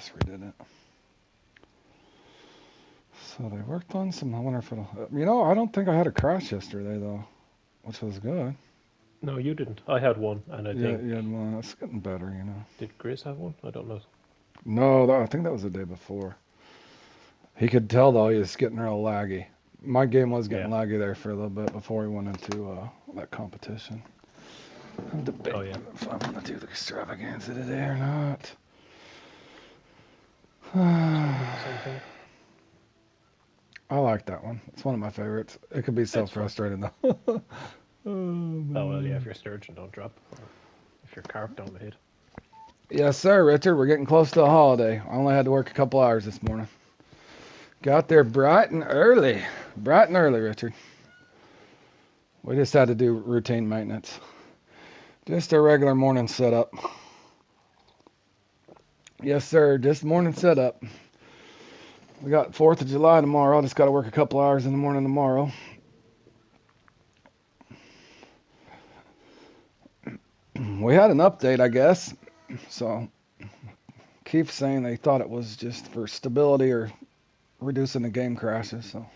just redid it. So they worked on some. I wonder if it'll. I don't think I had a crash yesterday though, which was good. No, you didn't. I had one, and I Yeah, think yeah, well, it's getting better. did Grizz have one? I don't know. No, I think that was the day before. He could tell though he was getting real laggy. My game was Yeah. getting laggy there for a little bit before we went into that competition. I'm Oh debating yeah. if I want to do the extravaganza today or not. Trying to do the same thing. I like that one. It's one of my favorites. It could be so It's fun. frustrating though. Oh Oh well, yeah. If man. your sturgeon don't drop, or if your carp don't hit. Yes, sir, Richard. We're getting close to a holiday. I only had to work a couple hours this morning. Got there bright and early. Bright and early, Richard. We just had to do routine maintenance. Just a regular morning setup. Yes, sir. Just morning setup. We got 4th of July tomorrow. I just got to work a couple hours in the morning tomorrow. We had an update, I guess. So, Keith's saying they thought it was just for stability or reducing the game crashes. So,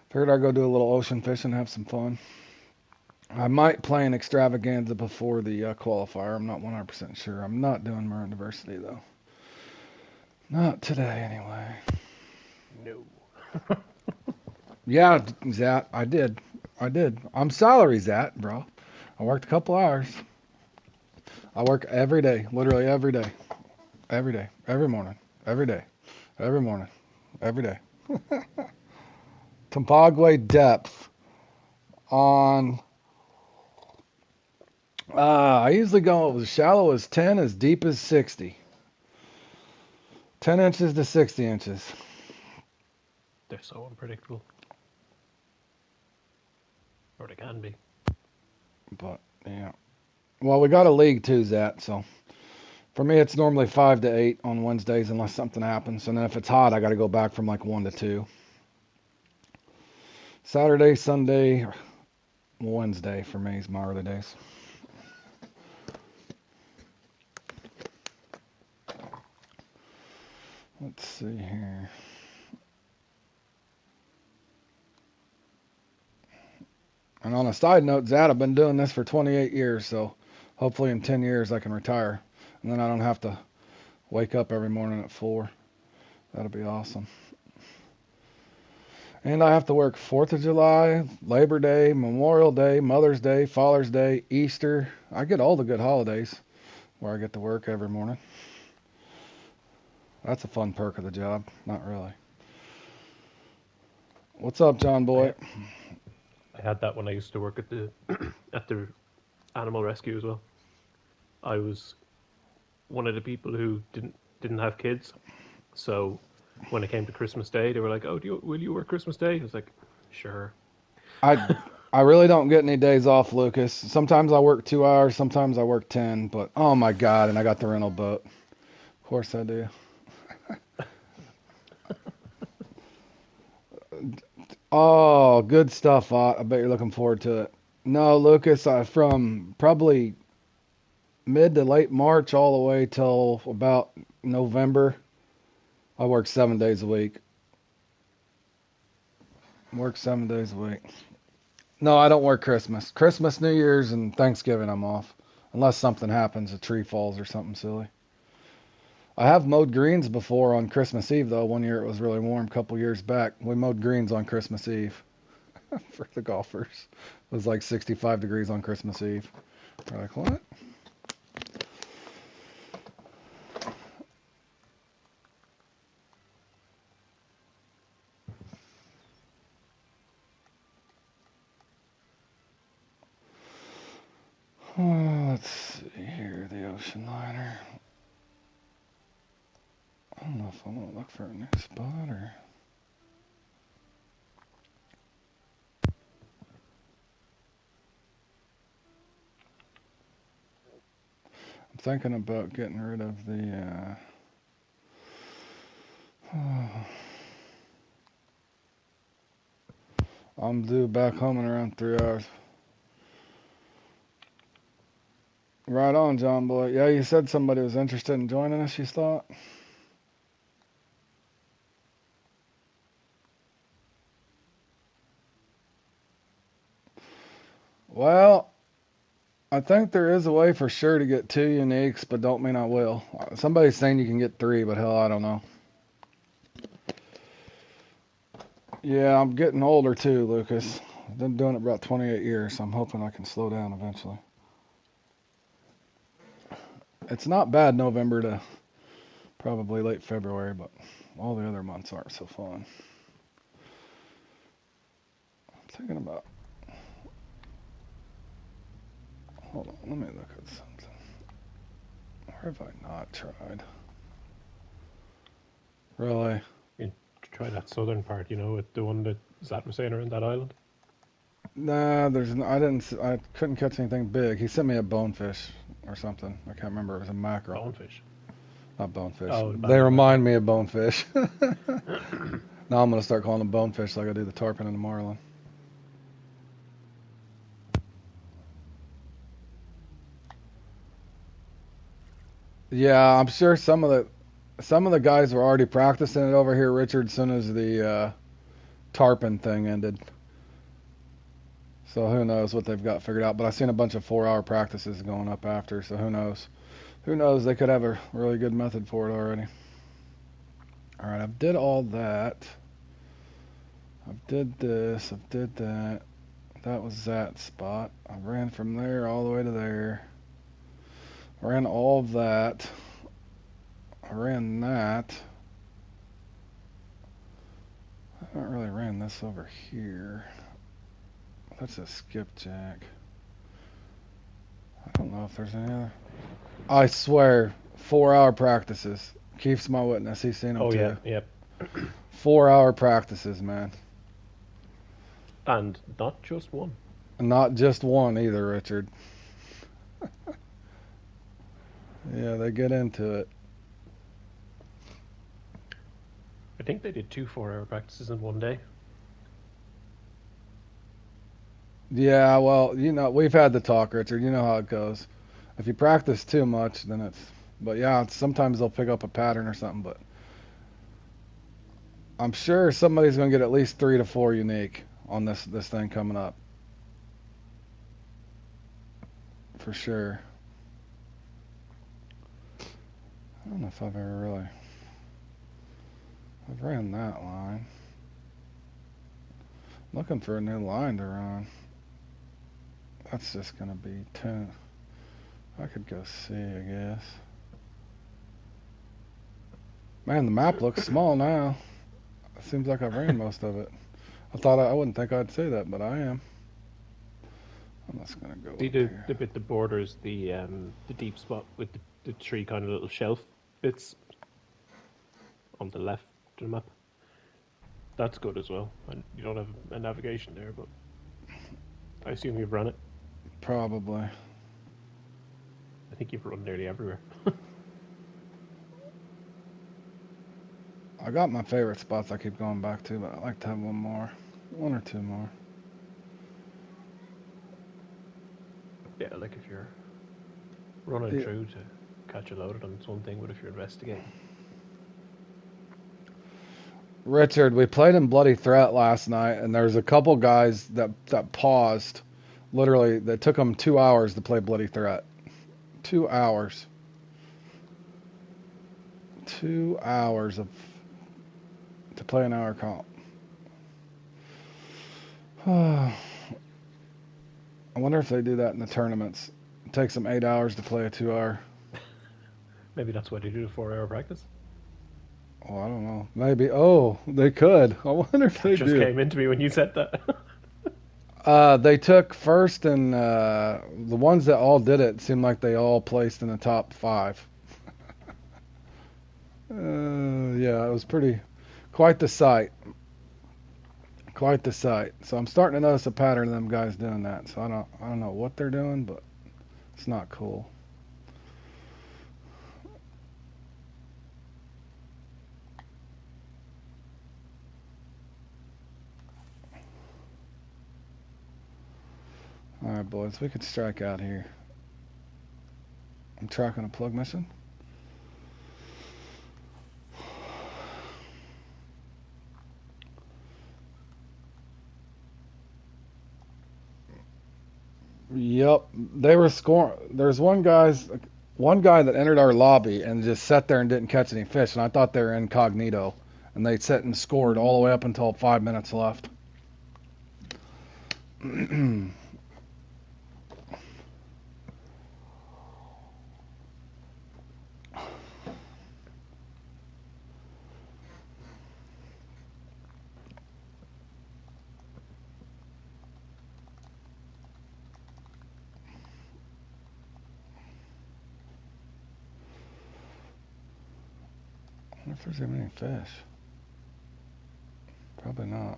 figured I'd go do a little ocean fishing and have some fun. I might play an extravaganza before the qualifier. I'm not 100% sure. I'm not doing Marin Diversity, though. Not today, anyway. No. Yeah, Zat, I did. I'm salary, Zat, bro. I worked a couple hours. I work every day, literally every day. Every day. Every morning. Every day. Every morning. Every day. Tompagwe depth on. I usually go as shallow as 10, as deep as 60. 10 inches to 60 inches. They're so unpredictable, or they can be. But, yeah. Well, we got a league too, Zat, so. For me, it's normally 5 to 8 on Wednesdays unless something happens. And then if it's hot, I got to go back from like 1 to 2. Saturday, Sunday, Wednesday for me is my early days. Let's see here. And on a side note, Zad, I've been doing this for 28 years, so hopefully in 10 years I can retire. And then I don't have to wake up every morning at 4. That'll be awesome. And I have to work 4th of July, Labor Day, Memorial Day, Mother's Day, Father's Day, Easter. I get all the good holidays where I get to work every morning. That's a fun perk of the job. Not really. What's up, John I Boy? I had that when I used to work at the at the animal rescue as well. I was one of the people who didn't have kids, so when it came to Christmas Day, they were like, "Oh, will you work Christmas Day?" I was like, "Sure." I I really don't get any days off, Lucas. Sometimes I work 2 hours, sometimes I work 10. But oh my God, and I got the rental boat. Of course I do. Oh, good stuff, Ott. I bet you're looking forward to it. No, Lucas, from probably mid to late March all the way till about November, I work 7 days a week. Work 7 days a week. No, I don't work Christmas. Christmas, New Year's, and Thanksgiving I'm off. Unless something happens, a tree falls or something silly. I have mowed greens before on Christmas Eve, though. One year it was really warm, a couple years back. We mowed greens on Christmas Eve for the golfers. It was like 65 degrees on Christmas Eve. We're like, what? Oh, let's see here, the ocean liner. I don't know if I want to look for a new spot or. I'm thinking about getting rid of the. I'm due back home in around 3 hours. Right on, John Boy. Yeah, you said somebody was interested in joining us, you thought? Well, I think there is a way for sure to get 2 uniques, but don't mean I will. Somebody's saying you can get 3, but hell, I don't know. Yeah, I'm getting older too, Lucas. I've been doing it about 28 years, so I'm hoping I can slow down eventually. It's not bad November to probably late February, but all the other months aren't so fun. I'm thinking about. Hold on, let me look at something. Where have I not tried? Really? You try that southern part, with the one that Zat was saying around that island. Nah, I couldn't catch anything big. He sent me a bonefish or something. I can't remember. It was a mackerel. Bonefish. Not bonefish. Oh, They remind me of bonefish. Now I'm gonna start calling them bonefish like I do the tarpon and the marlin. Yeah, I'm sure some of the guys were already practicing it over here, Richard, as soon as the tarpon thing ended. So who knows what they've got figured out. But I've seen a bunch of 4-hour practices going up after, so who knows? Who knows? They could have a really good method for it already. All right, I've did all that. I've did this. I've did that. That was that spot. I ran from there all the way to there. I ran all of that. I ran that. I haven't really ran this over here. That's a skipjack. I don't know if there's any other. I swear, 4-hour practices. Keith's my witness. He's seen them Oh, too. yeah, yep. 4-hour practices, man. And not just one. Not just one either, Richard. Yeah, they get into it. I think they did 2 4-hour practices in one day. Yeah, well, we've had the talk, Richard. You know how it goes. If you practice too much, then it's. But yeah, sometimes they'll pick up a pattern or something. But I'm sure somebody's going to get at least 3 to 4 unique on this thing coming up. For sure. I don't know if I've ever really. I've ran that line. Looking for a new line to run. That's just going to be 10. I could go see, I guess. Man, the map looks small now. It seems like I've ran most of it. I wouldn't think I'd say that, but I am. I'm just gonna go See up the here. bit that borders the deep spot with the 3 kind of little shelf bits on the left of the map. That's good as well. And you don't have a navigation there, but I assume you've run it. Probably. I think you've run nearly everywhere. I got my favorite spots I keep going back to, but I'd like to have one or two more. Yeah, like if you're running through to catch a load of them, it's one thing, but if you're investigating. Richard, we played in Bloody Threat last night, and there was a couple guys that paused. Literally, that took them 2 hours to play Bloody Threat. 2 hours. 2 hours to play an hour comp. I wonder if they do that in the tournaments. It takes them 8 hours to play a 2 hour. Maybe that's why they do the 4-hour practice. Oh, I don't know. Maybe. Oh, they could. I wonder if they just do. Came into me when you said that. They took first, and the ones that all did it seemed like they all placed in the top 5. Yeah, it was quite the sight. Quite the sight. So I'm starting to notice a pattern of them guys doing that. So I don't know what they're doing, but it's not cool. All right, boys, we could strike out here. I'm tracking a plug mission. Yep, they were scoring. There's one guy that entered our lobby and just sat there and didn't catch any fish, and I thought they were incognito, and they sat and scored all the way up until 5 minutes left. I wonder if there's even any fish. Probably not.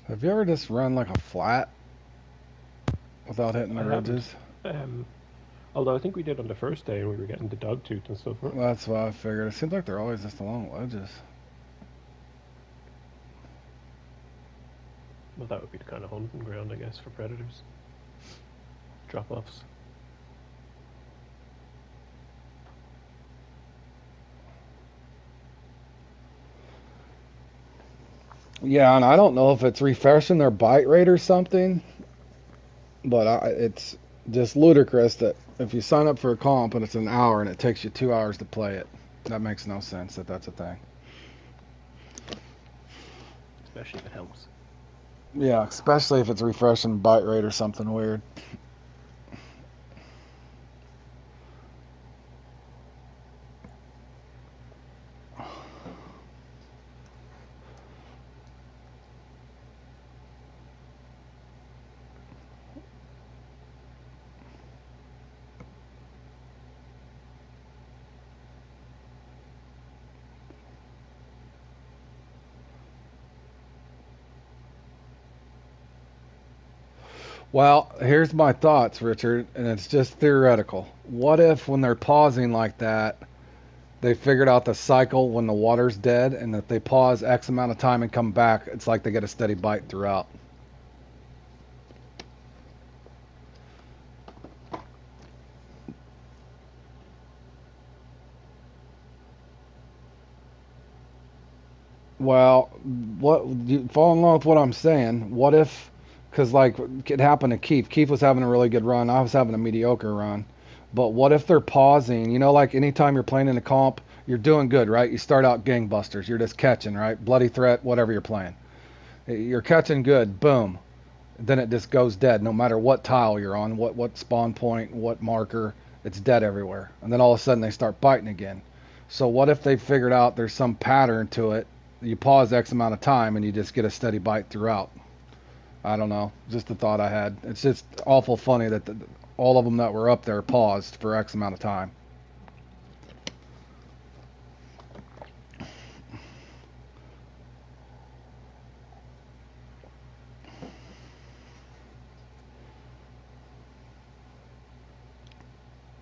Have you ever just run like a flat without hitting the I haven't. ridges? Although I think we did on the first day and we were getting the dog tooth and stuff. Right? That's what I figured. It seems like they're always just along ledges. Well, that would be the kind of hunting ground, I guess, for predators. Drop-offs. Yeah, and I don't know if it's refreshing their bite rate or something, but it's just ludicrous that if you sign up for a comp and it's an hour and it takes you 2 hours to play it, that makes no sense that that's a thing. Especially if it helps. Yeah, especially if it's refreshing bite rate or something weird. Well, here's my thoughts, Richard, and it's just theoretical. What if when they're pausing like that, they figured out the cycle when the water's dead, and that they pause X amount of time and come back, it's like they get a steady bite throughout. Well, what you follow along with what I'm saying? What if, because like it happened to Keith. Keith was having a really good run. I was having a mediocre run. But what if they're pausing? You know, like anytime you're playing in a comp, you're doing good, right? You start out gangbusters. You're just catching, right? Bloody threat, whatever you're playing. You're catching good. Boom. Then it just goes dead. No matter what tile you're on, what spawn point, what marker, it's dead everywhere. And then all of a sudden they start biting again. So what if they figured out there's some pattern to it? You pause X amount of time and you just get a steady bite throughout. I don't know. Just a thought I had. It's just awful funny that all of them that were up there paused for X amount of time.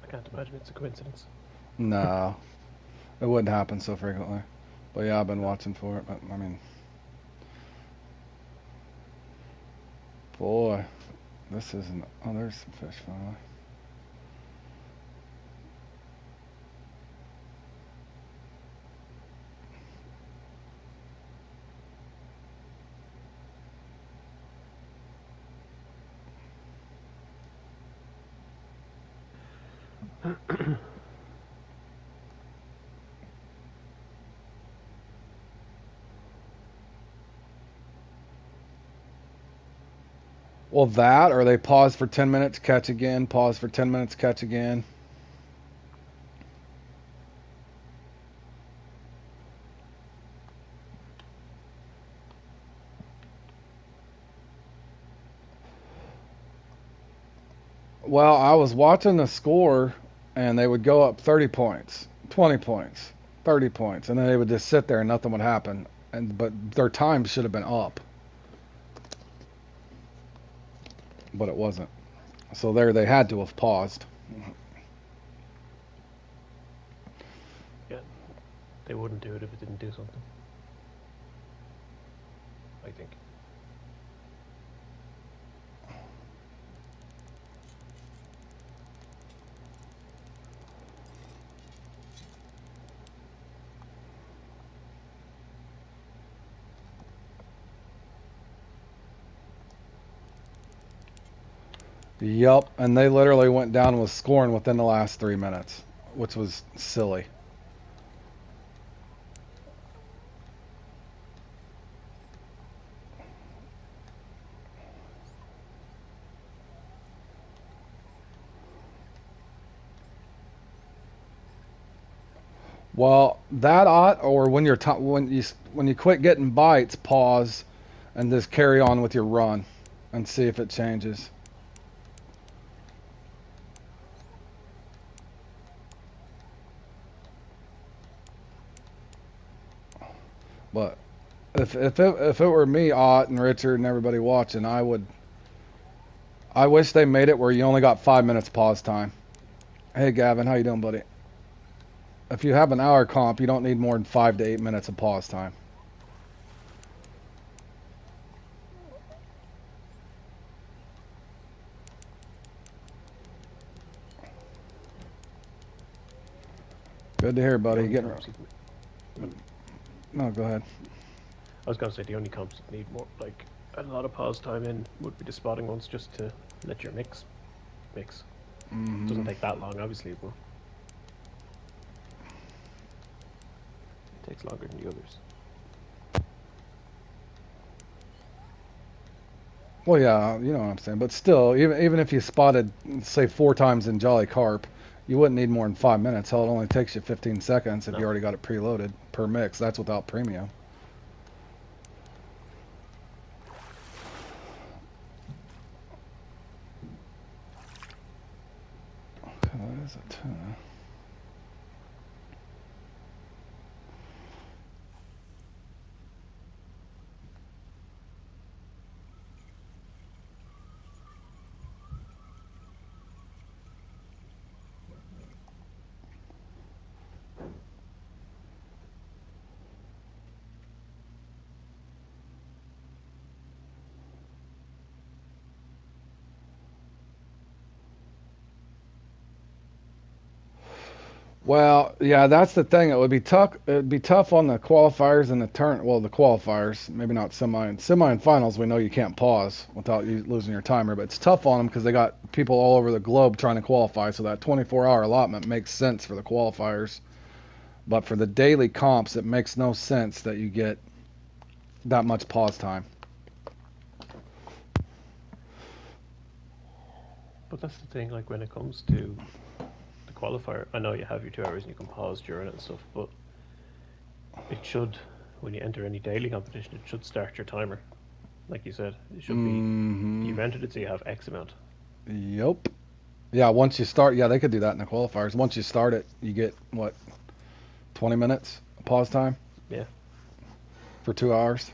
I can't imagine it's a coincidence. No, it wouldn't happen so frequently. But yeah, I've been watching for it. But I mean, boy, this isn't. Oh, there's some fish finally. Well, that, or they pause for 10 minutes, catch again, pause for 10 minutes, catch again. Well, I was watching the score, and they would go up 30 points, 20 points, 30 points, and then they would just sit there and nothing would happen. But their time should have been up, but it wasn't. So there, they had to have paused. Yeah, they wouldn't do it if it didn't do something. I think. Yup, and they literally went down with scoring within the last 3 minutes, which was silly. Well, that ought, or when you're when you quit getting bites, pause and just carry on with your run and see if it changes. But if it were me, Ott and Richard and everybody watching, I wish they made it where you only got 5 minutes pause time. Hey Gavin, how you doing, buddy? If you have an hour comp, you don't need more than 5 to 8 minutes of pause time. Good to hear, buddy. Getting no, go ahead. I was gonna say the only comps that need more, like a lot of pause time in, would be the spotting ones, just to let your mix. Doesn't take that long, obviously, but it takes longer than the others. Well, yeah, you know what I'm saying. But still, even if you spotted, say, 4 times in Jolly Carp, you wouldn't need more than 5 minutes. Hell, it only takes you 15 seconds if you already got it preloaded per mix. That's without premium. Okay, that is a tuna. Well, yeah, that's the thing. It would be tough. It'd be tough on the qualifiers and the turn. Well, the qualifiers, maybe not semi and finals. We know you can't pause without you losing your timer, but it's tough on them because they got people all over the globe trying to qualify. So that 24-hour allotment makes sense for the qualifiers, but for the daily comps, it makes no sense that you get that much pause time. But that's the thing, like when it comes to the qualifier, I know you have your 2 hours and you can pause during it and stuff, but it should, when you enter any daily competition, it should start your timer. Like you said, it should be, you've entered it, so you have X amount. Yep. Yeah, once you start, yeah, they could do that in the qualifiers. Once you start it, you get, what, 20 minutes pause time? Yeah. For 2 hours?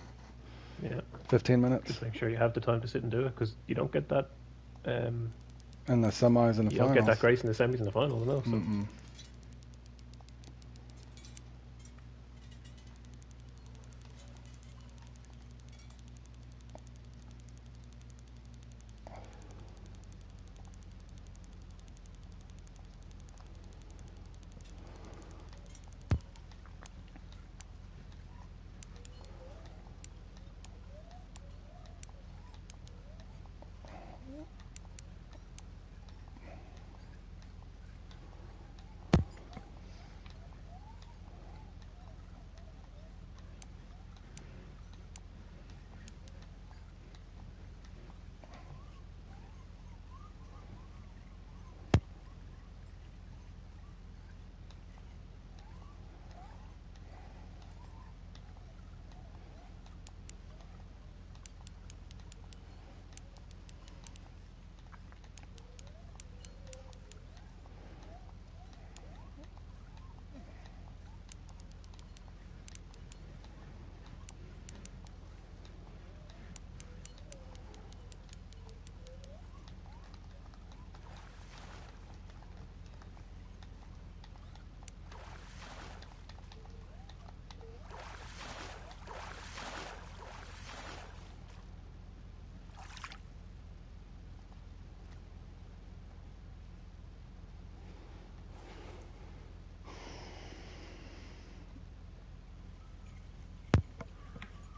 Yeah. 15 minutes? Just make sure you have the time to sit and do it, because you don't get that. And the semis and the You finals. don't get that grace in the semis and the finals, no. So.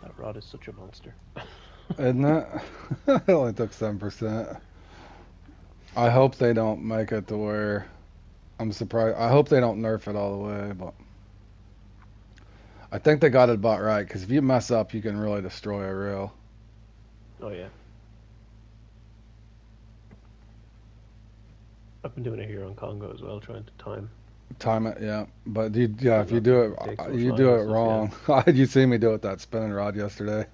That rod is such a monster. Isn't it? It only took 7%. I hope they don't make it to where I'm surprised. I hope they don't nerf it all the way, but I think they got it about right. Because if you mess up, you can really destroy a rail. Oh yeah. I've been doing it here on Congo as well, trying to Time it, yeah. But yeah, if time you out do mistakes it, or you do flying it and stuff. Yeah. wrong. You see me do it with that spinning rod yesterday.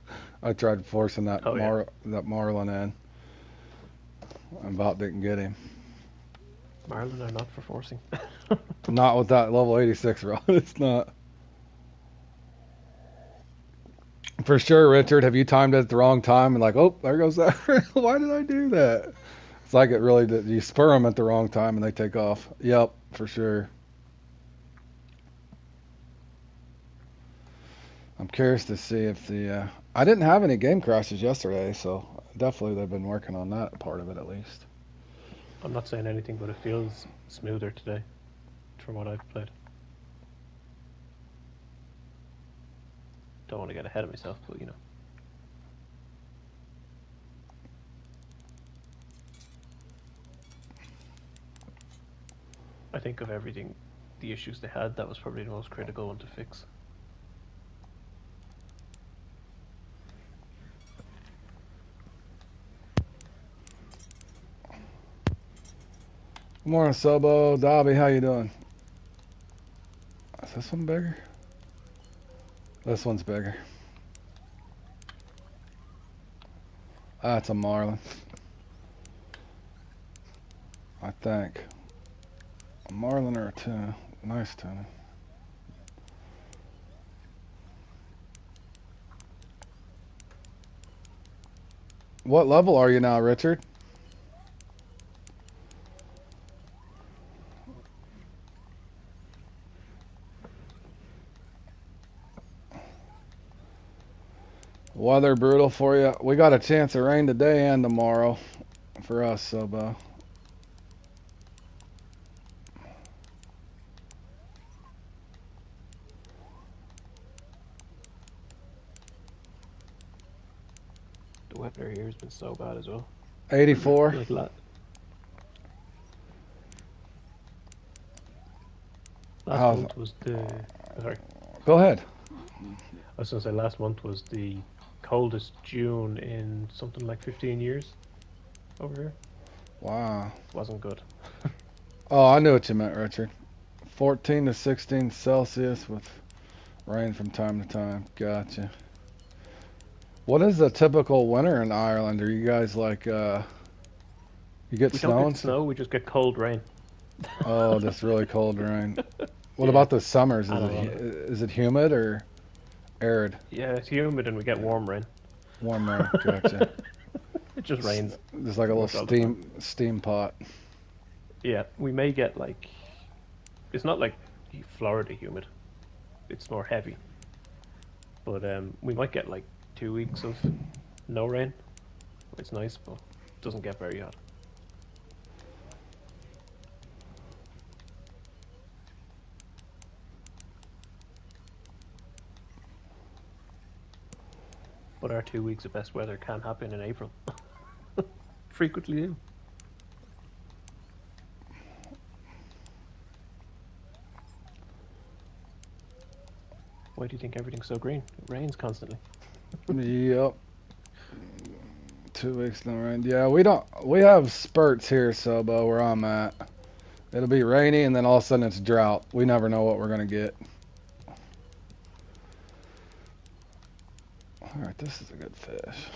I tried forcing Oh yeah. that marlin in, and about didn't get him. Marlin are not for forcing. Not with that level 86 rod. It's not. For sure, Richard. Have you timed it at the wrong time and like, oh, there goes that rail. Why did I do that? It's like it really did. You spur them at the wrong time and they take off. Yep, for sure. I'm curious to see if I didn't have any game crashes yesterday, so definitely they've been working on that part of it at least. I'm not saying anything, but it feels smoother today from what I've played. Don't want to get ahead of myself, but you know. I think of everything, the issues they had, that was probably the most critical one to fix. Good morning, Sobo. Dobby, how you doing? Is this one bigger? This one's bigger. That's a marlin. I think. A marlin or a tuna. Nice tuna. What level are you now, Richard? Weather brutal for you. We got a chance of rain today and tomorrow for us, Sobo. The weather here has been so bad as well. 84. Like last How's month was the. Sorry, Go ahead. I was gonna say last month was the coldest June in something like 15 years over here. Wow. Wasn't good. Oh, I knew what you meant, Richard. 14 to 16 Celsius with rain from time to time. Gotcha. What is the typical winter in Ireland? Are you guys like, you get We don't snow get and stuff? snow. We just get cold rain. Oh, this really cold rain. What Yeah, about the summers? and a lot of. Is it humid or arid? Yeah, it's humid and we get warm rain. Warm rain. Gotcha. It just rains Just like a little almost all the time. steam pot. Yeah, we may get like. It's not like Florida humid. It's more heavy. But we might get like 2 weeks of no rain. It's nice, but it doesn't get very hot. But our 2 weeks of best weather can happen in April. Frequently do. Why do you think everything's so green? It rains constantly. Yep. 2 weeks no rain. Yeah, we don't. We have spurts here, Sobo, where I'm at. It'll be rainy and then all of a sudden it's drought. We never know what we're gonna get. All right, this is a good fish.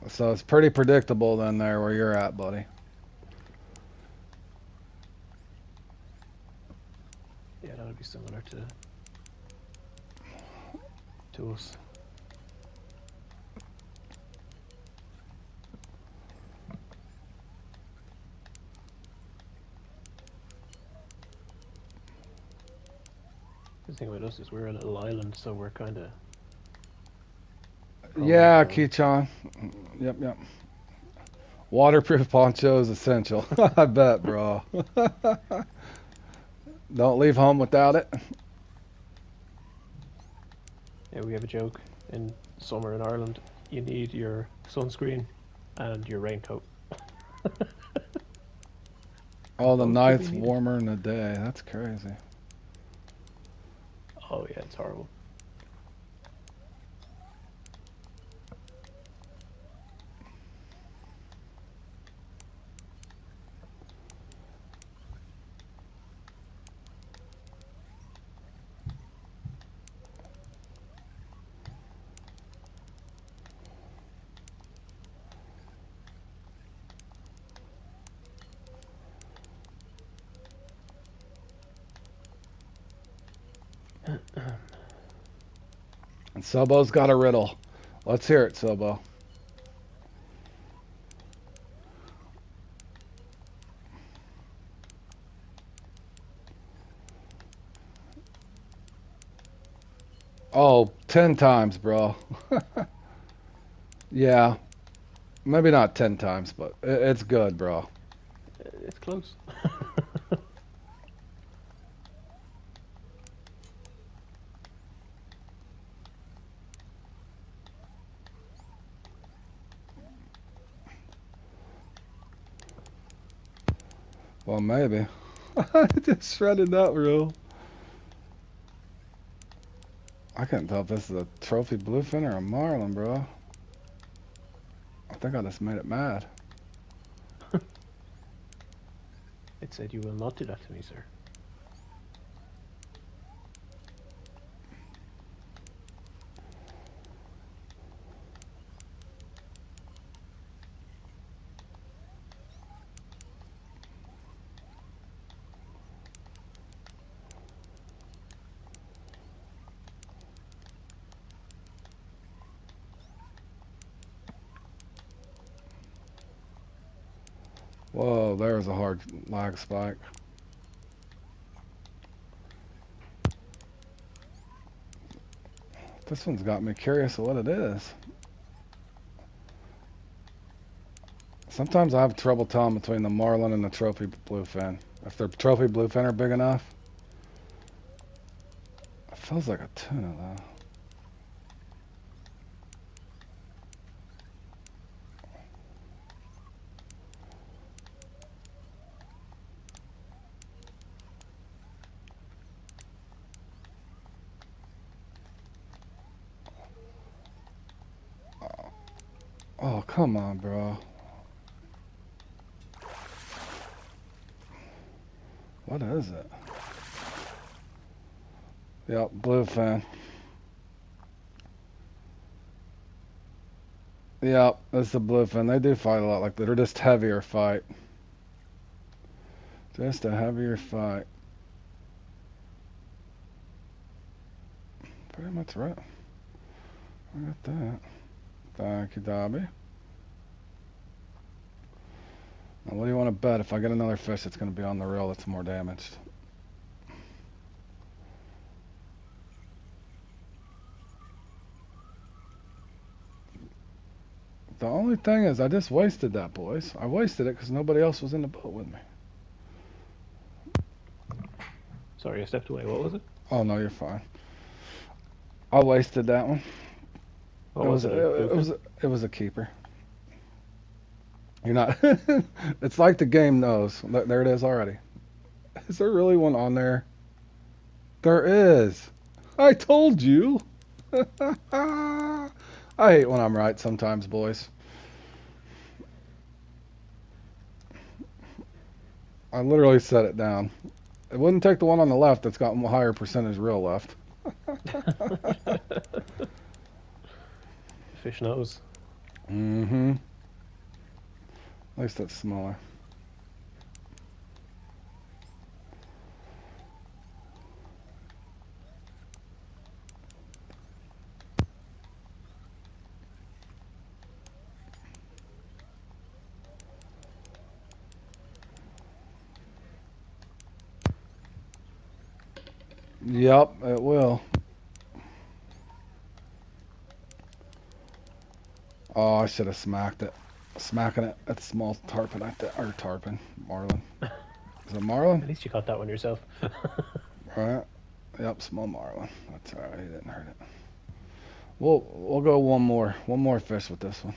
So it's pretty predictable then there where you're at, buddy. Yeah, that would be similar to us. The thing about us is we're a little island, so we're kind of prone Yeah, to. Keechon. Yep, yep. Waterproof poncho is essential. I bet, bro. Don't leave home without it. Yeah, we have a joke in summer in Ireland. You need your sunscreen and your raincoat. Oh, the Both should be night's needed. warmer in the day. That's crazy. Oh yeah, it's horrible. And Sobo's got a riddle. Let's hear it, Sobo. Oh, 10 times, bro. Yeah, maybe not 10 times, but it's good, bro. It's close. Well, maybe. I just shredded that reel. I can't tell if this is a trophy bluefin or a marlin, bro. I think I just made it mad. It said you will not do that to me, sir. Whoa, there's a hard lag spike. This one's got me curious of what it is. Sometimes I have trouble telling between the marlin and the trophy bluefin. If the trophy bluefin are big enough. It feels like a tuna, though. Oh, come on, bro. What is it? Yep, bluefin. Yep, it's the bluefin. They do fight a lot like that. They're just heavier fight. Just a heavier fight. Pretty much right. I got that. Thank you, Dobby. Now, what do you want to bet? If I get another fish, it's going to be on the reel that's more damaged. The only thing is, I just wasted that, boys. I wasted it because nobody else was in the boat with me. Sorry, I stepped away. What was it? Oh no, you're fine. I wasted that one. What was it? A bluefin? It was a keeper. You're not. It's like the game knows. There it is already. Is there really one on there? There is. I told you. I hate when I'm right sometimes, boys. I literally set it down. It wouldn't take the one on the left that's got a higher percentage reel left. Fish nose. Mm-hmm. At least it's smaller. Yep, it will. Oh, I should have smacked it. Smacking it. That's small tarpon, I think. Or tarpon. Marlin. Is it marlin? At least you caught that one yourself. Right. Yep, small marlin. That's alright. He didn't hurt it. We'll go one more fish with this one.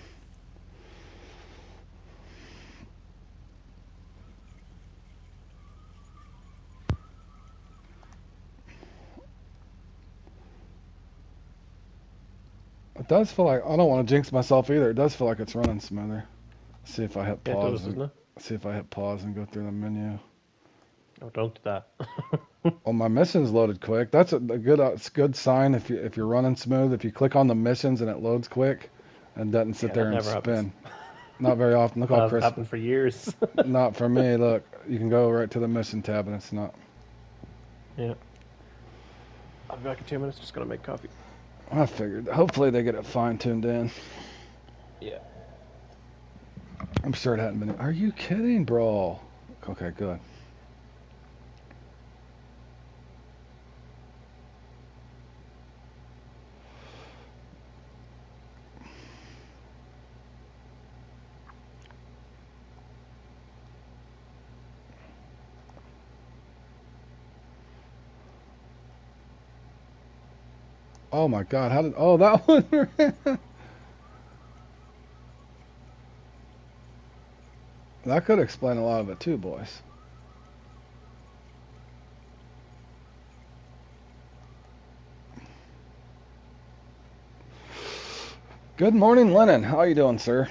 It does feel like I don't want to jinx myself either. It does feel like it's running smoother. See if I hit Yeah, it pause does, and doesn't it? see if I hit pause and go through the menu. Oh, don't do that. Oh, my mission's loaded quick. That's a good it's a good sign if you're running smooth. If you click on the missions and it loads quick and doesn't sit Yeah, there that and never happens. spin. Not very often. Look That how hasn't crisp. happened for years. Not for me. Look, you can go right to the mission tab and it's not. Yeah. I'll be back in 2 minutes. Just gonna make coffee. I figured. Hopefully they get it fine tuned in. Yeah. I'm sure it hadn't been. Are you kidding, bro? Okay, good. Oh my God! How did? Oh, that one. That could explain a lot of it too, boys. Good morning, Lennon. How you doing, sir?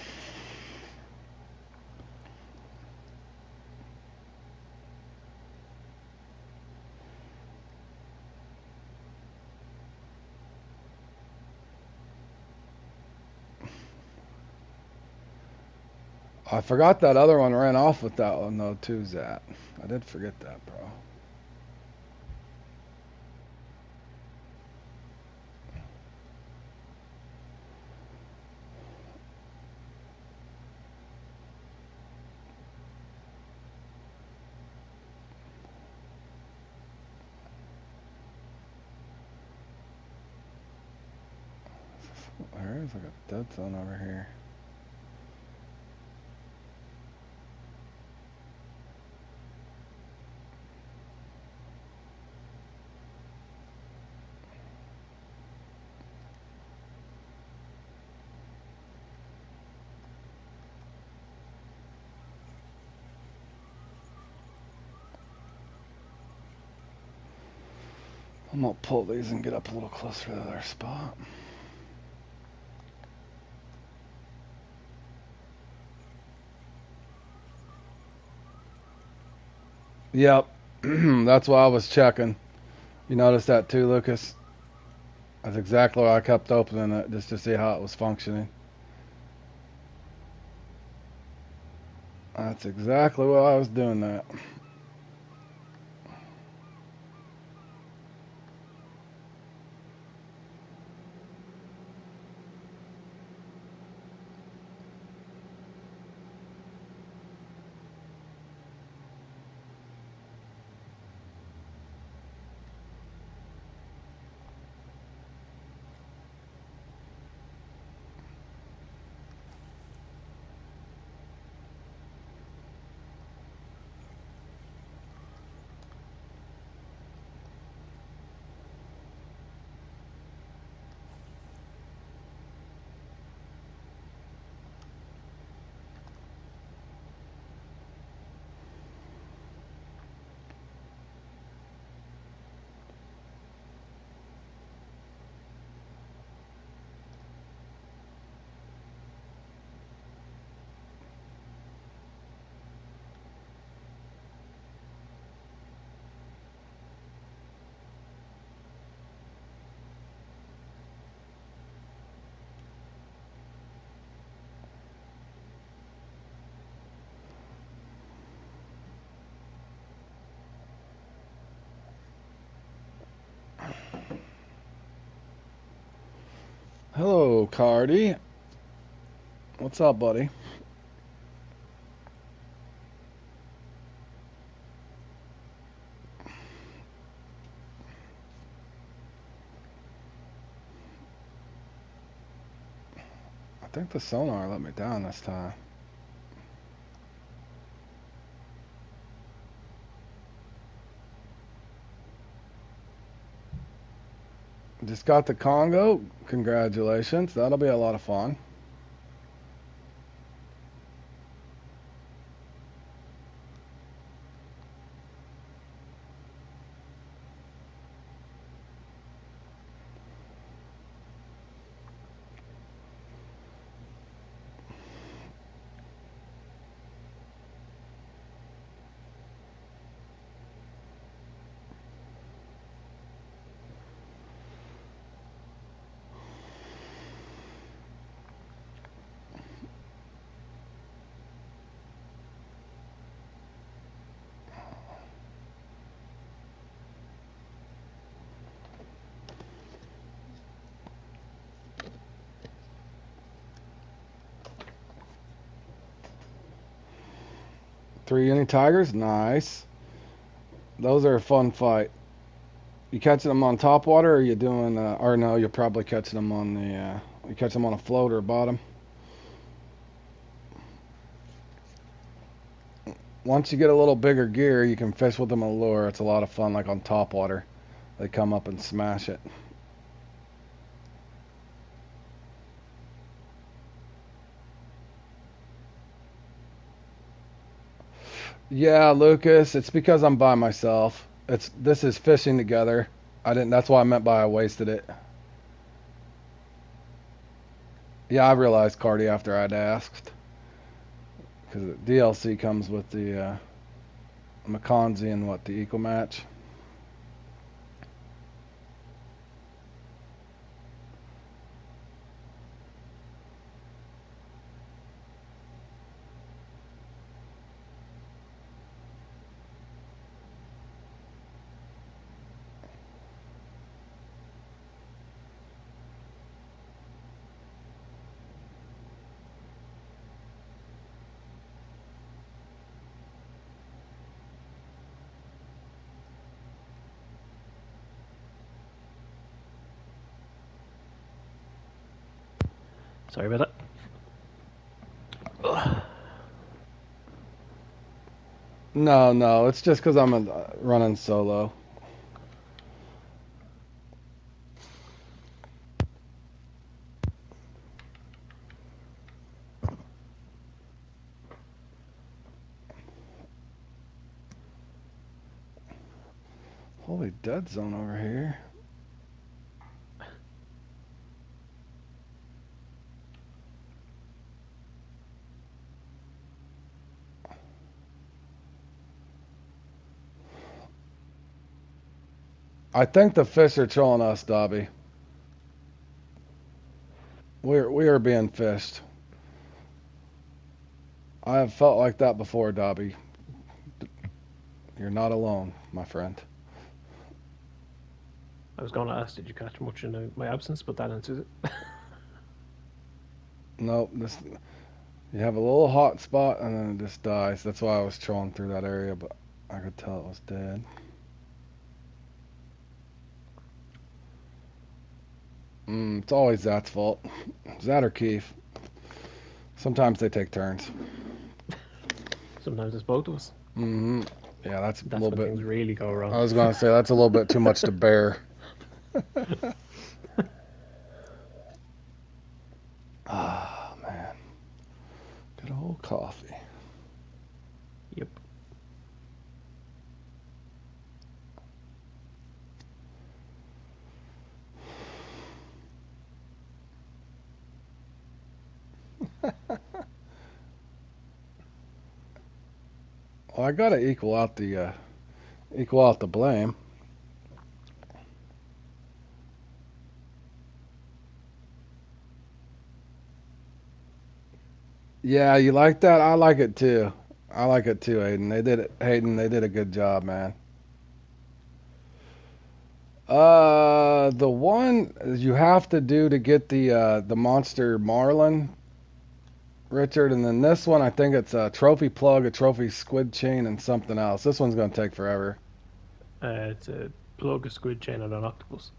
I forgot that other one ran off with that one though too, Zat. I did forget that, bro. There's like a dead zone over here. I'm gonna pull these and get up a little closer to their spot. Yep, that's why I was checking. You noticed that too, Lucas? That's exactly why I kept opening it, just to see how it was functioning. That's exactly why I was doing that. Hello, Cardi. What's up, buddy? think the sonar let me down this time. Just got the Congo. Congratulations. That'll be a lot of fun. Three uni tigers, nice. Those are a fun fight. You catching them on top water, or are you doing? Or no, you're probably catching them on the. You catch them on a float or bottom. Once you get a little bigger gear, you can fish with them a lure. It's a lot of fun, like on top water. They come up and smash it. Yeah, Lucas, it's because I'm by myself. This is fishing together. I didn't. That's what I meant by I wasted it. Yeah, I realized Cardi after I'd asked, because the DLC comes with the McConsey and what the Eco Match. Sorry about that. No, it's just because I'm running solo. Holy dead zone over here. I think the fish are trolling us, Dobby. We are being fished. I have felt like that before, Dobby. You're not alone, my friend. I was going to ask, did you catch much in my absence? But that answers it. Nope. You have a little hot spot and then it just dies. That's why I was trolling through that area, but I could tell it was dead. It's always Zat's fault. Zat or Keith. Sometimes they take turns. Sometimes it's both of us. Mm-hmm. Yeah, that's a That's little when bit. things really go wrong. I was gonna say that's a little bit too much to bear. Ah, man. Good old coffee. Yep. Well, I gotta equal out the blame. Yeah, you like that? I like it too. I like it too, Hayden. Hayden, they did a good job, man. The one you have to do to get the monster marlin, Richard, and then this one I think it's a trophy plug, a trophy squid chain, and something else. This one's gonna take forever. It's a plug, a squid chain, and an octopus.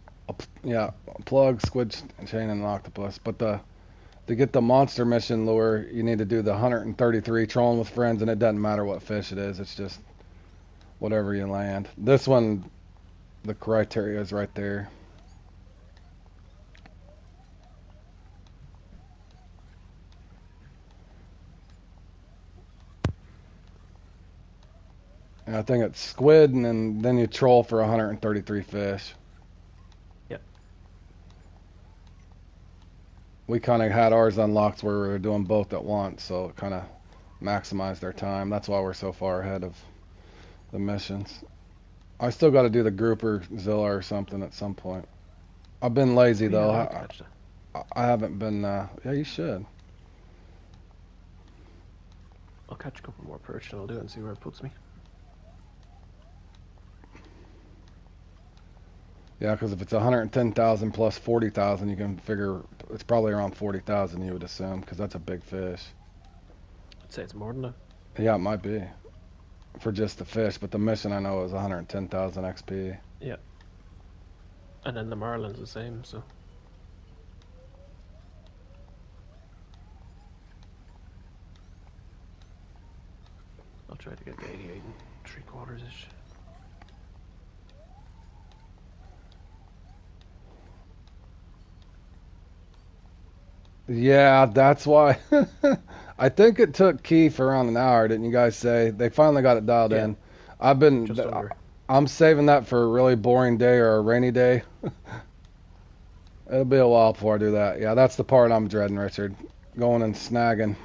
Yeah, a plug, squid chain, and an octopus. But To get the monster mission lure, you need to do the 133 trolling with friends, and it doesn't matter what fish it is. It's just whatever you land. This one, the criteria is right there. And I think it's squid, and then you troll for 133 fish. Yep. We kind of had ours unlocked where we were doing both at once, so it kind of maximized our time. That's why we're so far ahead of the missions. I still got to do the grouper Zilla or something at some point. I've been lazy though. I haven't been. Yeah, you should. I'll catch a couple more perch and I'll do it and see where it puts me. Yeah, because if it's 110,000 plus 40,000, you can figure it's probably around 40,000. You would assume, because that's a big fish. I'd say it's more than that. Yeah, it might be for just the fish, but the mission I know is 110,000 XP. Yeah. And then the marlin's the same, so. I'll try to get the 88 and 3/4-ish. Yeah, that's why. I think it took Keith around an hour, didn't you guys say? They finally got it dialed in. I've been. Just under. I'm saving that for a really boring day or a rainy day. It'll be a while before I do that. Yeah, that's the part I'm dreading, Richard. Going and snagging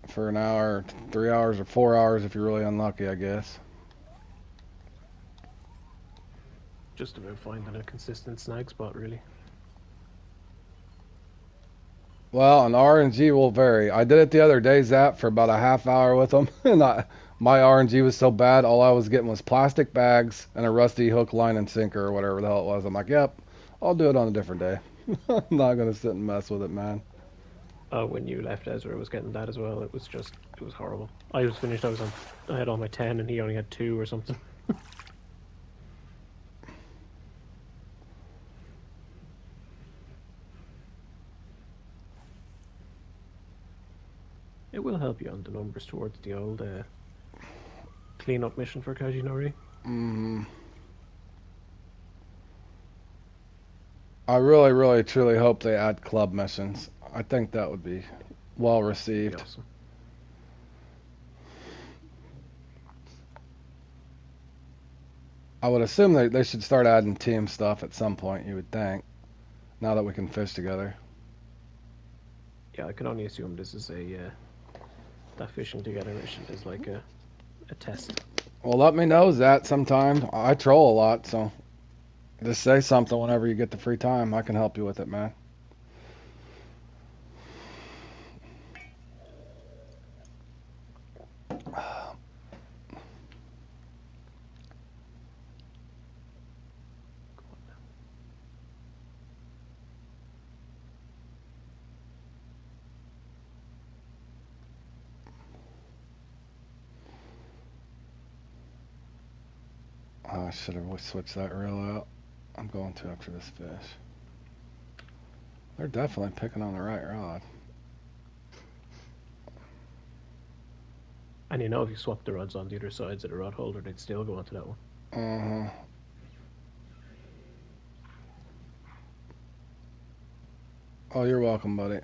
for an hour, 3 hours, or 4 hours if you're really unlucky, I guess. Just about finding a consistent snag spot, really. Well, an RNG will vary. I did it the other day, Zap, for about a half hour with them, and my RNG was so bad, all I was getting was plastic bags and a rusty hook, line, and sinker, or whatever the hell it was. I'm like, yep, I'll do it on a different day. I'm not gonna sit and mess with it, man. When you left, Ezra was getting that as well. It was horrible. I was finished. I had all my 10, and he only had 2 or something. It will help you on the numbers towards the old clean-up mission for Kajinori. I really, really, truly hope they add club missions. I think that would be well received. Awesome. I would assume they should start adding team stuff at some point, you would think, now that we can fish together. Yeah, I can only assume this is that fishing together mission is like a test. Well, let me know that sometime. I troll a lot, so just say something whenever you get the free time. I can help you with it, man. I should have switched that reel out. I'm going to after this fish. They're definitely picking on the right rod. And you know, if you swap the rods on the other sides of the rod holder, they'd still go onto that one. Uh-huh. Oh, you're welcome, buddy.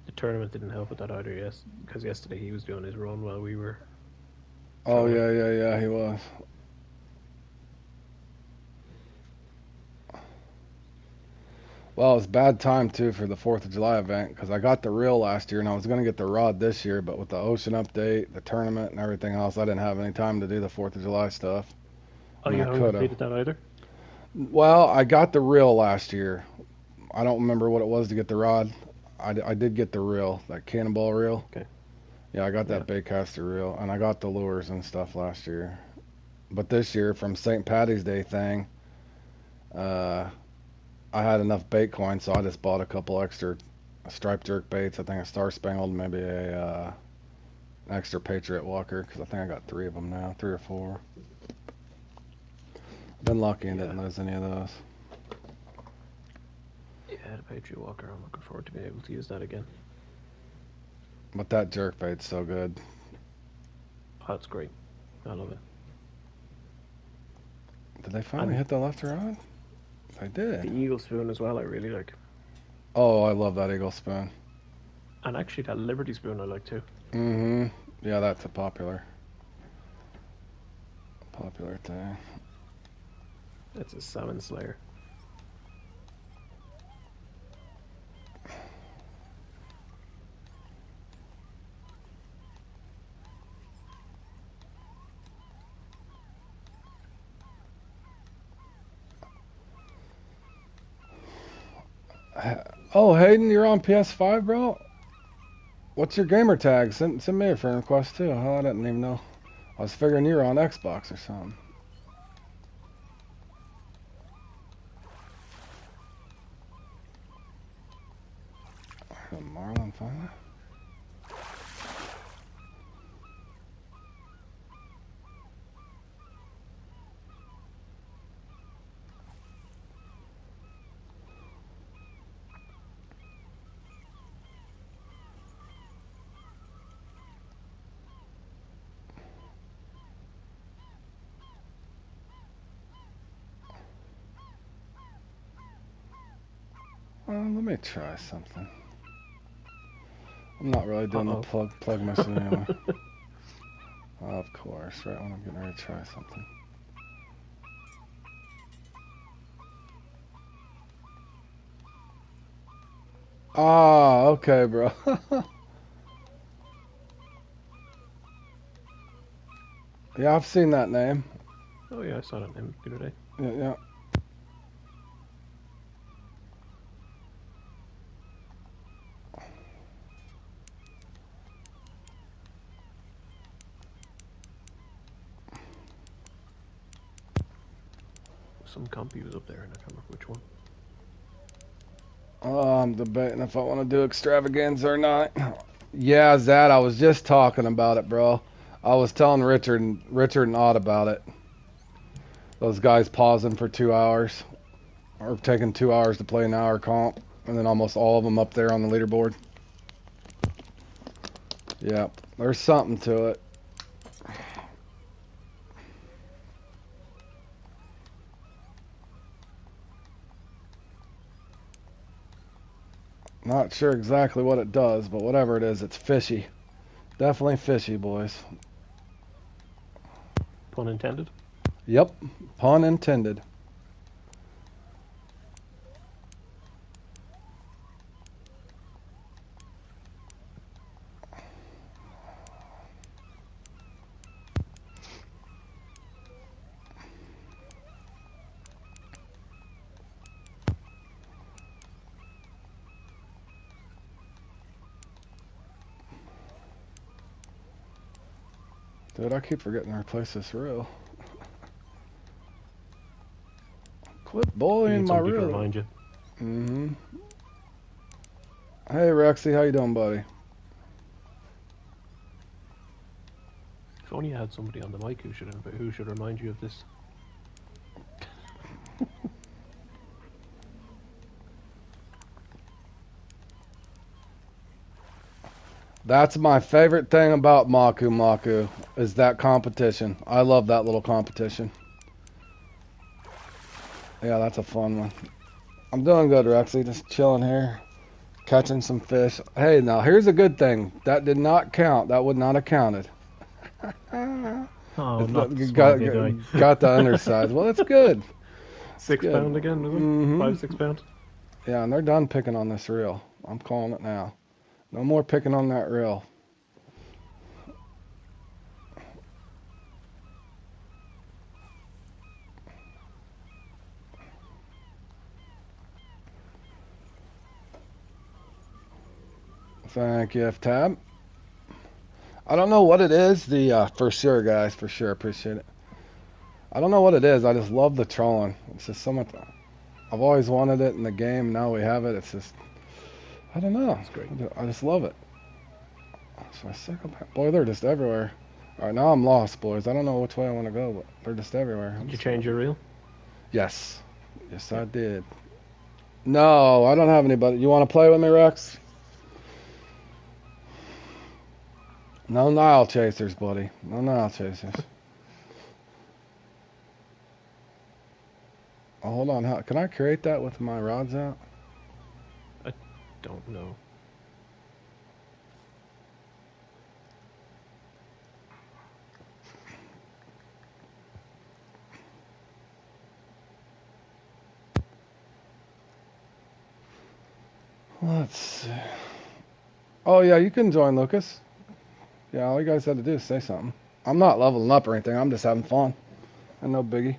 The tournament didn't help with that either, yes, because yesterday he was doing his run while we were. Oh, yeah, he was. Well, it's bad time, too, for the 4th of July event, because I got the reel last year, and I was going to get the rod this year, but with the ocean update, the tournament, and everything else, I didn't have any time to do the 4th of July stuff. Oh, you haven't completed that either? Well, I got the reel last year. I don't remember what it was to get the rod. I did get the reel, that cannonball reel. Okay. Yeah, I got that baitcaster reel, and I got the lures and stuff last year. But this year, from St. Patty's Day thing, I had enough bait coins, so I just bought a couple extra striped jerk baits. I think a star spangled, maybe a extra Patriot Walker, because I think I got 3 of them now, 3 or 4. Been lucky and didn't lose any of those. Yeah, the Patriot Walker. I'm looking forward to being able to use that again. But that jerk bait's so good. Oh, that's great. I love it. Did they finally hit the left rod? They did. The Eagle Spoon as well, I really like. Oh, I love that Eagle Spoon. And actually, that Liberty Spoon I like too. Mm-hmm. Yeah, that's a popular thing. It's a Salmon Slayer. Oh, Hayden, you're on PS5, bro? What's your gamer tag? Send me a friend request, too. Hell, I didn't even know. I was figuring you were on Xbox or something. Marlin, finally? Let me try something. I'm not really doing the plug mission anymore. Of course, right when I'm getting ready to try something. Ah, okay, bro. Yeah, I've seen that name. Oh yeah, I saw that name the other day. Yeah. Some compy was up there, and I can't remember which one. I'm debating if I want to do extravaganza or not. Yeah, Zad, I was just talking about it, bro. I was telling Richard and Odd about it. Those guys pausing for 2 hours, or taking 2 hours to play an hour comp, and then almost all of them up there on the leaderboard. Yeah, there's something to it. Not sure exactly what it does, but whatever it is, it's fishy. Definitely fishy, boys. Pun intended? Yep, pun intended. Dude, I keep forgetting to replace this reel. Quit bullying my reel. To remind you. Mm-hmm. Hey, Rexy, how you doing, buddy? If only you had somebody on the mic who should remind you of this. That's my favorite thing about Maku is that competition. I love that little competition. Yeah, that's a fun one. I'm doing good, Rexy. Just chilling here, catching some fish. Hey, now here's a good thing. That did not count. That would not have counted. Oh, not got the undersides. Well, that's good. 6 pound again, is it? Mm-hmm. 5, 6 pound? Yeah, and they're done picking on this reel. I'm calling it now. No more picking on that reel. Thank you, F-Tab. I don't know what it is. For sure, guys. For sure. Appreciate it. I don't know what it is. I just love the trolling. It's just so much. I've always wanted it in the game. Now we have it. It's just, I don't know. It's great. I just love it. That's my psychopath. Boy, they're just everywhere. All right, now I'm lost, boys. I don't know which way I want to go, but they're just everywhere. Did you change your reel? Yes. Yes, Yeah. I did. No, I don't have anybody. You want to play with me, Rex? No Nile chasers, buddy. No Nile chasers. Oh, hold on. Can I create that with my rods out? I don't know. Let's see. Oh, yeah, you can join, Lucas. Yeah, all you guys had to do is say something. I'm not leveling up or anything. I'm just having fun. And no biggie.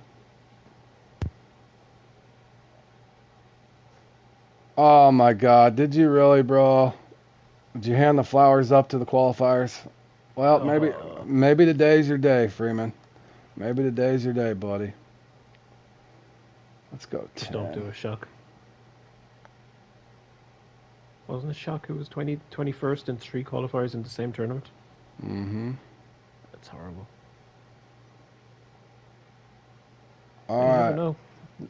Oh, my God. Did you really, bro? Did you hand the flowers up to the qualifiers? Well, maybe today's your day, Freeman. Maybe today's your day, buddy. Let's go 10. Just don't do a shock. Wasn't it Shock who was 21st in 3 qualifiers in the same tournament? Mm-hmm. That's horrible. All you right. never know.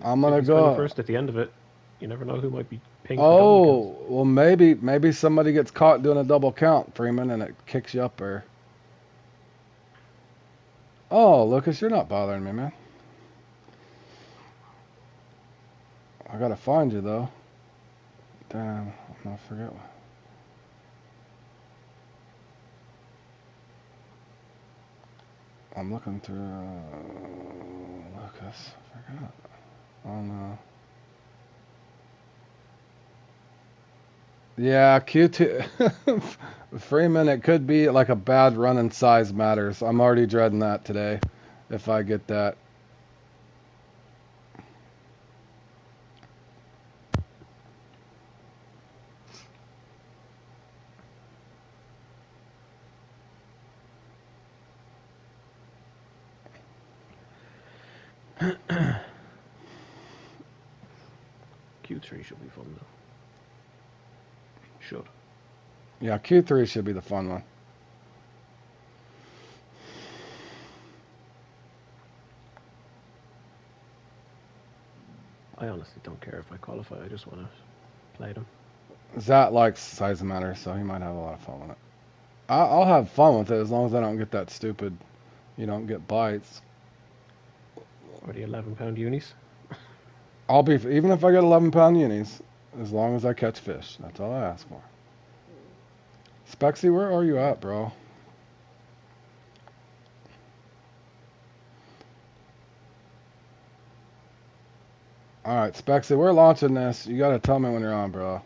I'm going to If he's go. 21st at the end of it, you never know who might be pinged for Oh, double kills. well, maybe somebody gets caught doing a double count, Freeman, and it kicks you up there. Oh, Lucas, you're not bothering me, man. I gotta find you, though. Damn, I'm gonna forget. I'm looking through Lucas. I forgot. Oh, no. Yeah, Q2. Freeman, it could be like a bad run in size matters. I'm already dreading that today if I get that. Q3 should be fun though. Should. Yeah, Q3 should be the fun one. I honestly don't care if I qualify. I just want to play them. Zat likes size matters, so he might have a lot of fun with it. I'll have fun with it as long as I don't get that stupid, you don't get bites. Or the 11-pound unis. I'll be, even if I get 11-pound unis, as long as I catch fish. That's all I ask for. Spexy, where are you at, bro? Alright, Spexy, we're launching this. You gotta tell me when you're on, bro.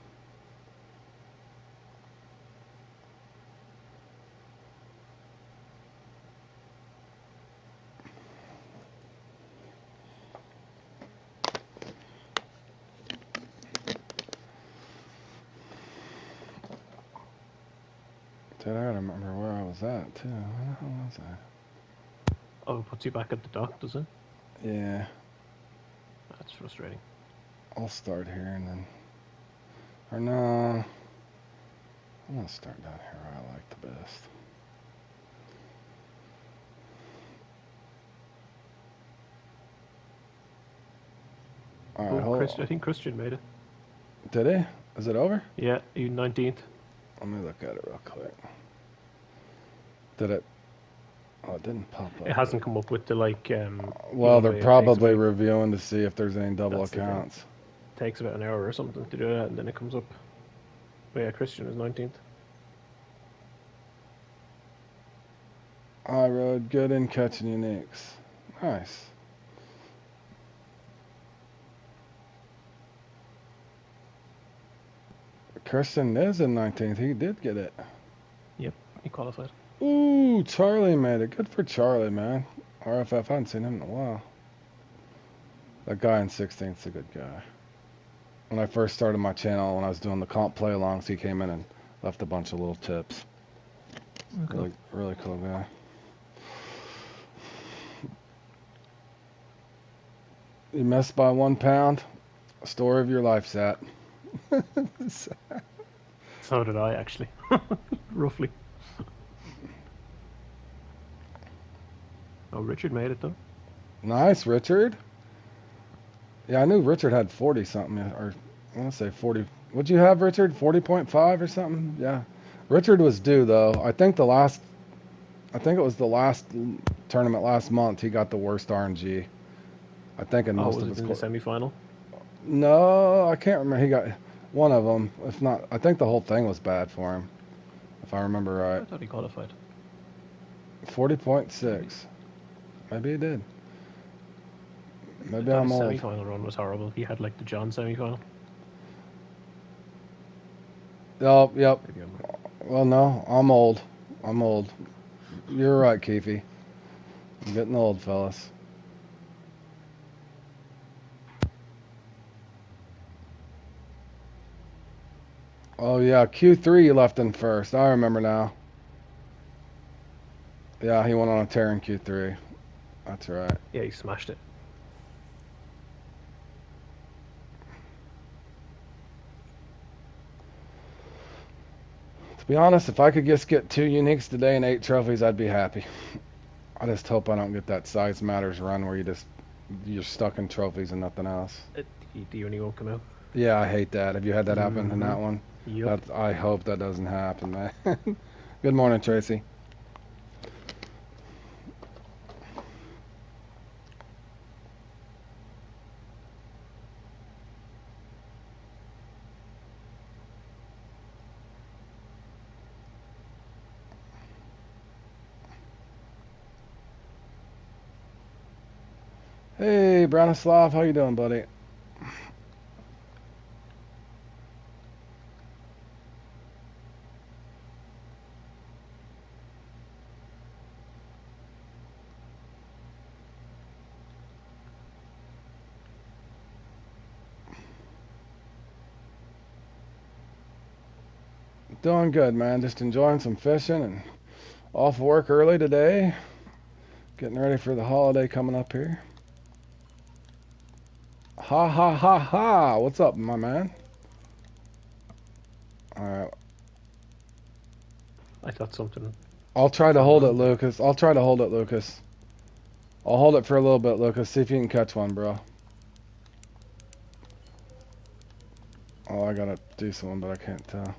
Dude, I gotta remember where I was at, too. Where the hell was I? Oh, it puts you back at the dock, does it? Yeah, That's frustrating. I'll start here and then... Or no... I'm gonna start down here where I like the best. Alright, hold I think Christian made it. Did he? Is it over? Yeah, you 19th. Let me look at it real quick. Did it? Oh, it didn't pop up. It hasn't come up with the like. Well, the they're way it probably reviewing to see if there's any double That's the thing. accounts. takes about an hour or something to do that, and then it comes up. But yeah, Christian is 19th. I rode good in catching uniques. Nice. Christian is in 19th. He did get it. Yep, he qualified. Ooh, Charlie made it. Good for Charlie, man. RFF, I haven't seen him in a while. That guy in 16th's a good guy. When I first started my channel, when I was doing the comp play-alongs, he came in and left a bunch of little tips. Okay. Really cool guy. You missed by 1 pound? Story of your life, Sat. So did I, actually. Roughly. Oh, Richard made it, though. Nice, Richard. Yeah, I knew Richard had 40 something, or I want to say 40. What'd you have, Richard? 40.5 or something? Yeah. Richard was due though. I think it was the last tournament last month. He got the worst RNG. I think in Oh, most was of it his. in the semi-final? No, I can't remember. He got one of them. If not, I think the whole thing was bad for him, if I remember I right. thought he qualified. 40.6. Maybe he did. I Maybe thought I'm his old. semi-final run was horrible. He had like the John semi-final. Oh, yep. Maybe I'm. Well, no, I'm old. I'm old. You're right, Keefe. I'm getting old, fellas. Oh, yeah, Q3 you left in first. I remember now. Yeah, he went on a tear in Q3. That's right. Yeah, he smashed it. To be honest, if I could just get 2 uniques today and 8 trophies, I'd be happy. I just hope I don't get that size matters run where you're stuck in trophies and nothing else. The uni won't come out. Yeah, I hate that. Have you had that happen in that one? Yup. I hope that doesn't happen, man. Good morning, Tracy. Hey, Branislav, how you doing, buddy? Doing good, man. Just enjoying some fishing and off work early today. Getting ready for the holiday coming up here. Ha ha ha ha! What's up, my man? Alright. I thought something. I'll try to hold it, Lucas. I'll try to hold it, Lucas. I'll hold it for a little bit, Lucas. See if you can catch one, bro. Oh, I got a decent one, but I can't tell.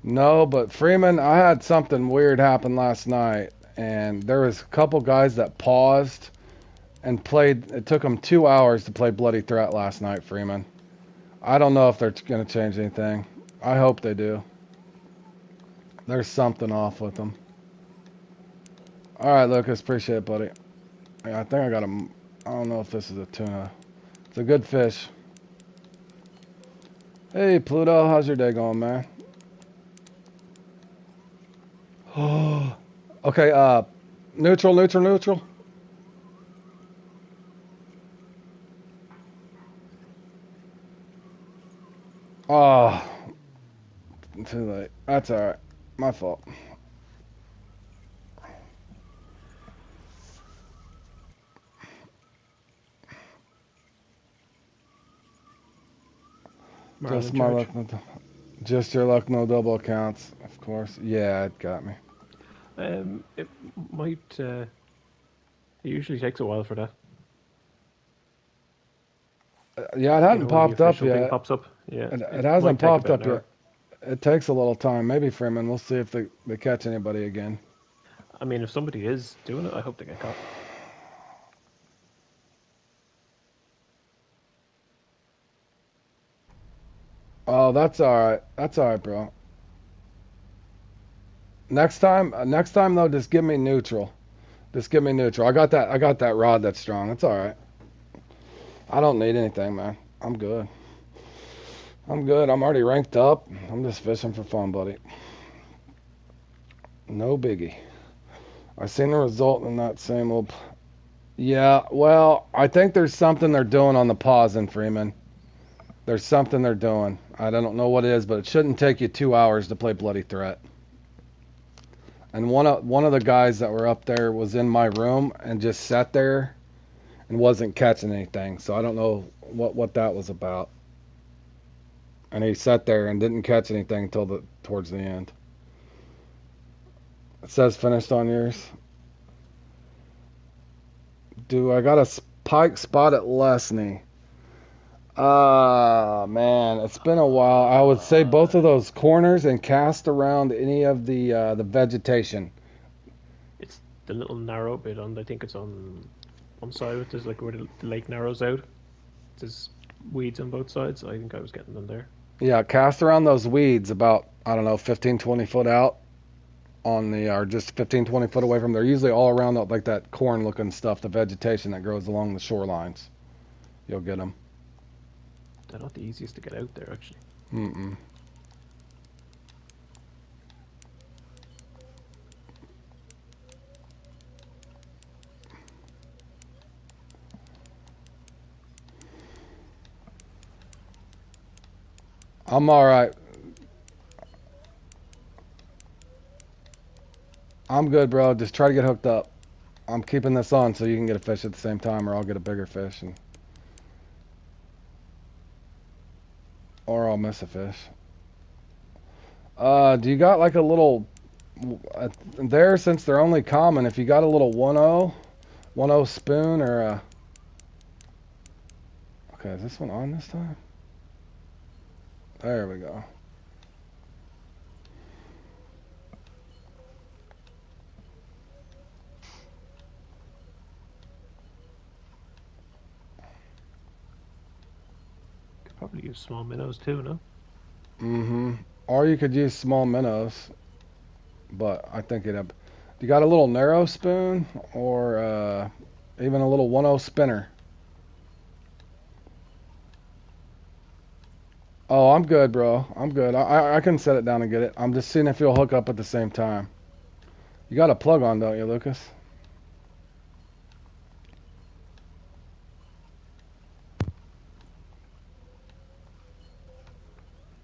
No, but Freeman, I had something weird happen last night, and there was a couple guys that paused and played. It took them 2 hours to play Bloody Threat last night, Freeman. I don't know if they're going to change anything. I hope they do. There's something off with them. All right, Lucas, appreciate it, buddy. Yeah, I think I got a. I don't know if this is a tuna. It's a good fish. Hey, Pluto, how's your day going, man? Okay, neutral, neutral, neutral. Oh, too late. That's alright. My fault. Just my luck, just your luck, no double accounts, of course. Yeah, it got me. It might. It usually takes a while for that. Yeah, it hasn't popped up yet. Pops up. Yeah, it hasn't popped up yet. It takes a little time. Maybe Freeman. We'll see if they catch anybody again. I mean, if somebody is doing it, I hope they get caught. Oh, that's alright. That's alright, bro. Next time though, just give me neutral. Just give me neutral. I got that rod that's strong. It's alright. I don't need anything, man. I'm good. I'm good. I'm already ranked up. I'm just fishing for fun, buddy. No biggie. I seen the result in that same old. Yeah, well, I think there's something they're doing on the pausing, Freeman. There's something they're doing. I don't know what it is, but it shouldn't take you 2 hours to play Bloody Threat. And one of the guys that were up there was in my room and just sat there and wasn't catching anything. So I don't know what that was about. And he sat there and didn't catch anything until towards the end. It says finished on yours. Do I got a pike spot at Lesney? Man, it's been a while. I would say both of those corners and cast around any of the vegetation. It's the little narrow bit on. I think it's on one side of it. There's like where the lake narrows out. There's weeds on both sides. I think I was getting them there. Yeah, cast around those weeds about, I don't know, 15, 20 foot out on the, or just 15, 20 foot away from. They're usually all around like that corn looking stuff, the vegetation that grows along the shorelines. You'll get them. They're not the easiest to get out there, actually. Mm-mm. I'm all right. I'm good, bro. Just try to get hooked up. I'm keeping this on so you can get a fish at the same time, or I'll get a bigger fish, or I'll miss a fish. Do you got like a little there, since they're only common? If you got a little 1-0 spoon or a. Okay, is this one on this time? There we go. Could probably use small minnows too, no? Mm-hmm. Or you could use small minnows, but I think it'd. You got a little narrow spoon or even a little 1-0 spinner? Oh, I'm good, bro. I'm good. I can set it down and get it. I'm just seeing if you'll hook up at the same time. You got a plug on, don't you, Lucas?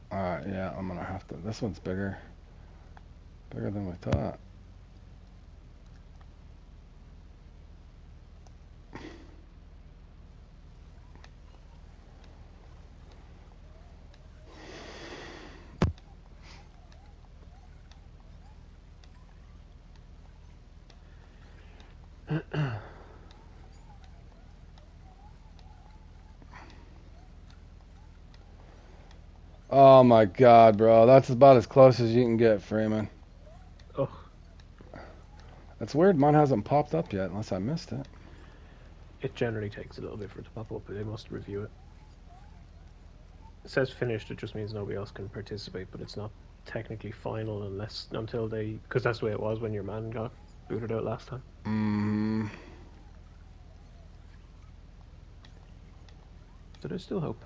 Alright, yeah, I'm gonna have to. This one's bigger. Bigger than we thought. Oh my god, bro. That's about as close as you can get, Freeman. Oh, That's weird. Mine hasn't popped up yet, unless I missed it. it generally takes a little bit for it to pop up, but they must review it. It says finished, it just means nobody else can participate, but it's not technically final until they, because that's the way it was when your man got booted out last time. So there's still hope.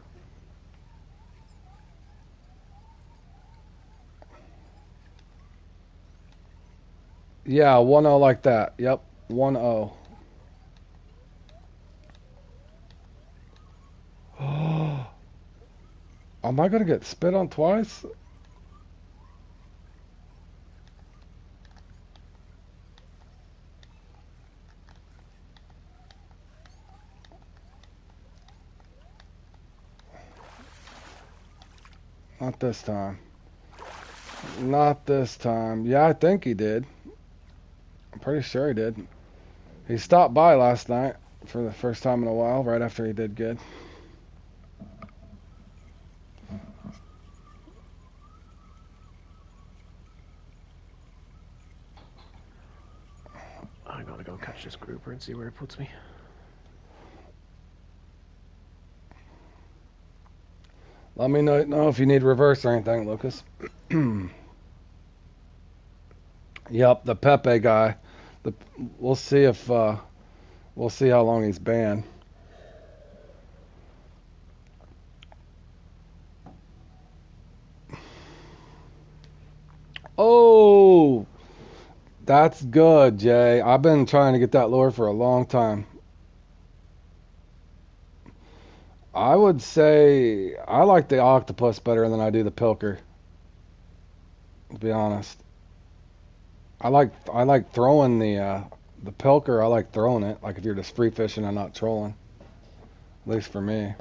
Yeah, 1-0 like that. Yep, 1-0. Am I gonna get spit on twice? Not this time. Not this time. Yeah, I think he did. I'm pretty sure he did. He stopped by last night for the first time in a while, right after he did good. I'm gonna go catch this grouper and see where it puts me. Let me know if you need reverse or anything, Lucas. Yep, the Pepe guy. We'll see if we'll see how long he's banned. Oh, that's good, Jay. I've been trying to get that lure for a long time. I would say I like the octopus better than I do the pilker, to be honest. I like throwing the The pilker, I like throwing it. Like if you're just free fishing and not trolling. At least for me.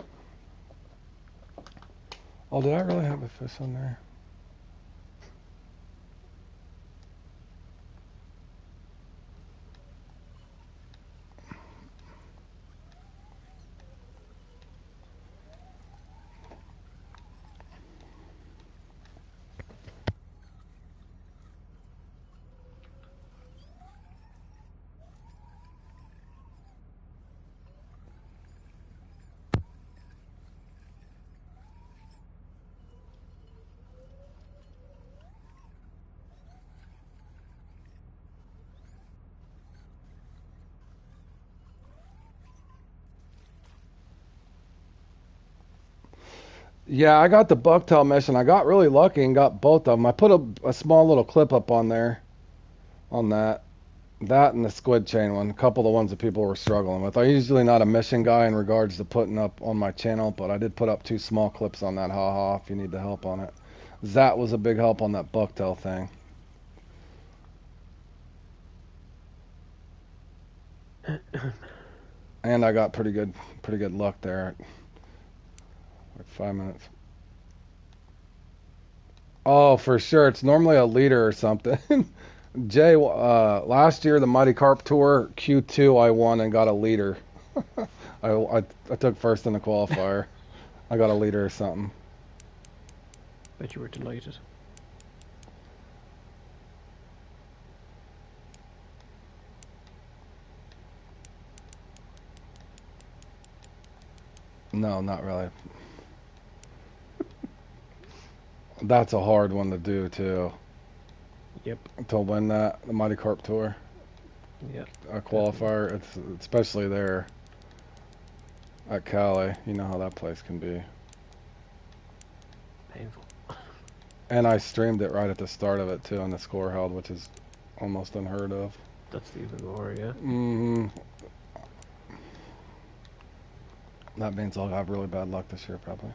Oh, did I really have a fish on there? Yeah, I got the bucktail mission. I got really lucky and got both of them. I put a small little clip up on there on that. That and the squid chain one. A couple of the ones that people were struggling with. I'm usually not a mission guy in regards to putting up on my channel, but I did put up 2 small clips on that haha if you need the help on it. That was a big help on that bucktail thing. And I got pretty good luck there. Like 5 minutes. Oh, for sure. It's normally a leader or something. Jay, last year the Mighty Carp Tour Q2 I won and got a leader. I took first in the qualifier. I got a leader or something. Bet you were delighted. No, not really. That's a hard one to do too. Yep. To win that, the Mighty Carp Tour. Yep. A qualifier, it's especially there at Cali. You know how that place can be. Painful. And I streamed it right at the start of it too, and the score held, which is almost unheard of. That's even more, yeah. Mm-hmm. That means I'll have really bad luck this year, probably.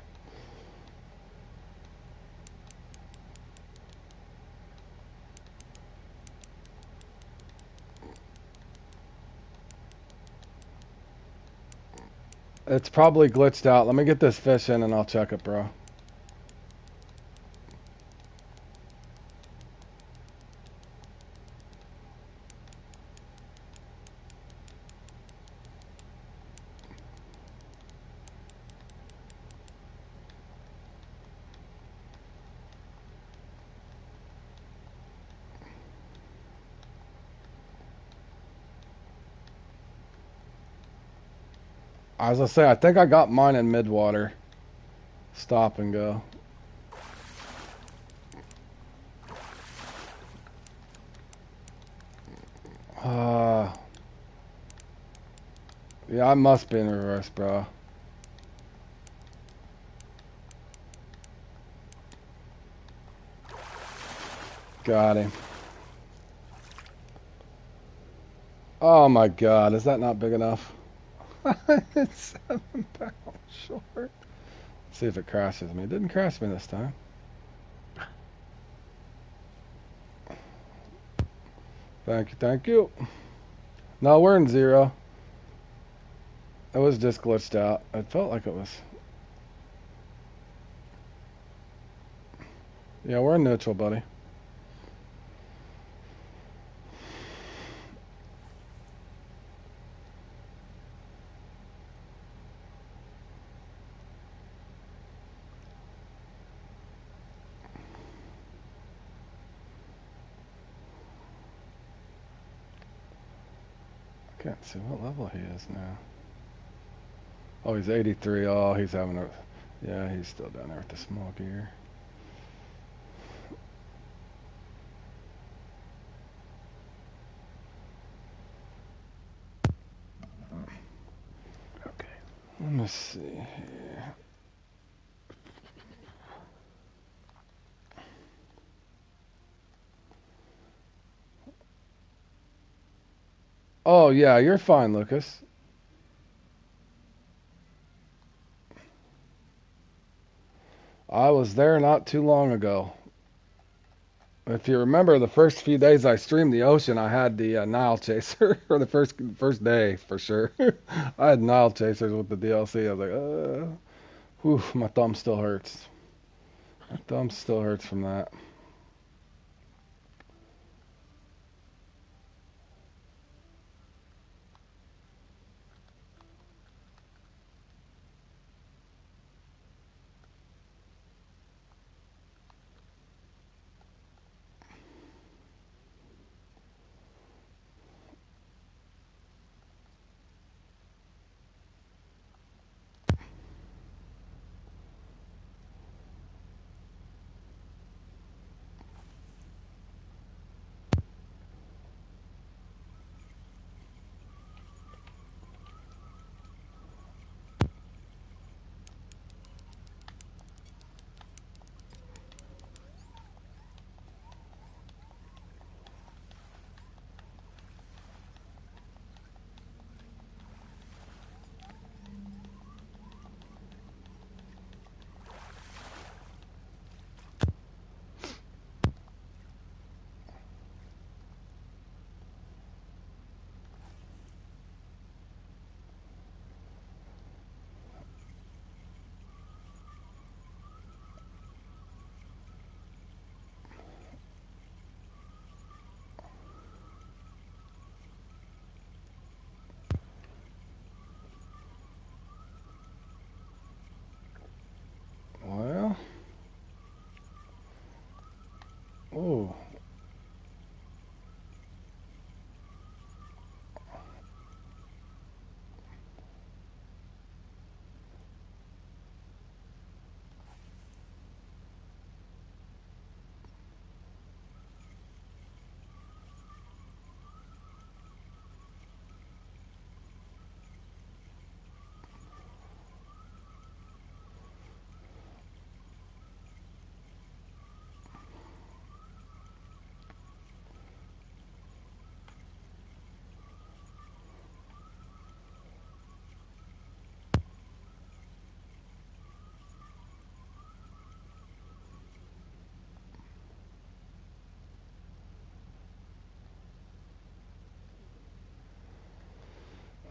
It's probably glitched out. Let me get this fish in and I'll check it, bro. As I say, I think I got mine in midwater. Stop and go. Yeah, I must be in reverse, bro. Got him. Oh my god, is that not big enough? It's 7 pounds short. Let's see if it crashes me. It didn't crash me this time. Thank you, thank you. No, we're in 0. It was just glitched out. It felt like it was. Yeah, we're in neutral, buddy. Can't see what level he is now. Oh, he's 83. Oh, he's having a... Yeah, he's still down there with the small gear. Okay. Let me see here. Oh, yeah, you're fine, Lucas. I was there not too long ago. If you remember, the first few days I streamed the ocean, I had the Nile Chaser, or the first day for sure. I had Nile Chasers with the DLC. I was like, whew, my thumb still hurts. My thumb still hurts from that. Well, oh,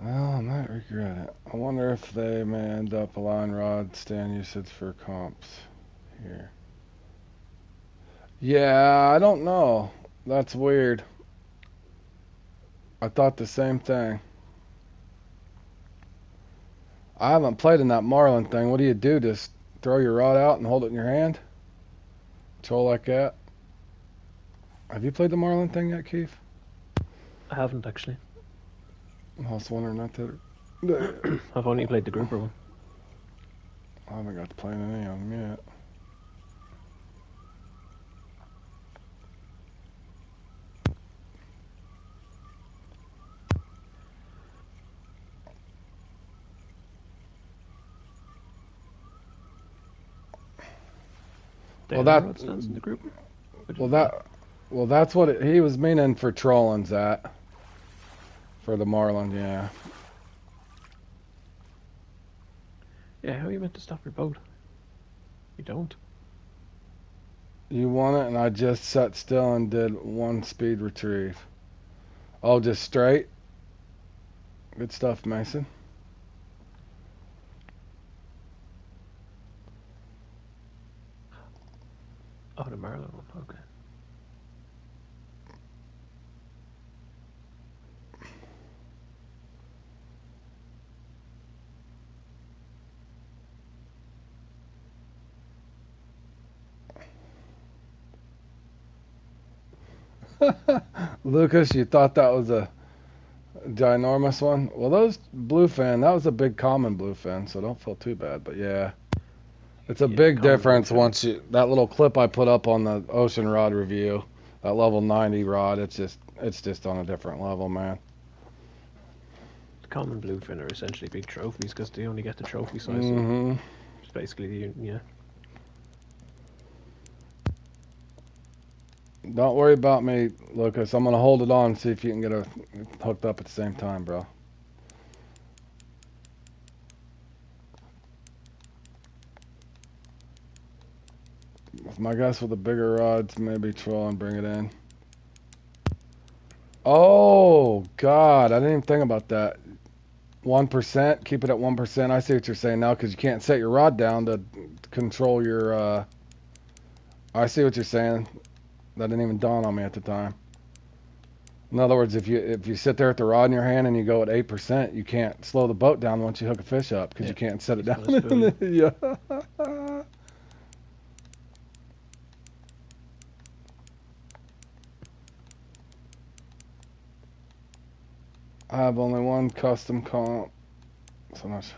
well, I might regret it. I wonder if they may end up allowing rod stand usage for comps here. Yeah, I don't know. That's weird. I thought the same thing. I haven't played in that Marlin thing. What do you do? Just throw your rod out and hold it in your hand? Control like that? Have you played the Marlin thing yet, Keith? I haven't actually. I was wondering not to. I've only played the grouper one. I haven't got to play in any of them yet. Well, that stands in the grouper. Well, that's what he was meaning for trolling's at. For the Marlin, yeah. Yeah, how are you meant to stop your boat? You don't. You want it, and I just sat still and did one speed retrieve. Oh, just straight? Good stuff, Mason. Oh, the Marlin one, okay. Lucas, you thought that was a ginormous one? Well, those bluefin, that was a big common bluefin, so don't feel too bad. But yeah, it's a big difference once you, that little clip I put up on the ocean rod review, that level 90 rod, it's just on a different level, man. The common bluefin are essentially big trophies because they only get the trophy size. Mm-hmm. So it's basically, yeah. Don't worry about me, Lucas. I'm gonna hold it on and see if you can get it hooked up at the same time, bro. My guess with the bigger rods, maybe troll and bring it in. Oh, God, I didn't even think about that. 1%, keep it at 1%. I see what you're saying now, because you can't set your rod down to control your, I see what you're saying. That didn't even dawn on me at the time. In other words, if you sit there with the rod in your hand and you go at 8%, you can't slow the boat down once you hook a fish up, because you can't set it down. Yeah. I have only one custom comp. So much.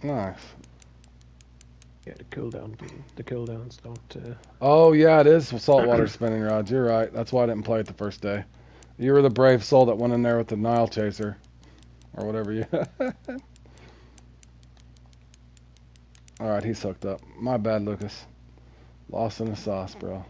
Nice. Yeah, the cooldowns don't. Oh yeah, it is saltwater spinning rods. You're right. That's why I didn't play it the first day. You were the brave soul that went in there with the Nile chaser, or whatever you. All right, he's hooked up. My bad, Lucas. Lost in the sauce, bro.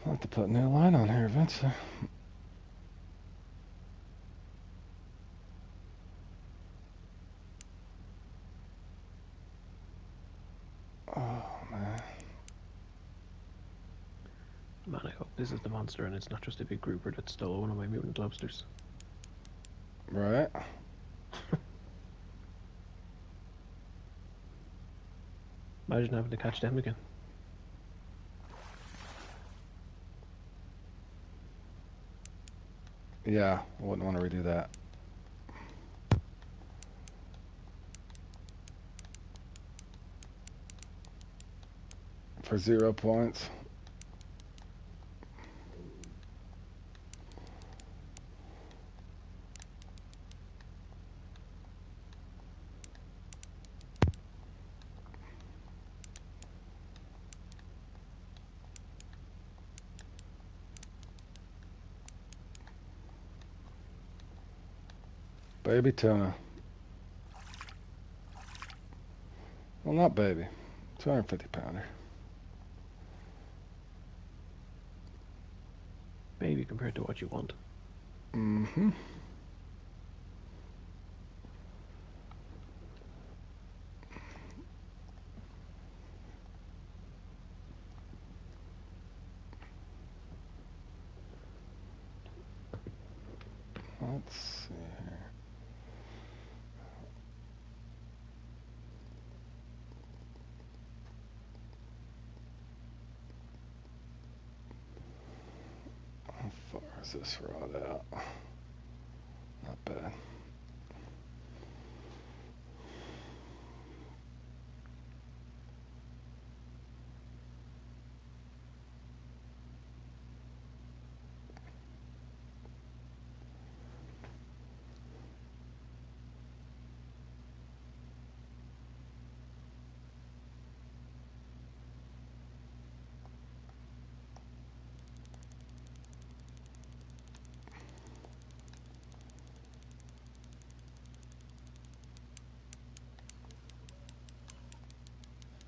I'll have to put a new line on here eventually. Oh man. Man, I hope this is the monster and it's not just a big grouper that stole one of my mutant lobsters. Right. Imagine having to catch them again. Yeah, I wouldn't want to redo that. For 0 points. Baby tuna. Well, not baby. 250 pounder. Baby compared to what you want. Mm-hmm. Let's see here. How far is this rod out? Not bad.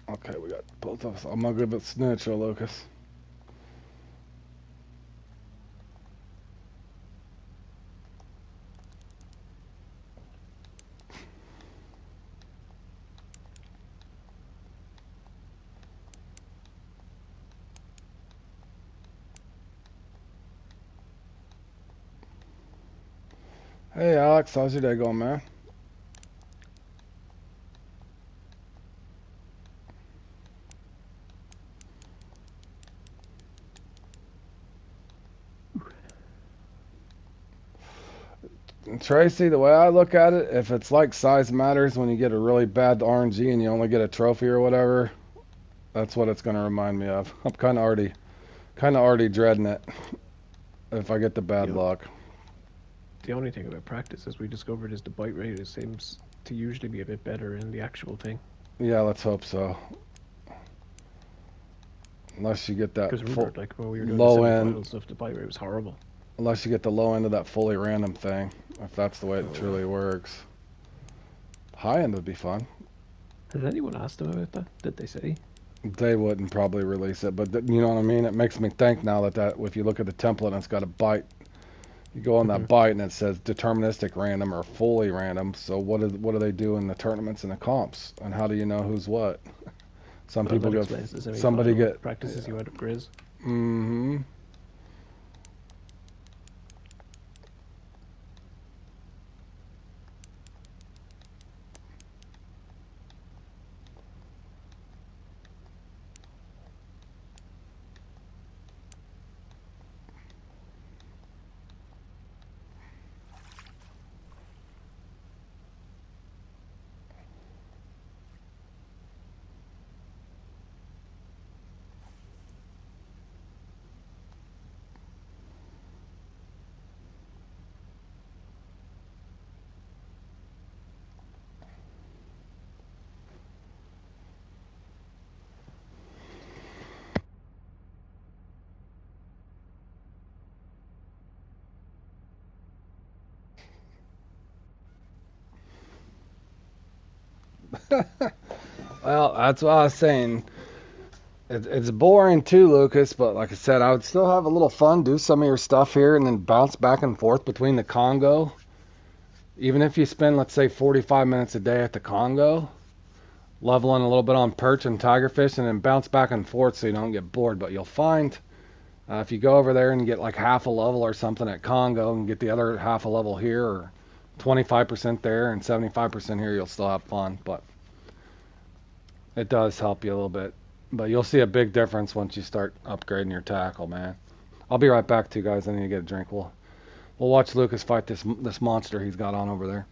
Okay, we got both of us. I'm gonna give it snitch or Lucas. Hey Alex, how's your day going, man? Tracy, the way I look at it, if it's like size matters when you get a really bad RNG and you only get a trophy or whatever, that's what it's gonna remind me of. I'm kind of already dreading it if I get the bad luck. The only thing about practice, as we discovered, is the bite rate seems to usually be a bit better in the actual thing. Yeah, let's hope so. Unless you get that Because remember, like when we were doing low the end semifinal stuff, the bite rate was horrible. Unless you get the low end of that fully random thing, if that's the way it truly works. High end would be fun. Has anyone asked them about that? Did they say? They wouldn't probably release it, but you know what I mean? It makes me think now that if you look at the template and it's got a byte, you go on Hmm. that byte and it says deterministic random or fully random. So what do they do in the tournaments and the comps? And how do you know who's what? Some Well, people that get, explains the somebody semi-final. get, Practices you out of Grizz. mm-hmm. Well, that's what I was saying. It's boring too, Lucas, but like I said, I would still have a little fun, do some of your stuff here, and then bounce back and forth between the Congo. Even if you spend, let's say, 45 minutes a day at the Congo, leveling a little bit on perch and tigerfish, and then bounce back and forth so you don't get bored. But you'll find if you go over there and get like half a level or something at Congo and get the other half a level here, or 25% there and 75% here, you'll still have fun. But it does help you a little bit. But you'll see a big difference once you start upgrading your tackle, man. I'll be right back to you guys. I need to get a drink. We'll watch Lucas fight this monster he's got on over there.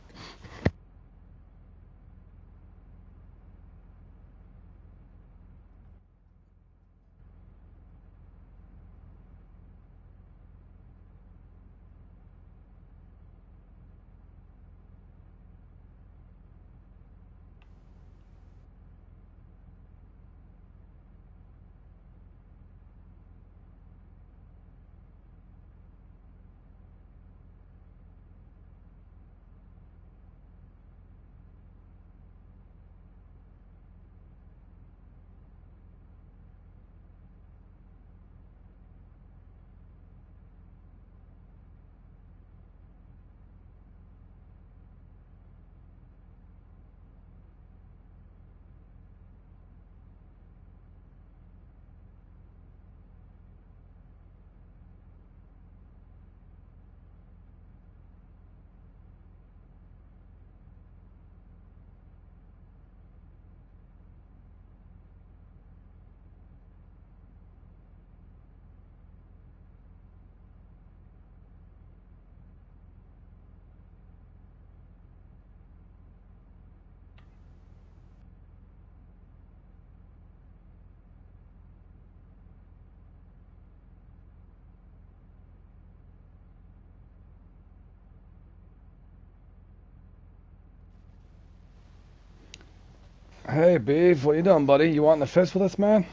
Hey, Beef, what you doing, buddy? You wanting to fish with us, man?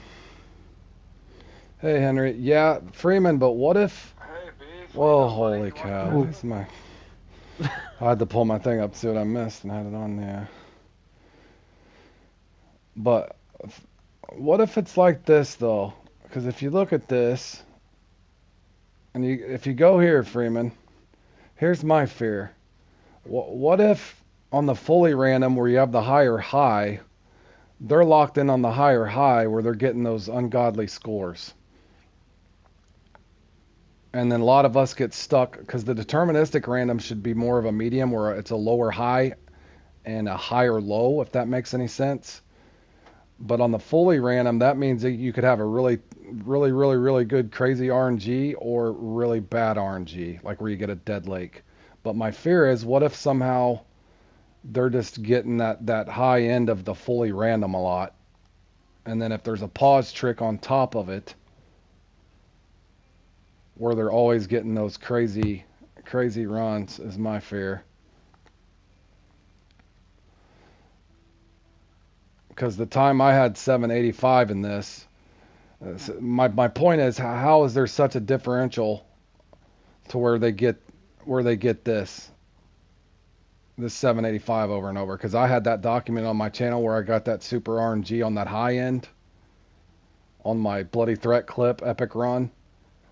Hey, Henry. Yeah, Freeman, but what if... Whoa, holy cow. Why Oh, is my... I had to pull my thing up to see what I missed and had it on there. But what if it's like this, though? Because if you look at this, and if you go here, Freeman, here's my fear. What if on the fully random where you have the higher high, they're locked in on the higher high where they're getting those ungodly scores? And then a lot of us get stuck because the deterministic random should be more of a medium where it's a lower high and a higher low, if that makes any sense. But on the fully random, that means that you could have a really good crazy RNG or really bad RNG, like where you get a dead lake. But my fear is, what if somehow they're just getting that high end of the fully random a lot, and then if there's a pause trick on top of it, where they're always getting those crazy runs, is my fear. Because the time I had 785 in this, my point is, how is there such a differential to where they get this? this 785 over and over, because I had that document on my channel where I got that super RNG on that high end on my Bloody Threat clip epic run,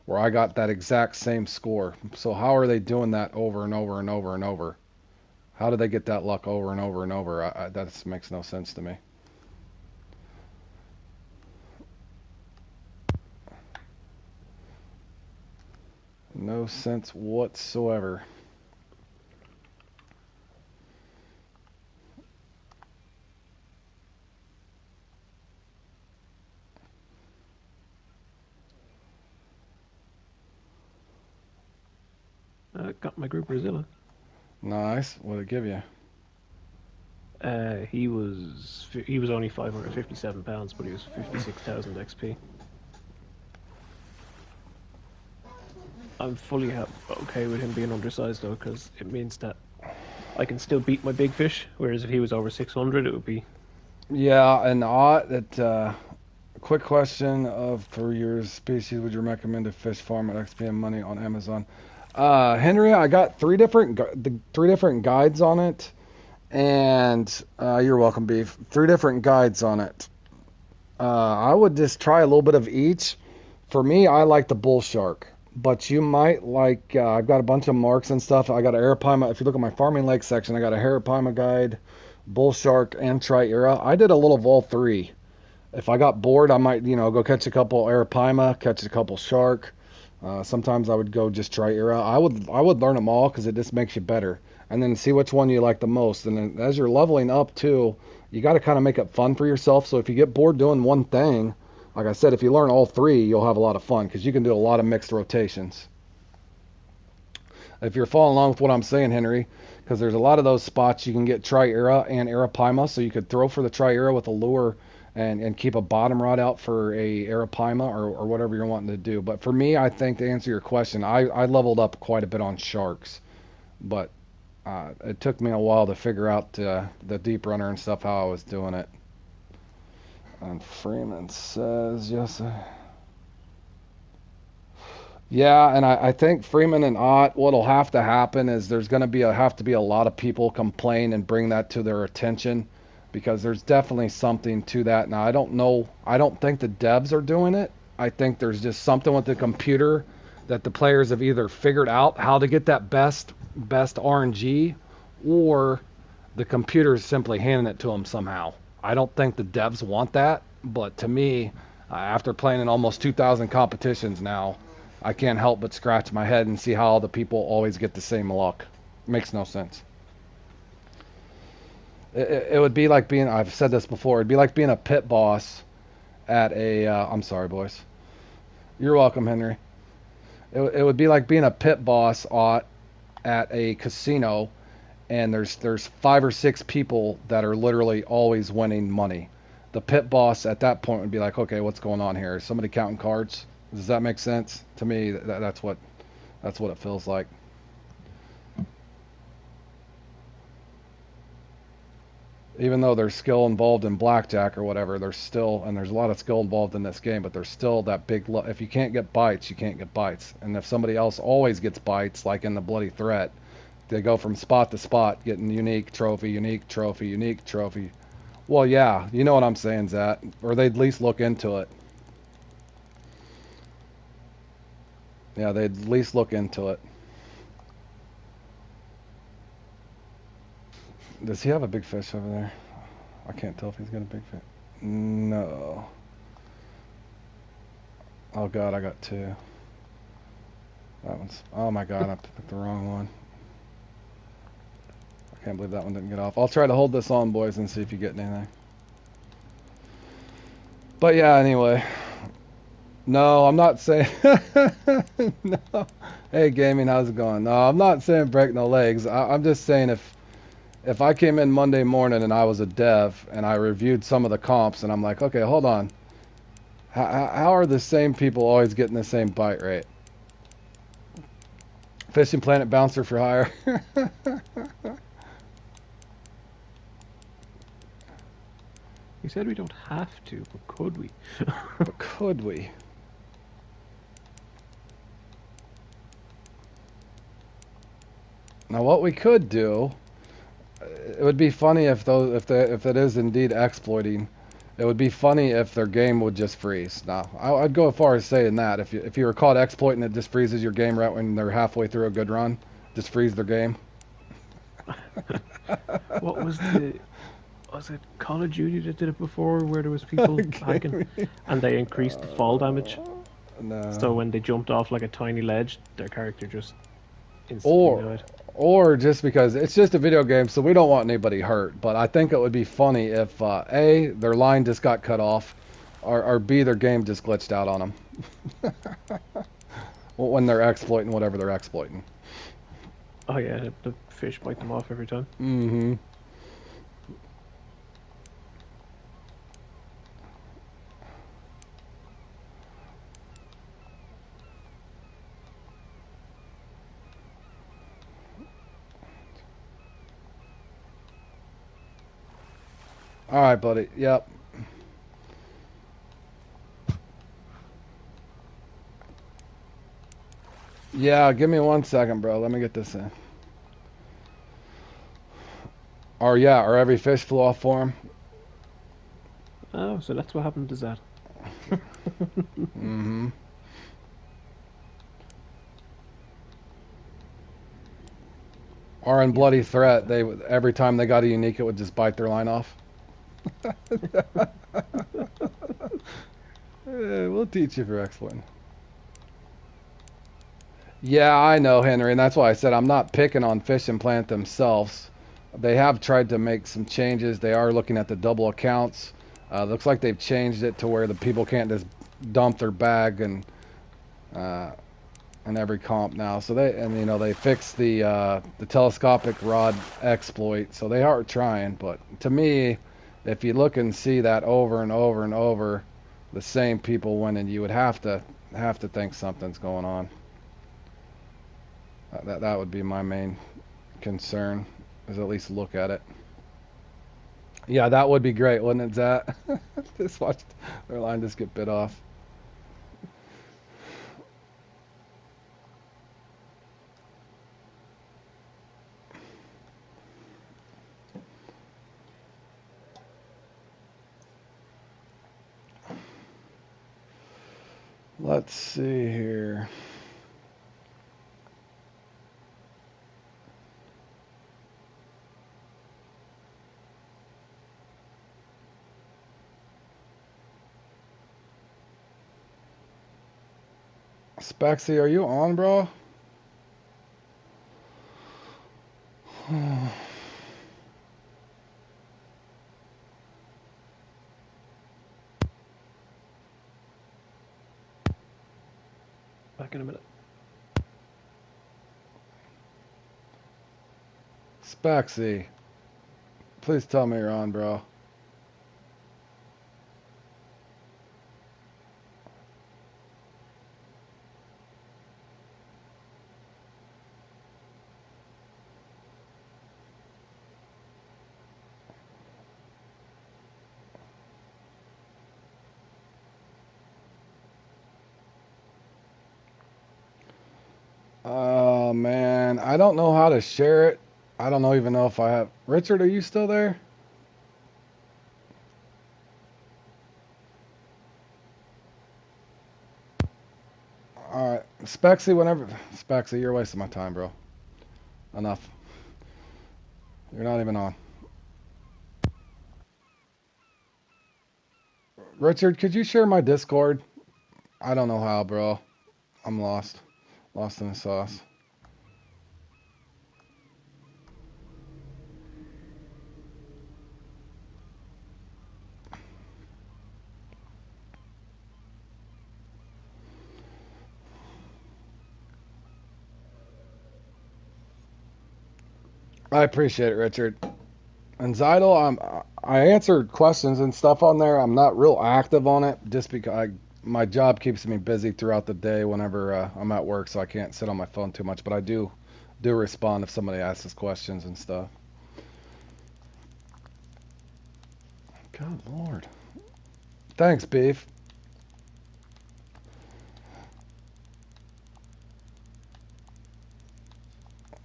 where I got that exact same score. So how are they doing that over and over and over and over? How do they get that luck over and over and over? That makes no sense to me. No sense whatsoever. Got my group Brazilla. Nice. What'd it give you? He was only 557 pounds, but he was 56,000 XP. I'm fully okay with him being undersized though, because it means that I can still beat my big fish. Whereas if he was over 600, it would be. Yeah, and quick question of for your species would you recommend a fish farm at XP and money on Amazon? Henry, I got three different guides on it, and you're welcome, Beef. 3 different guides on it. I would just try a little bit of each. For me, I like the bull shark, but you might like. I've got a bunch of marks and stuff. I got an arapaima. If you look at my farming lake section, I got a arapaima guide, bull shark, and tri-era. I did a little of all 3. If I got bored, I might, go catch a couple arapaima, catch a couple shark. Sometimes I would go just tri-era. I would learn them all because it just makes you better. And then see which one you like the most. And then as you're leveling up too, you got to kind of make it fun for yourself. So if you get bored doing one thing, like I said, if you learn all 3, you'll have a lot of fun because you can do a lot of mixed rotations. If you're following along with what I'm saying, Henry, because there's a lot of those spots you can get tri-era and arapaima, so you could throw for the tri-era with a lure and keep a bottom rod out for a arapaima or whatever you're wanting to do. But for me, I think to answer your question, I leveled up quite a bit on sharks, but it took me a while to figure out the deep runner and stuff, how I was doing it. And Freeman says, yes. Yeah, and I think Freeman and Ott, what'll have to happen is there's going to have to be a lot of people complain and bring that to their attention, because there's definitely something to that. Now, I don't know. I don't think the devs are doing it. I think there's just something with the computer that the players have either figured out how to get that best RNG, or the computer is simply handing it to them somehow. I don't think the devs want that, but to me, after playing in almost 2,000 competitions now, I can't help but scratch my head and see how all the people always get the same luck. Makes no sense. It would be like being, I've said this before, it'd be like being a pit boss at a, I'm sorry, boys. You're welcome, Henry. It would be like being a pit boss at a casino, and there's 5 or 6 people that are literally always winning money. The pit boss at that point would be like, okay, what's going on here? Is somebody counting cards? Does that make sense? To me, that's what it feels like. Even though there's skill involved in blackjack or whatever, there's a lot of skill involved in this game, but there's still that big, if you can't get bites, you can't get bites. And if somebody else always gets bites, like in the Bloody Threat, they go from spot to spot, getting unique trophy, unique trophy, unique trophy. Well, yeah, you know what I'm saying, Zat. Or they'd at least look into it. Yeah, they'd at least look into it. Does he have a big fish over there? I can't tell if he's got a big fish. No. Oh god, I got 2. That one's, oh my god, I picked the wrong one. I can't believe that one didn't get off. I'll try to hold this on, boys, and see if you get anything. But yeah, anyway. No, I'm not saying... No. Hey, gaming, how's it going? No, I'm not saying break no legs. I'm just saying if I came in Monday morning and I was a dev and I reviewed some of the comps and I'm like, okay, hold on. How are the same people always getting the same bite rate? Fishing Planet Bouncer for hire. You said we don't have to, but could we? But could we? Now what we could do it would be funny if if it is indeed exploiting. It would be funny if their game would just freeze. Now, I'd go as far as saying that if you were caught exploiting, it just freezes your game right when they're halfway through a good run, just freeze their game. What was it Call of Duty that did it before, where there was people hacking and they increased the fall damage? So No. when they jumped off like a tiny ledge, their character just instantly Or died. or just because it's just a video game, so we don't want anybody hurt. But I think it would be funny if A, their line just got cut off, or B, their game just glitched out on them when they're exploiting whatever they're exploiting. Oh yeah, the fish bite them off every time. Mm-hmm. All right, buddy. Yep. Yeah, give me 1 second, bro. Let me get this in. Or every fish flew off for him. Oh, so that's what happened to Zad. Mm-hmm. Or in Yeah, Bloody that's about Threat, that. they every time they got a unique, it would just bite their line off. We'll teach you for exploiting. Yeah, I know, Henry, and that's why I said I'm not picking on Fish and Plant themselves. They have tried to make some changes. They are looking at the double accounts. Looks like they've changed it to where the people can't just dump their bag uh, in every comp now. So they fixed the telescopic rod exploit. So they are trying. But to me, if you look and see that over and over and over, the same people winning, you would have to think something's going on. That would be my main concern, is at least look at it. Yeah, that would be great, wouldn't it, Zach? Just watch their line just get bit off. Let's see here. Spexy, are you on, bro? Back in a minute. Spexy, please tell me you're on, bro. Oh man, I don't know how to share it. I don't even know if I have. Richard, are you still there? All right, Spexy, whenever. Spexy, you're wasting my time, bro. Enough. You're not even on. Richard, could you share my Discord? I don't know how, bro. I'm lost. Lost in the sauce. I appreciate it, Richard. And Zidal, I answer questions and stuff on there. I'm not real active on it just because my job keeps me busy throughout the day whenever I'm at work, so I can't sit on my phone too much. But I do respond if somebody asks us questions and stuff. Good Lord. Thanks, Beef.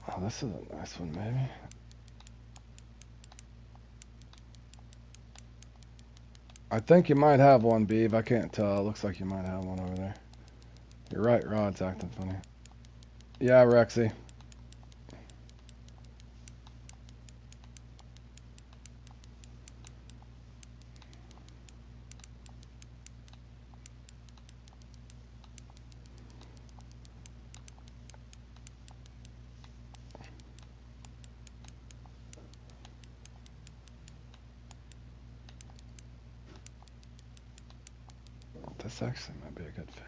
Oh, this is a nice one, maybe. I think you might have one, Beeve. I can't tell. It looks like you might have one over there. You're right, Rod's acting funny. Yeah, Rexy. This actually might be a good fish.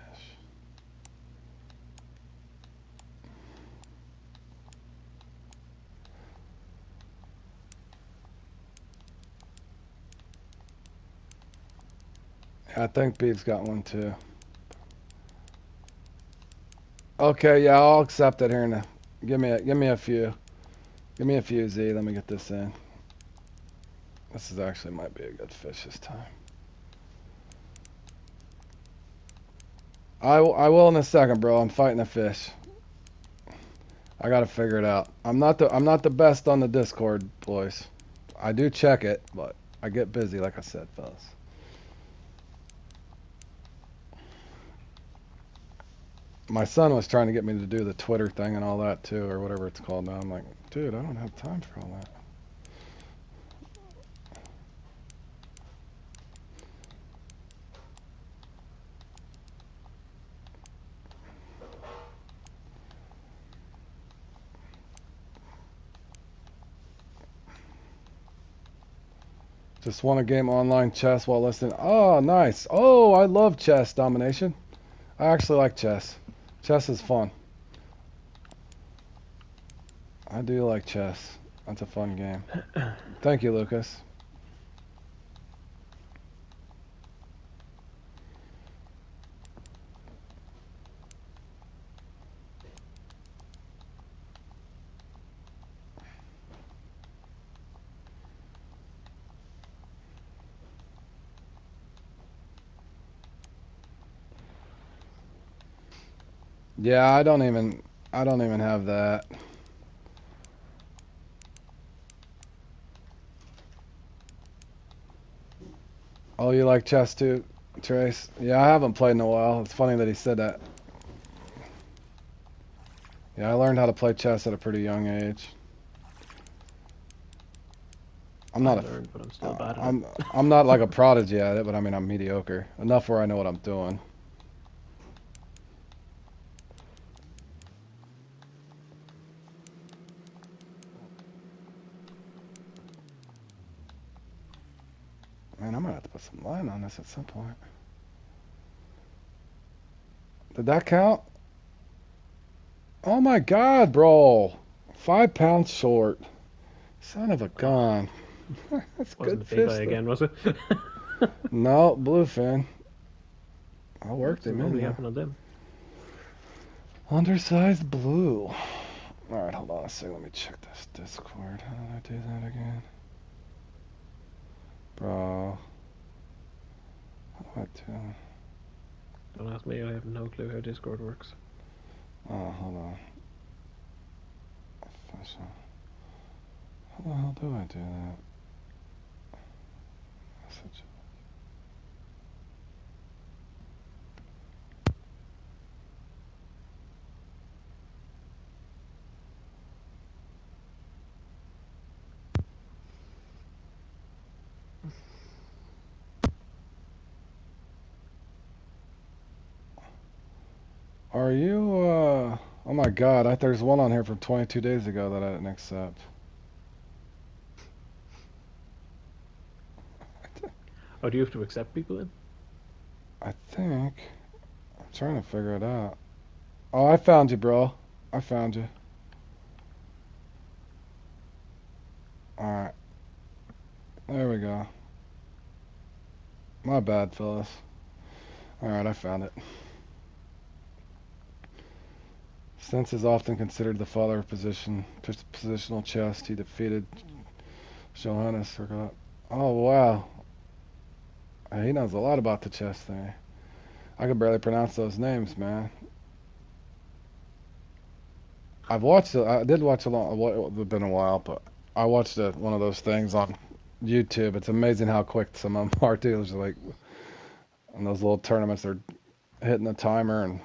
Yeah, I think Beeve's got one too. Okay, yeah, I'll accept it here now. Give me a few. Give me a few, Z. Let me get this in. This is actually might be a good fish this time. I will in a second, bro. I'm fighting a fish. I gotta figure it out. I'm not the best on the Discord, boys. I do check it, but I get busy, like I said, fellas. My son was trying to get me to do the Twitter thing and all that too, or whatever it's called now. I'm like, dude, I don't have time for all that. Just won a game online chess while listening. Oh, nice. Oh, I love chess, Domination. I actually like chess. Chess is fun. I do like chess. That's a fun game. Thank you, Lucas. Yeah, I don't even have that. Oh, you like chess too, Trace? Yeah, I haven't played in a while. It's funny that he said that. Yeah, I learned how to play chess at a pretty young age. I'm not but I'm still bad at I'm it. I'm not like a prodigy at it, but I mean I'm mediocre enough where I know what I'm doing. Man, I'm gonna have to put some line on this at some point. Did that count? Oh my God, bro! 5 pounds short. Son of a gun. That's Wasn't good a big fish eye though. again, was it? No, bluefin. I worked Doesn't him in normally though. happen on them. Undersized blue. Alright, hold on a second. Let me check this Discord. How did I do that again? Bro. How do I do? Don't ask me, I have no clue how Discord works. Oh, hold on. Official. How the hell do I do that? Message. Are you, oh my God, there's one on here from 22 days ago that I didn't accept. Oh, do you have to accept people in? I think. I'm trying to figure it out. Oh, I found you, bro. I found you. Alright. There we go. My bad, fellas. Alright, I found it. Stentz is often considered the father of positional chess. He defeated Johannes. Oh, wow. He knows a lot about the chess thing. I can barely pronounce those names, man. I did watch a long, it's been a while, but I watched one of those things on YouTube. It's amazing how quick some of them are too. It's like in those little tournaments, they're hitting the timer and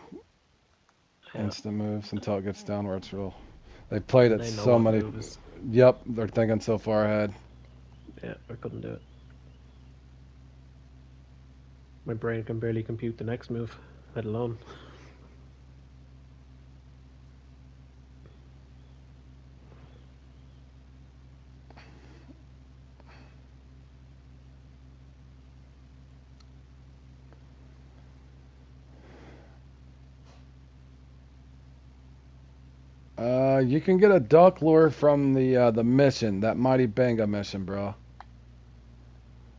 Yeah. instant moves until it gets down where it's real. They played And it they know so what many. move is. Yep, they're thinking so far ahead. Yeah, I couldn't do it. My brain can barely compute the next move, let alone. You can get a duck lure from the mission, that Mighty Banga mission, bro.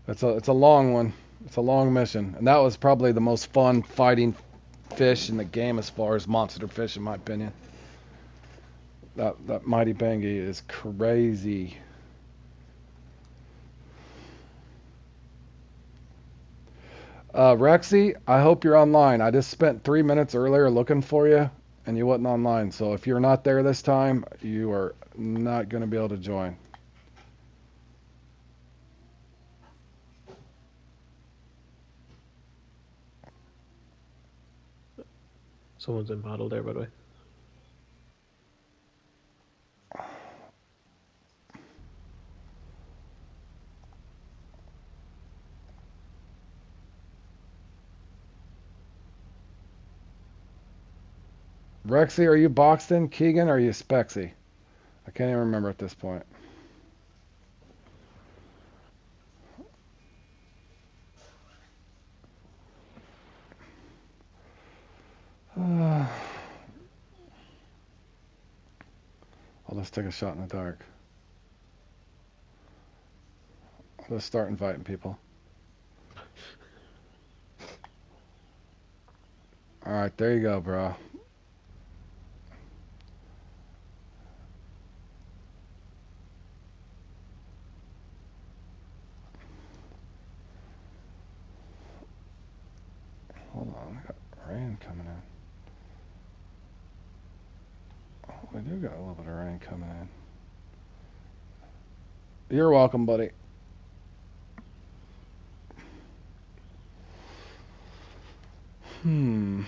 It's a long one. It's a long mission, and that was probably the most fun fighting fish in the game as far as monster fish, in my opinion. That Mighty Bangi is crazy. Rexy, I hope you're online. I just spent 3 minutes earlier looking for you, and you wasn't online. So if you're not there this time, you are not going to be able to join. Someone's in battle there, by the way. Rexy, are you boxed in? Keegan, are you Spexy? I can't even remember at this point. I'll just take a shot in the dark. I'll just start inviting people. Alright, there you go, bro. Hold on, I got rain coming in. Oh, we do got a little bit of rain coming in. You're welcome, buddy. Hmm.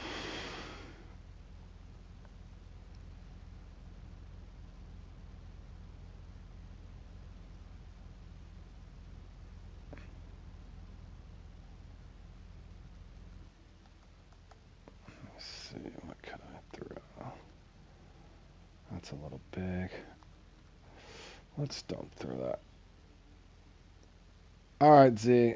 Let's see, what can I throw? That's a little big. Let's don't throw that. Alright, Z.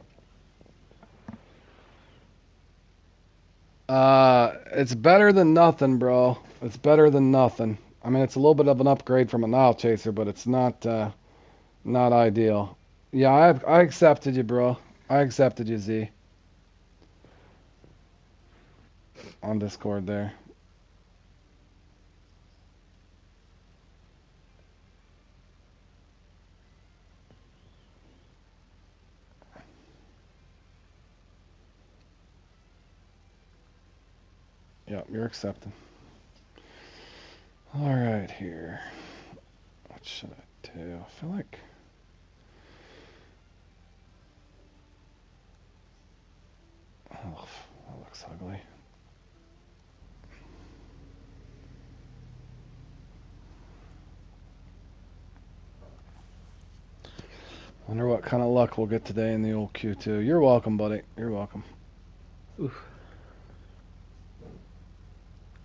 It's better than nothing, bro. It's better than nothing. I mean, it's a little bit of an upgrade from a Nile Chaser, but it's not ideal. Yeah, I accepted you, bro. I accepted you, Z. On Discord there. Yep, you're accepting. Alright, here. What should I do? I feel like... Oh, that looks ugly. Wonder what kind of luck we'll get today in the old Q2. You're welcome, buddy. You're welcome. Oof.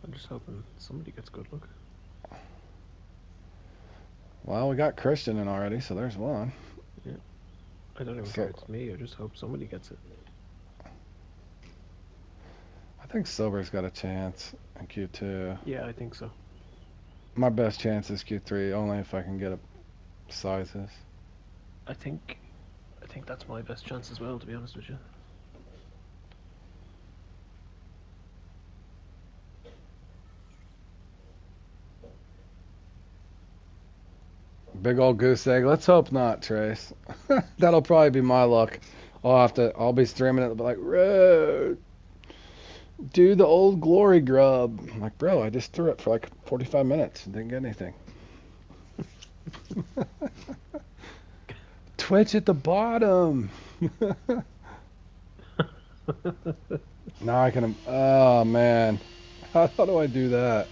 I'm just hoping somebody gets good luck. Well, we got Christian in already, so there's one. Yeah. I don't even care it's me. I just hope somebody gets it. I think Silver's got a chance in Q2. Yeah, I think so. My best chance is Q3, only if I can get up sizes. I think that's my best chance as well, to be honest with you. Big old goose egg. Let's hope not, Trace. That'll probably be my luck. I'll be streaming it, but like, Road, do the old glory grub. I'm like, bro, I just threw it for like 45 minutes and didn't get anything. Twitch at the bottom. Now I can. Oh man, how do I do that?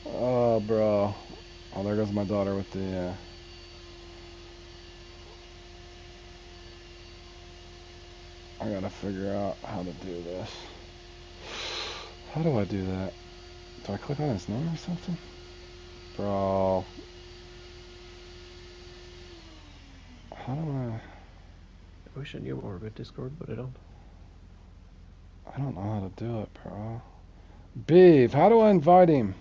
Oh, bro. Oh, there goes my daughter with the. I gotta figure out how to do this. How do I do that? Do I click on his name or something? Bro. How do I... I wish I knew more about Discord, but I don't. I don't know how to do it, bro. Beeve, how do I invite him?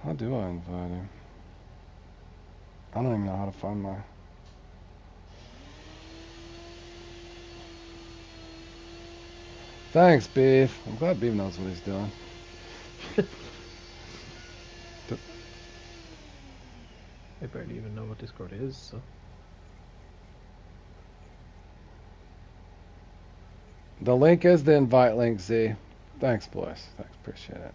How do I invite him? I don't even know how to find my... Thanks, Beef. I'm glad Beef knows what he's doing. I barely even know what Discord is, so. The link is the invite link, Z. Thanks, boys. Thanks, appreciate it.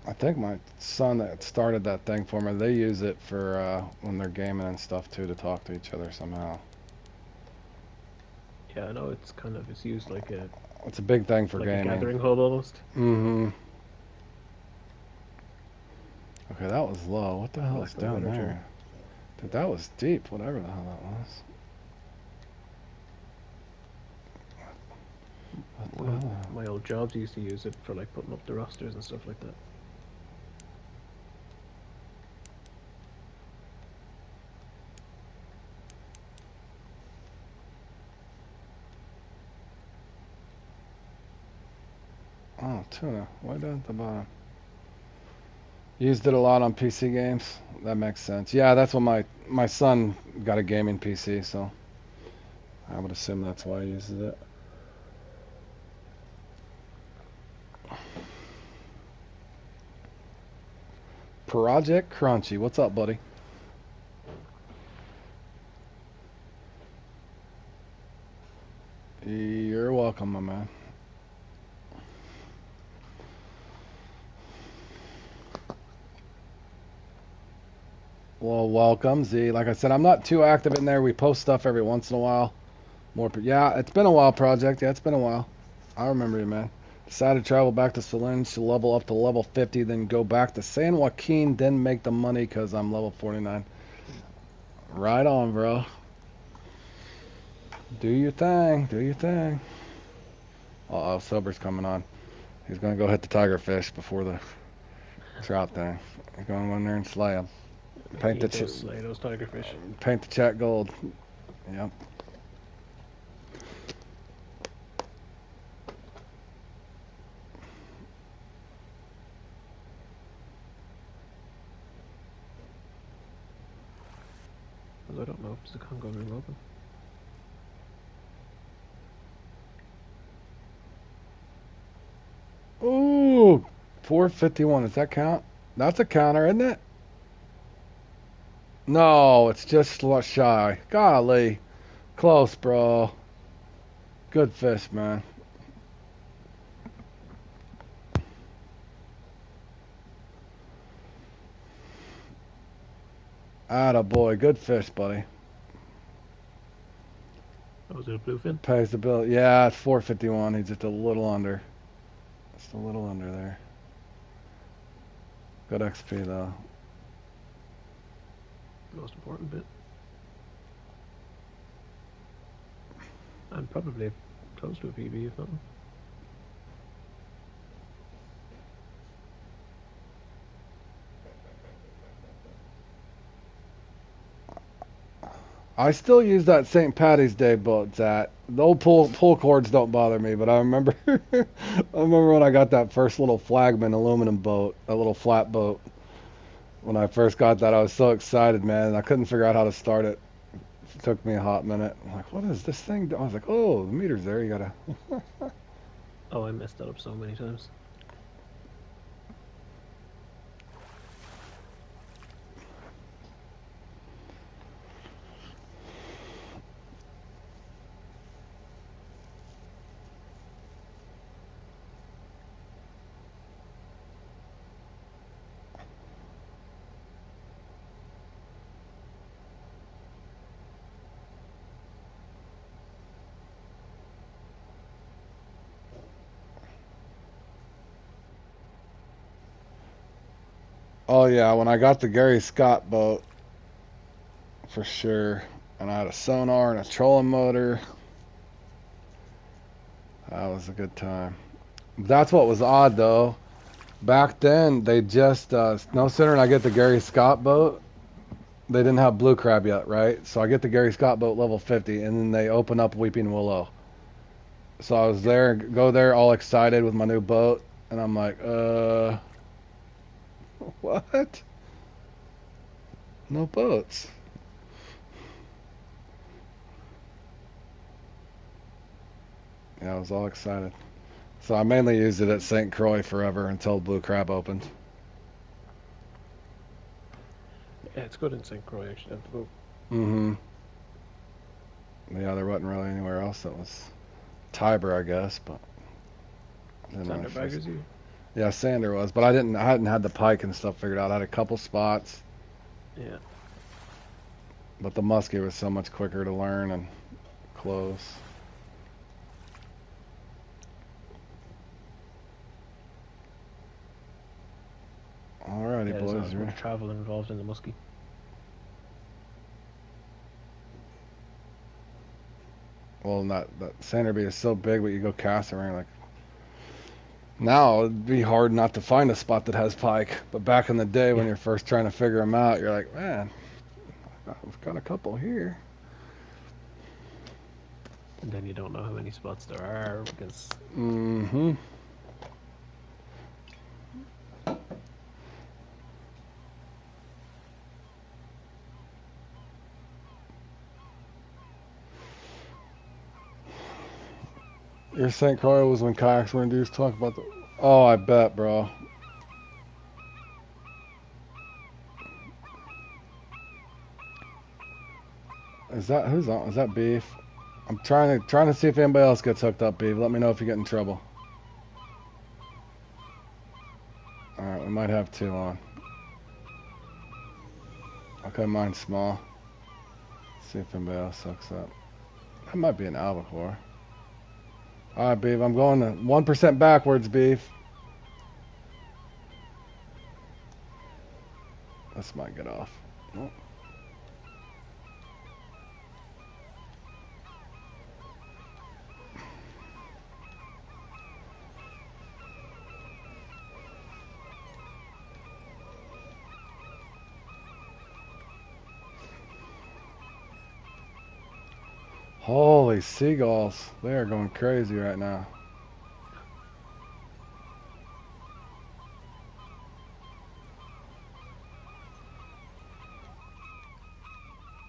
I think my son that started that thing for me, they use it for when they're gaming and stuff too, to talk to each other somehow. Yeah, I know it's used like a... It's a big thing for like gaming. a gathering hub almost. Mm-hmm. Okay, that was low. What the hell is down there? Dude, that was deep, whatever the hell that was. One of my old jobs used to use it for like putting up the rosters and stuff like that. Oh, tuna. Way down at the bottom. Used it a lot on PC games. That makes sense. Yeah, that's what my son got a gaming PC, so I would assume that's why he uses it. Project Crunchy. What's up, buddy? You're welcome, my man. Well, welcome, Z. Like I said, I'm not too active in there. We post stuff every once in a while. Yeah, it's been a while, Project. Yeah, it's been a while. I remember you, man. Decided to travel back to Solange to level up to level 50, then go back to San Joaquin, then make the money because I'm level 49. Right on, bro. Do your thing. Do your thing. Uh-oh, Sober's coming on. He's going to go hit the tiger fish before the trout thing. He's going to go in there and slay him. Slay those tigerfish. Paint the chat gold. Yep. I don't know if the Congo room open. Ooh, 451. Does that count? That's a counter, isn't it? No, it's just shy. Golly. Close, bro. Good fish, man. Atta boy. Good fish, buddy. Oh, was it a bluefin? Pays the bill. Yeah, it's 451. He's just a little under. Just a little under there. Good XP, though. Most important bit. I'm probably close to a PB, if not. I still use that St. Patty's Day boat, Zat. The old pull cords don't bother me, but I remember I remember when I got that first little flagman aluminum boat, that little flat boat. When I first got that, I was so excited, man. I couldn't figure out how to start it. It took me a hot minute. I'm like, what is this thing? I was like, oh, the meter's there. You gotta. Oh, I messed that up so many times. Oh yeah, when I got the Gary Scott boat, for sure. And I had a sonar and a trolling motor. That was a good time. That's what was odd though. Back then, they just no sooner than I get the Gary Scott boat, they didn't have blue crab yet, right? So I get the Gary Scott boat level 50, and then they open up Weeping Willow. So I was there, go there all excited with my new boat, and I'm like, what? No boats. Yeah, I was all excited. So I mainly used it at St. Croix forever until blue crab opened. Yeah, it's good in St. Croix actually. Have to go. Mm-hmm. Yeah, there wasn't really anywhere else that was Tiber, I guess, but Sandbaggers you? Yeah, Sander was, but I hadn't had the pike and stuff figured out. I had a couple spots. Yeah. But the muskie was so much quicker to learn and close. Alrighty, Yeah, there's boys. not as much travel involved in the muskie. Well, that Sanderby is so big, but you go cast around like. Now it'd be hard not to find a spot that has pike, but back in the day when you're first trying to figure them out, you're like, man, we've got a couple here. And then you don't know how many spots there are because. Mm-hmm. Your St. Croix was when kayaks were introduced. Talk about the. Oh, I bet, bro. Is that who's on? Is that Beef? I'm trying to see if anybody else gets hooked up, Beef. Let me know if you get in trouble. All right, we might have two on. Okay, mine's small. Let's see if anybody else hooks up. That might be an albacore. All right, Beef. I'm going to 1% backwards, Beef. This might get off. Oh. Holy seagulls. They are going crazy right now.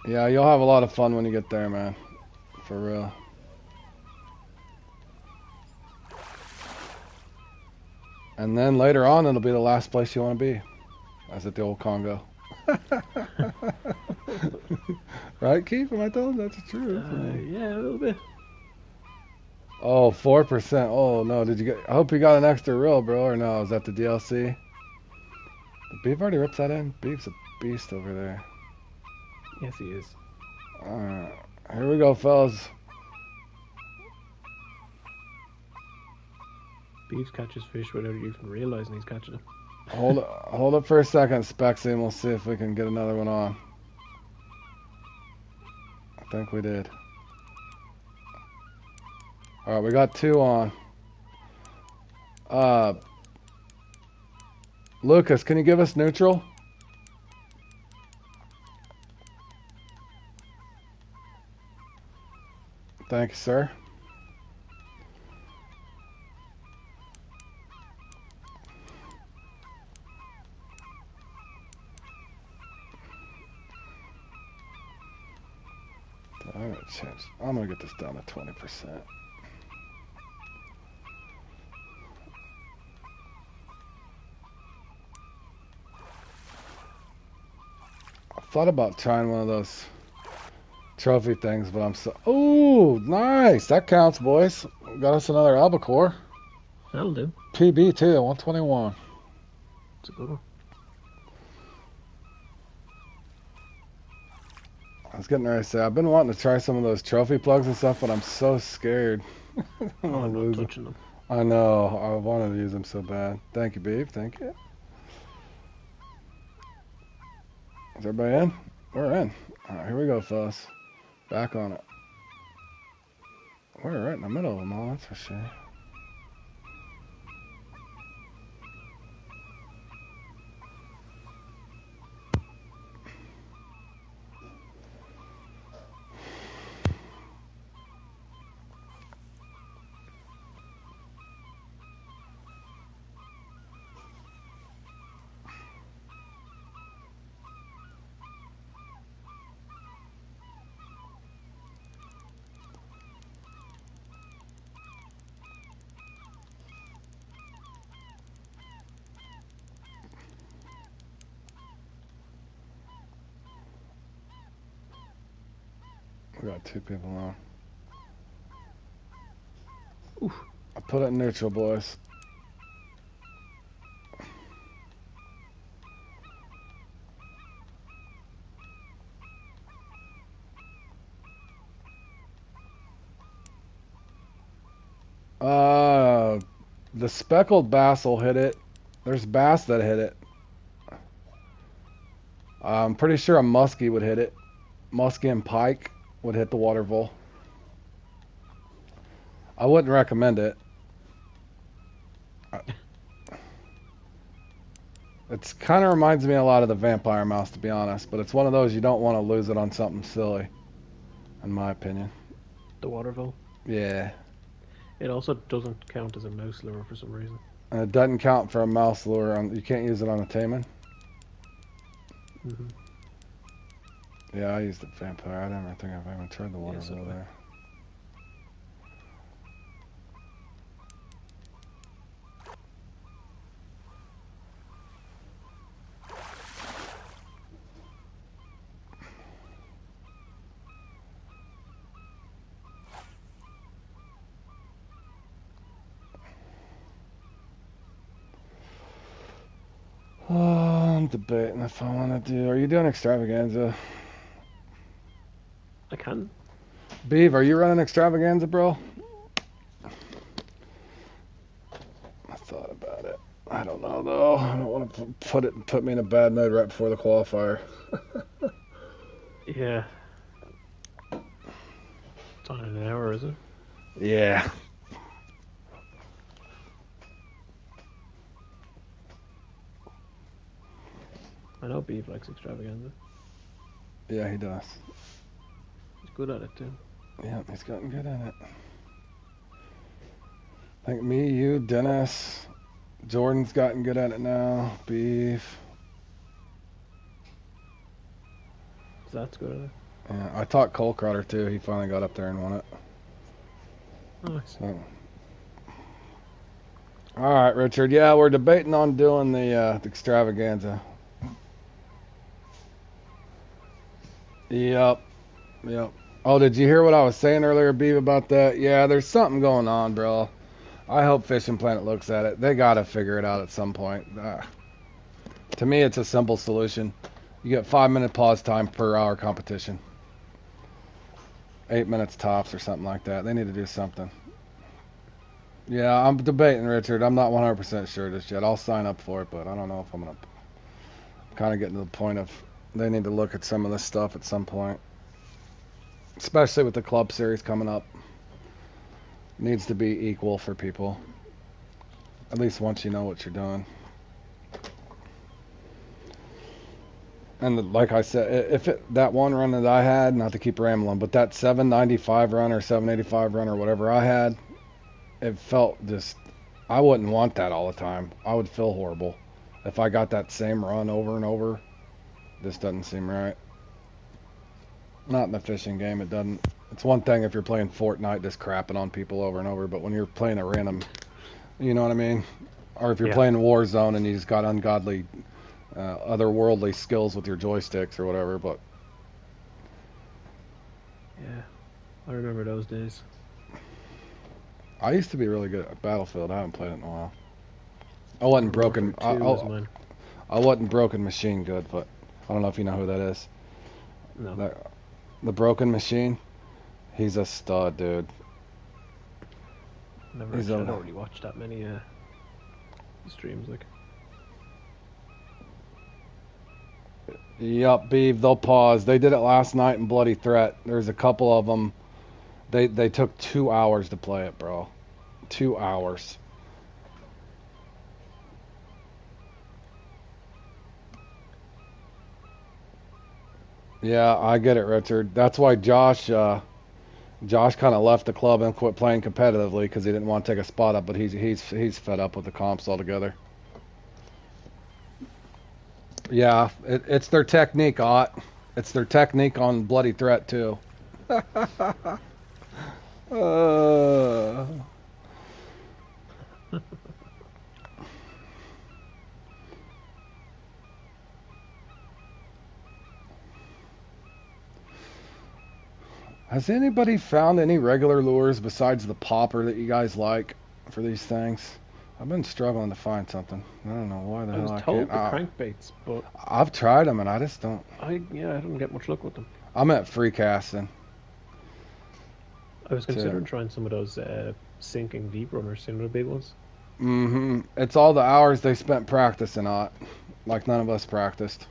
Yeah, you'll have a lot of fun when you get there, man. For real. And then later on, it'll be the last place you want to be. As at the old Congo. Right, Keith? Am I telling you that's the truth? Yeah, a little bit. Oh, 4%. Oh, no. Did you get... I hope you got an extra reel, bro. Or no, is that the DLC? The Beef already rips that in? Beef's a beast over there. Yes, he is. Alright. Here we go, fellas. Beef catches fish without even realizing he's catching them. Hold it for a second, Spexy, and we'll see if we can get another one on. I think we did. Alright, we got two on. Lucas, can you give us neutral? Thank you, sir. I'm gonna get this down to 20%. I thought about trying one of those trophy things, but I'm so... Oh, nice! That counts, boys. Got us another albacore. That'll do. PB too, 121. It's a good one. I was getting ready to say, I've been wanting to try some of those trophy plugs and stuff, but I'm so scared. I'm not touching them. I know. I wanted to use them so bad. Thank you, babe. Thank you. Is everybody in? We're in. Alright, here we go, fellas. Back on it. We're right in the middle of them all, that's for sure. We got 2 people on. Oof. I put it in neutral, boys. The speckled bass will hit it. There's bass that hit it. I'm pretty sure a muskie would hit it. Muskie and pike would hit the water vole. I wouldn't recommend it. It kind of reminds me a lot of the vampire mouse, to be honest, but it's one of those you don't want to lose it on something silly, in my opinion. The water vole. Yeah. It also doesn't count as a mouse lure for some reason. And it doesn't count for a mouse lure. You can't use it on a taimen. Mm-hmm. Yeah, I used the vampire. I don't think I've ever tried the water vole there. I'm debating if I want to do. Are you doing extravaganza? I can. Beav, are you running extravaganza, bro? I thought about it. I don't know though. I don't want to put me in a bad mood right before the qualifier. Yeah. It's on in an hour, is it? Yeah. I know Beef likes extravaganza. Yeah, he does. He's good at it too. Yeah, he's gotten good at it. I think me, you, Dennis, Jordan's gotten good at it now. Beef. That's good at it. Yeah, I taught Cole Crotter too. He finally got up there and won it. Nice. So. All right, Richard. Yeah, we're debating on doing the extravaganza. Yep. Oh, did you hear what I was saying earlier, Beav, about that? Yeah, there's something going on, bro. I hope Fishing Planet looks at it. They gotta figure it out at some point. To me, it's a simple solution. You get 5-minute pause time per hour competition. 8 minutes tops or something like that. They need to do something. Yeah, I'm debating, Richard. I'm not 100% sure just yet. I'll sign up for it, but I don't know if I'm gonna. Kind of getting to the point of they need to look at some of this stuff at some point, especially with the club series coming up. Needs to be equal for people. At least once you know what you're doing. And like I said, if that one run that I had, not to keep rambling, but that 795 run or 785 run or whatever I had, it felt just, I wouldn't want that all the time. I would feel horrible. If I got that same run over and over, this doesn't seem right. Not in the fishing game, it doesn't. It's one thing if you're playing Fortnite just crapping on people over and over, but when you're playing a random, you know what I mean? Or if you're playing Warzone and you just got ungodly, otherworldly skills with your joysticks or whatever, but... Yeah, I remember those days. I used to be really good at Battlefield. I haven't played it in a while. I wasn't broken. I wasn't broken machine good, but I don't know if you know who that is. No. The broken machine. He's a stud, dude. I don't really watch that many streams, like. Yep, Beeve, they'll pause. They did it last night in Bloody Threat. There's a couple of them. They took 2 hours to play it, bro. 2 hours. Yeah, I get it, Richard. That's why Josh kind of left the club and quit playing competitively because he didn't want to take a spot up. But he's fed up with the comps altogether. Yeah, it's their technique, Ott. It's their technique on Bloody Threat too. uh, has anybody found any regular lures besides the popper that you guys like for these things? I've been struggling to find something. I don't know why the I was hell I told can't. the crankbaits, but I've tried them and I just don't. I don't get much luck with them. I'm at free casting. I was considering trying some of those sinking deep runners, you know, the big ones. Mm-hmm. It's all the hours they spent practicing on it. Like none of us practiced.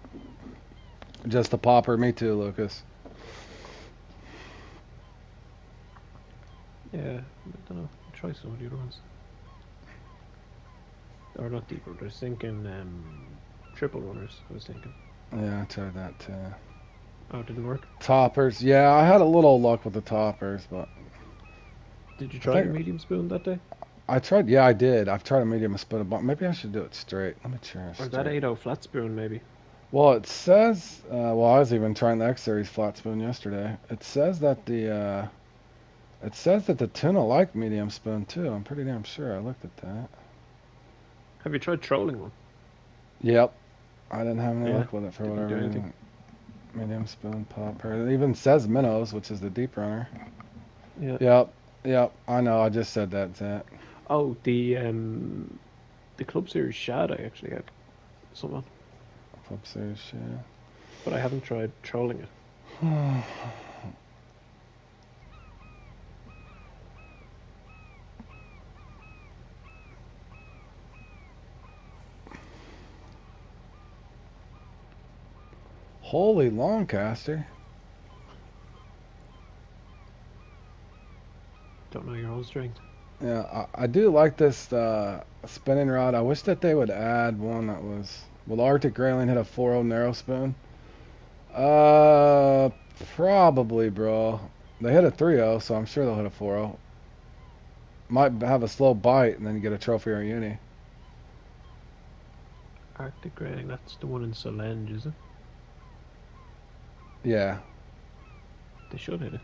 Just the popper. Me too, Lucas. Yeah, I don't know. Try some of the other ones. Or not deep runners, sinking triple runners, I was thinking. Yeah, I tried that too. Oh, it didn't work? Toppers. Yeah, I had a little luck with the toppers, but... Did you try the medium spoon that day? I tried, yeah, I did. I've tried a medium spoon, but maybe I should do it straight. Let me try it straight. Or that 8.0 flat spoon, maybe. Well, it says, I was even trying the X Series flat spoon yesterday. It says that the tuna like medium spoon too. I'm pretty damn sure. I looked at that. Have you tried trolling one? Yep. I didn't have any luck with it for whatever reason. Medium spoon popper. It even says minnows, which is the deep runner. Yeah. Yep. I know. I just said that, Zach. Oh, the Club Series shad I actually had some on. Club Series shad. But I haven't tried trolling it. Holy Longcaster. Don't know your own strength. Yeah, I do like this spinning rod. I wish that they would add one that was... Will Arctic Grayling hit a 4.0 narrow spoon? Probably, bro. They hit a 3.0, so I'm sure they'll hit a 4.0. Might have a slow bite and then you get a trophy or a uni. Arctic Grayling, that's the one in Solenge, is it? Yeah. They should hit it.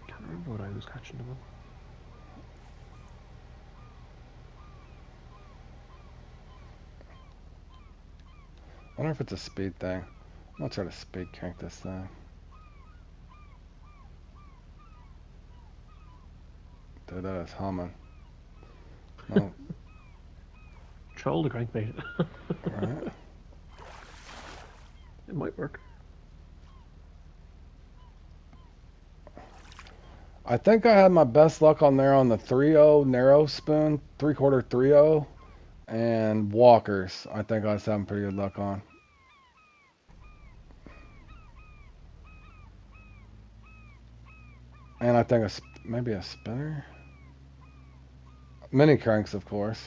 Can't remember what I was catching them on. I wonder if it's a speed thing. I'm gonna try to speed crank this thing. Dude, that is humming. No. Troll the crankbait. Right. It might work. I think I had my best luck on there on the 3.0 narrow spoon, 3/4 3.0, and walkers. I think I was having pretty good luck on. And I think maybe a spinner. Mini cranks, of course.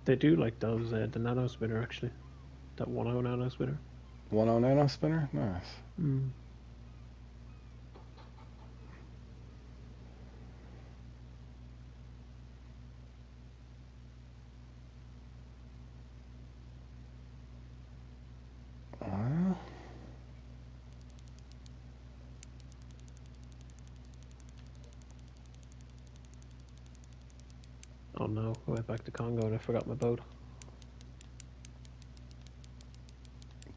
They do like those, the nano spinner actually. That 1.0 nano spinner. 1.0 nano spinner? Nice. Mm. Oh no, I went back to Congo and I forgot my boat.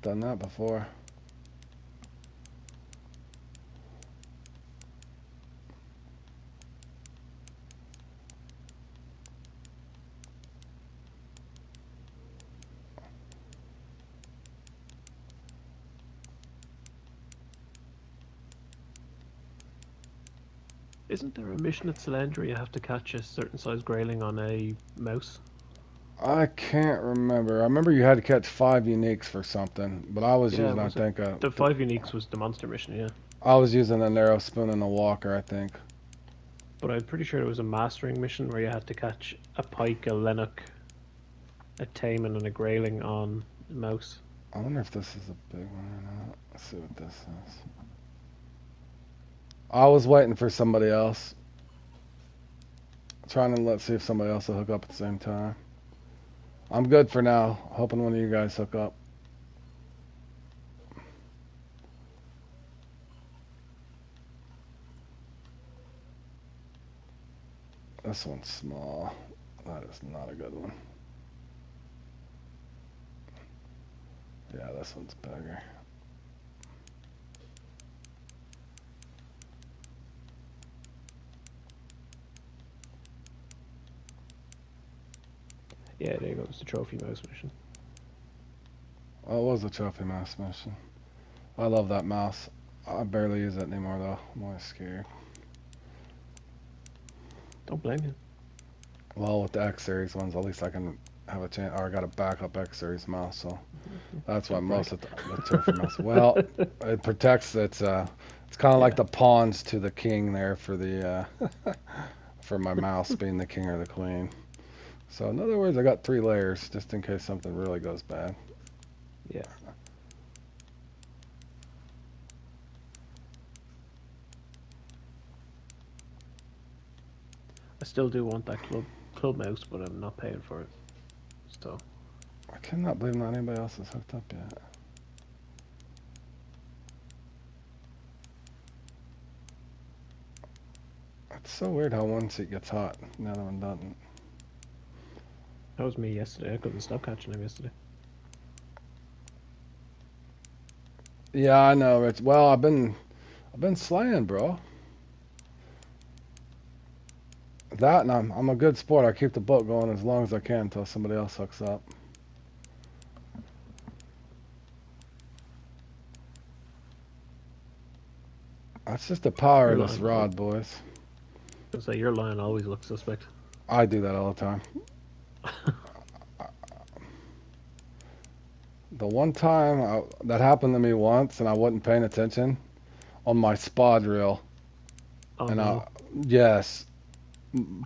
Done that before. Isn't there a mission at Selene where you have to catch a certain size grayling on a mouse? I can't remember. I remember you had to catch 5 uniques for something, but I was Yeah, using, I was it? think, The 5 uniques was the monster mission, yeah. I was using a narrow spoon and a walker, I think. But I'm pretty sure it was a mastering mission where you had to catch a pike, a lennox, a taimen, and a grayling on a mouse. I wonder if this is a big one or not. Let's see what this is. I was waiting for somebody else. Trying to let's see if somebody else will hook up at the same time. I'm good for now. Hoping one of you guys hook up. This one's small. That is not a good one. Yeah, this one's bigger. Yeah, there goes the trophy mouse mission. Oh, it was a trophy mouse mission. I love that mouse. I barely use it anymore though. I'm always scared. Don't blame you. Well, with the X series ones, at least I can have a chance. Or I got a backup X series mouse, so that's why most of the trophy mouse. Well, it protects. It's kind of like the pawns to the king there for the for my mouse being the king or the queen. So in other words, I got 3 layers just in case something really goes bad. Yeah. I still do want that club mouse, but I'm not paying for it. So I cannot believe not anybody else is hooked up yet. It's so weird how one seat gets hot and the other one doesn't. that was me yesterday. I couldn't stop catching him yesterday. Yeah, I know, Rich. Well, I've been slaying, bro. That and I'm a good sport. I keep the boat going as long as I can until somebody else hooks up. That's just the power of this rod, boys. I was say your line always looks suspect. I do that all the time. The one time that happened to me once, and I wasn't paying attention on my spod reel, Oh and no. yes,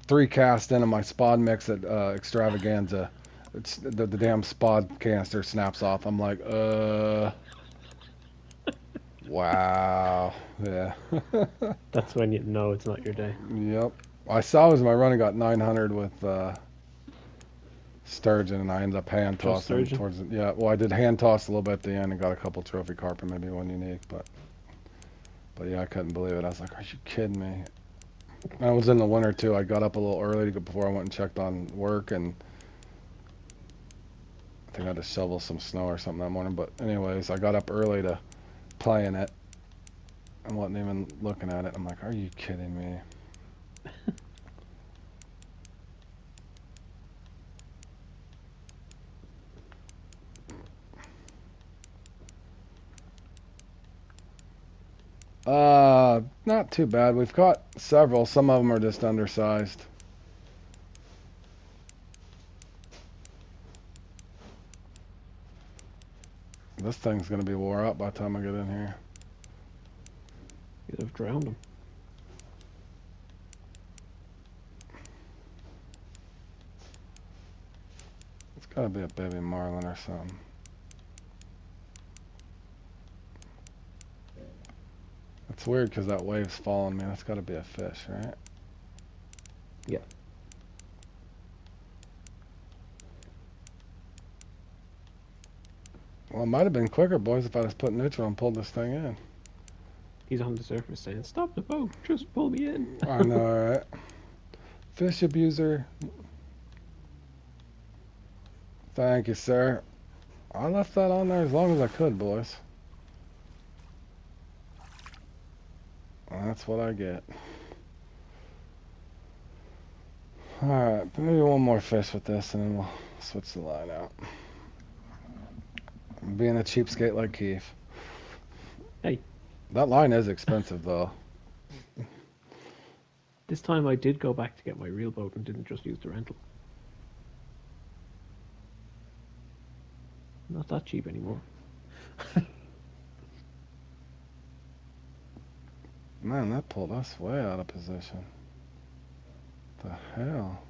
3 cast into my spod mix at Extravaganza. It's the damn spod canister snaps off. I'm like, wow, yeah. That's when you know it's not your day. Yep. I saw as my running got 900 with sturgeon, and I ended up hand Just tossing sturgeon? towards it. Yeah, well, I did hand toss a little bit at the end and got a couple trophy carp and maybe 1 unique, but yeah, I couldn't believe it. I was like, are you kidding me? And it was in the winter too. I got up a little early before I went and checked on work, and I think I had to shovel some snow or something that morning. But anyways, I got up early to play in it. I wasn't even looking at it. I'm like, are you kidding me? Not too bad. We've caught several. Some of them are just undersized. This thing's gonna be wore out by the time I get in here. You'd have drowned him. It's gotta be a baby marlin or something. It's weird because that wave's following me. That's gotta be a fish, right? Yeah. Well, it might have been quicker, boys, if I just put neutral and pulled this thing in. He's on the surface saying, "Stop the boat, just pull me in." I know, right? Fish abuser. Thank you, sir. I left that on there as long as I could, boys. That's what I get. Alright, maybe 1 more fish with this and then we'll switch the line out. I'm being a cheapskate like Keith. Hey. That line is expensive though. This time I did go back to get my real boat and didn't just use the rental. Not that cheap anymore. Man, that pulled us way out of position. The hell?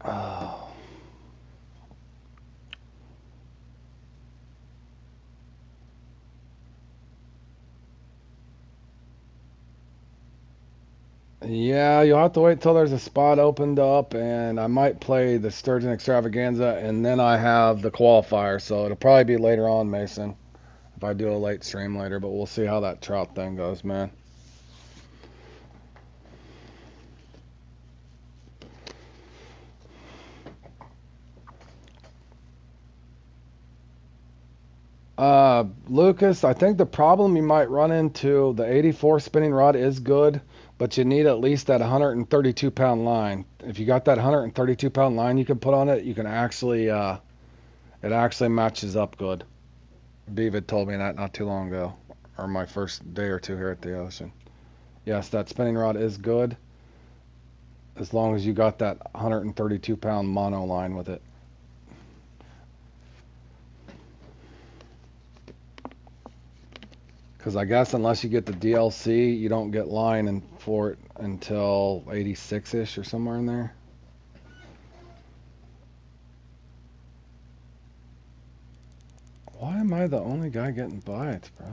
Oh. Yeah, you'll have to wait till there's a spot opened up, and I might play the Sturgeon Extravaganza, and then I have the qualifier, so it'll probably be later on, Mason, if I do a late stream later, but we'll see how that trout thing goes, man. Lucas, I think the problem you might run into, the 84 spinning rod is good, but you need at least that 132 pound line. If you got that 132 pound line you can put on it, you can actually, it actually matches up good. Beav had told me that not too long ago, or my first day or two here at the ocean. Yes, that spinning rod is good, as long as you got that 132 pound mono line with it. Because I guess unless you get the DLC, you don't get line for it until 86-ish or somewhere in there. Why am I the only guy getting bites, bro?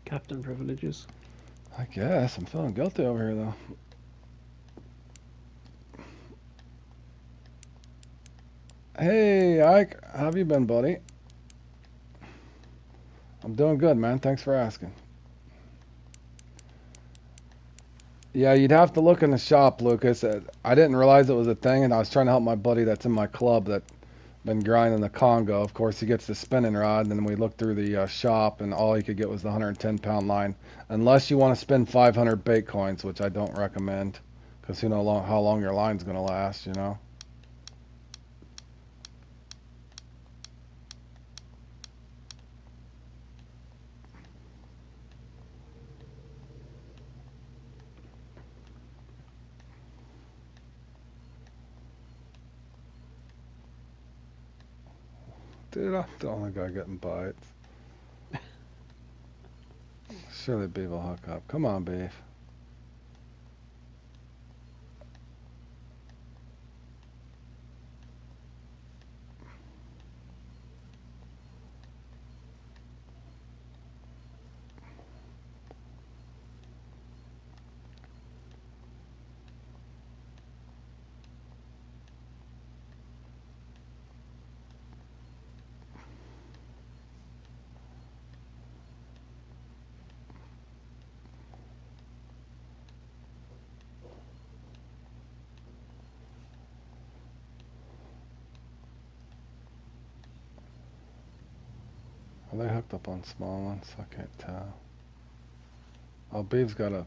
Captain privileges. I guess. I'm feeling guilty over here, though. Hey, Ike. How have you been, buddy? I'm doing good, man. Thanks for asking. Yeah, you'd have to look in the shop, Lucas. I didn't realize it was a thing, and I was trying to help my buddy that's in my club that been grinding the Congo. Of course, he gets the spinning rod, and then we looked through the shop, and all he could get was the 110 pound line. Unless you want to spend 500 bait coins, which I don't recommend, because you know how long your line's going to last, you know. Dude, I'm the only guy getting bites. Surely Beef will hook up. Come on, Beef. Are they hooked up on small ones? I can't tell. Oh, Beef's got a...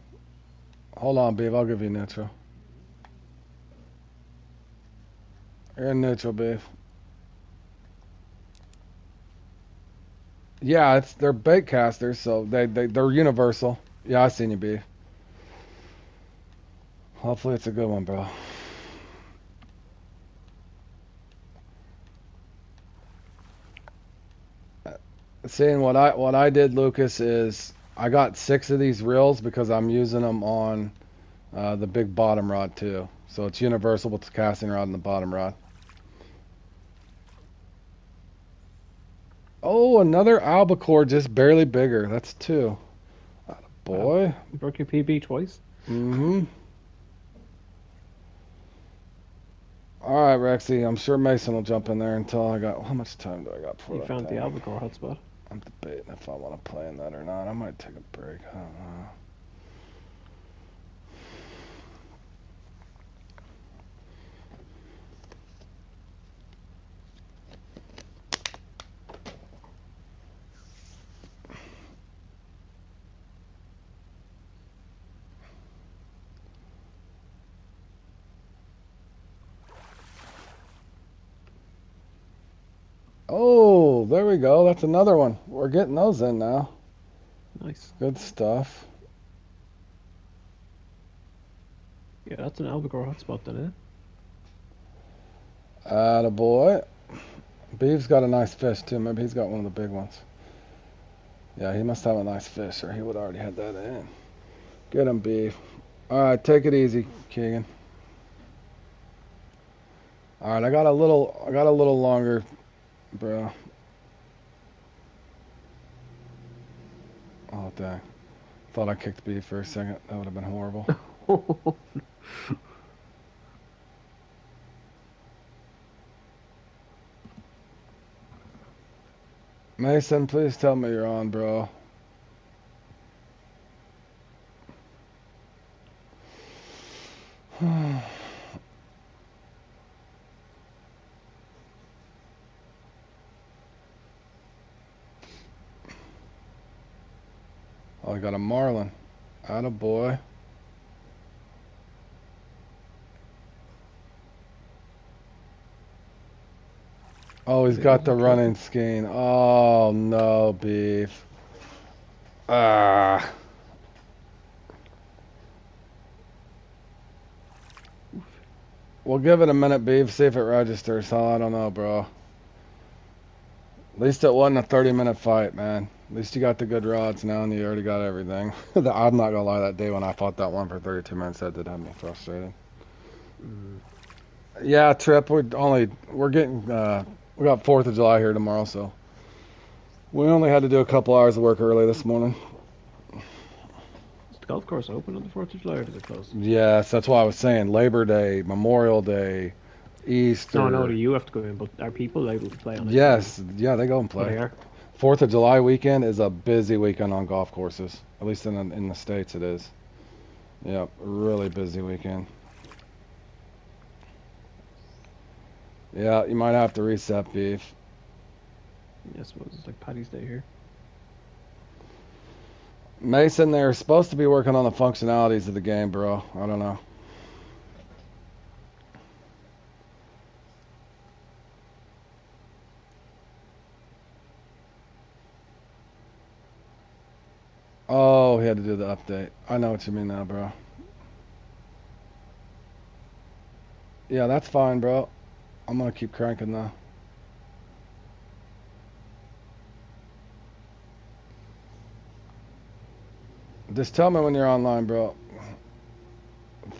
Hold on, Beef. I'll give you neutral. You're in neutral, beef. Yeah, they're bait casters, so they're universal. Yeah, I seen you, beef. Hopefully it's a good one, bro. Seeing what I did, Lucas, is I got 6 of these reels because I'm using them on the big bottom rod too. So it's universal with the casting rod and the bottom rod. Oh, another albacore, just barely bigger. That's 2. Wow. Boy. You broke your PB twice? Mm-hmm. All right, Rexy. I'm sure Mason will jump in there until I got. How much time do I got before You that found the thing? albacore hotspot. I'm debating if I want to play in that or not. I might take a break. I don't know. Oh, there we go. That's another one. We're getting those in now. Nice. Good stuff. Yeah, that's an albacore hotspot then, eh? Attaboy. Beef's got a nice fish too. Maybe he's got one of the big ones. Yeah, he must have a nice fish, or he would already had that in. Get him, Beef. All right, take it easy, Keegan. All right, I got a little longer, bro. Oh dang! Thought I kicked Beef for a second. That would have been horrible. Mason, please tell me you're on, bro. Oh, I got a marlin. Attaboy. Oh, he's got the running skein. Oh no, Beef. Ah. We'll give it a minute, Beef. See if it registers. Huh? I don't know, bro. At least it wasn't a 30-minute fight, man. At least you got the good rods now, and you already got everything. I'm not gonna lie. That day when I fought that one for 32 minutes, that did have me frustrated. Yeah, Trip. We're getting. We got 4th of July here tomorrow, so we only had to do a couple hours of work early this morning. Is the golf course open on the 4th of July or does it close? Yes, that's why I was saying Labor Day, Memorial Day, Easter. No, do you have to go in, but are people able to play on it? Yes, yeah, they go and Oh, they play. are? 4th of July weekend is a busy weekend on golf courses. At least in the States it is. Yep, really busy weekend. Yeah, you might have to reset, Beef. Yeah, I suppose it's like Paddy's Day here. Mason, they're supposed to be working on the functionalities of the game, bro. I don't know. Oh, he had to do the update. I know what you mean now, bro. Yeah, that's fine, bro. I'm gonna keep cranking now. Just tell me when you're online, bro.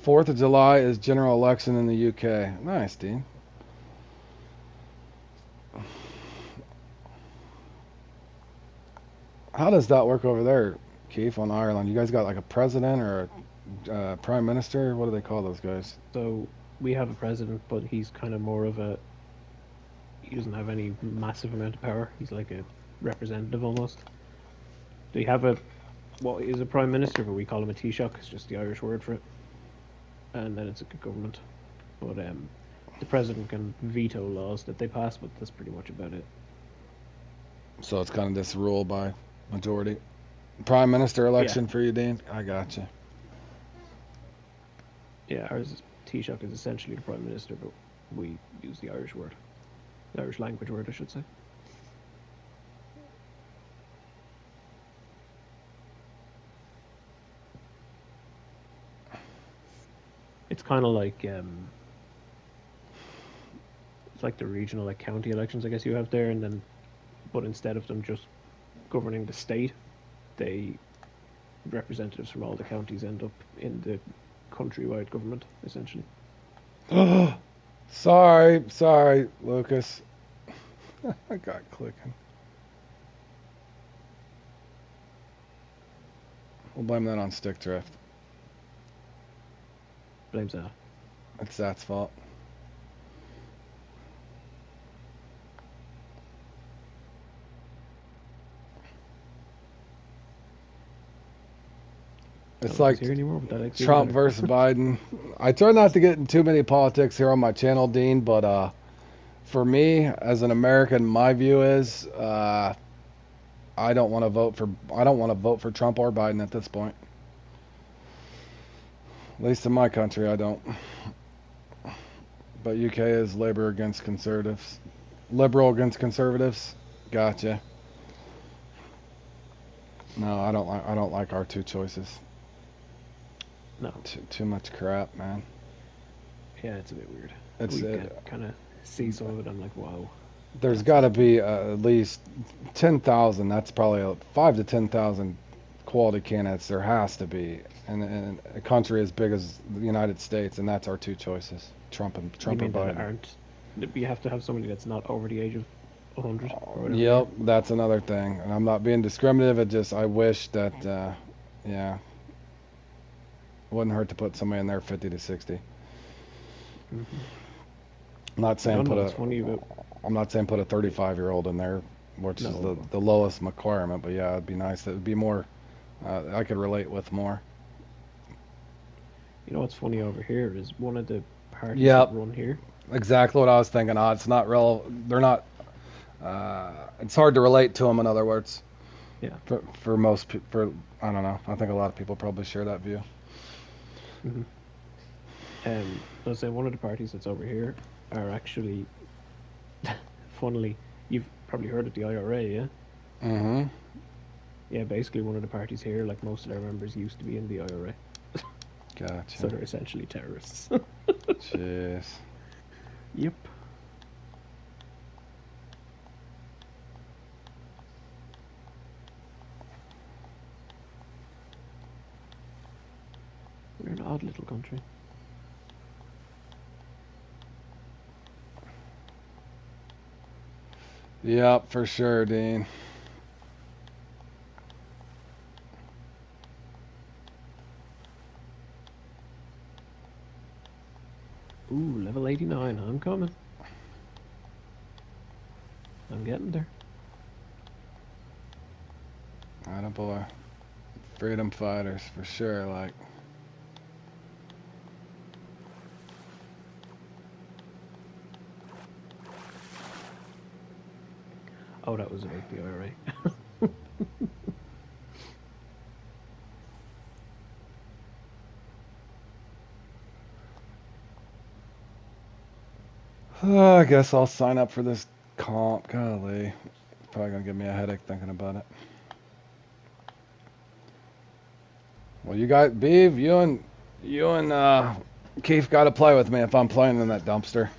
4th of July is general election in the UK. Nice, Dean. How does that work over there, Keith, on Ireland? You guys got like a president or a prime minister? What do they call those guys? So we have a president, but he's kind of more of a. He doesn't have any massive amount of power. He's like a representative almost. They have what is a prime minister, but we call him a Taoiseach. It's just the Irish word for it. And then it's a government. But the president can veto laws that they pass, but that's pretty much about it. So it's kind of this rule by majority. Prime minister election for you, Dean? I got you. Yeah, ours is Taoiseach is essentially the prime minister, but We use the Irish word. The Irish language word, I should say. It's kind of like it's like the regional, like county elections, I guess you have there, and then, but instead of them just governing the state, they representatives from all the counties end up in the countrywide government, essentially. Sorry, Lucas. I got clicking. We'll blame that on stick drift. Blames that. It's that's fault. It's like Trump versus Biden. I try not to get in too many politics here on my channel, Dean, but for me, as an American, my view is I don't want to vote for Trump or Biden at this point. At least in my country, I don't. But UK is Labour against Conservatives. Liberal against Conservatives. Gotcha. No, I don't like our two choices. No. Too much crap, man. Yeah, it's a bit weird. We kind of see some of it. I'm like, wow. There's got to be at least 10,000. That's probably 5 to 10,000 quality candidates. There has to be, and a country as big as the United States, and that's our two choices: Trump or Biden. You have to have somebody that's not over the age of 100. Yep, that's another thing. And I'm not being discriminative. I wish that, yeah, it wouldn't hurt to put somebody in there 50 to 60. Mm-hmm. I'm not saying put a 35-year-old in there, which is the lowest requirement. But yeah, it'd be nice. It'd be more. I could relate with more. You know what's funny over here is one of the parties that run here. Exactly what I was thinking. It's not real. They're not. It's hard to relate to them. In other words. Yeah. For most people, I don't know. I think a lot of people probably share that view. Mm-hmm. I was saying one of the parties that's over here are actually, funnily, you've probably heard of the IRA, yeah? Mm-hmm. Yeah, basically one of the parties here, like most of their members used to be in the IRA. Gotcha. So they're essentially terrorists. Jeez. Yep. We're an odd little country. Yep, for sure, Dean. Ooh, level 89. I'm coming. I'm getting there. Atta boy. Freedom fighters, for sure, like. Oh, that was about the IRA. I guess I'll sign up for this comp. Golly. Probably gonna give me a headache thinking about it. Well, you guys, Beav, you and Keith got to play with me if I'm playing in that dumpster.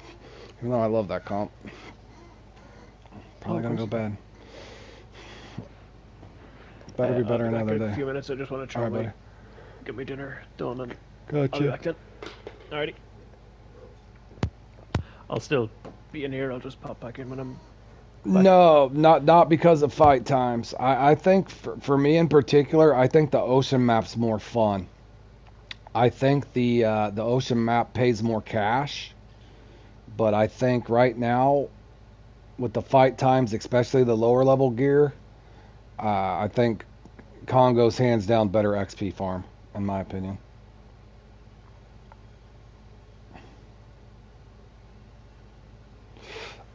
Even though I love that comp. Probably gonna go bad. Better be better another day. In a few minutes, I just want to try to get my dinner done and gotcha. I'll be back then. Alrighty. I'll still be in here. I'll just pop back in when I'm back. No, not because of fight times. I think for me in particular, I think the ocean map's more fun. I think the ocean map pays more cash, but I think right now with the fight times, especially the lower level gear, I think Congo's hands down better XP farm, in my opinion.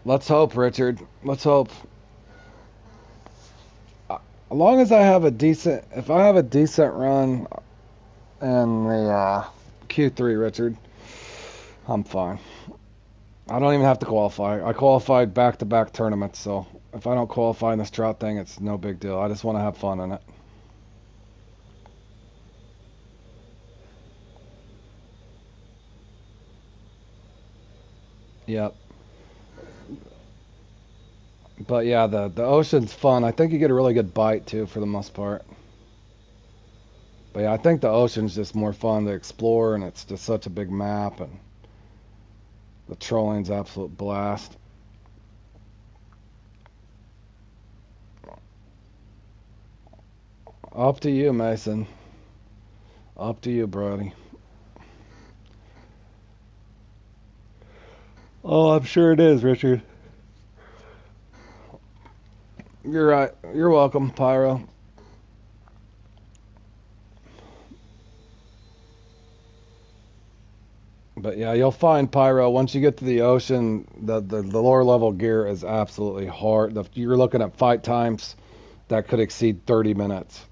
Let's hope, Richard. Let's hope. As long as I have a decent, if I have a decent run in the Q3, Richard, I'm fine. I don't even have to qualify. I qualified back-to-back tournaments, so if I don't qualify in this trout thing, it's no big deal. I just want to have fun in it. Yep. But yeah, the ocean's fun. I think you get a really good bite too, for the most part. But yeah, I think the ocean's just more fun to explore, and it's just such a big map, and the trolling's absolute blast. Up to you, Mason. Up to you, Brody. Oh, I'm sure it is, Richard. You're right. You're welcome, Pyro. But yeah, you'll find Pyro once you get to the ocean. The lower level gear is absolutely hard. You're looking at fight times that could exceed 30 minutes.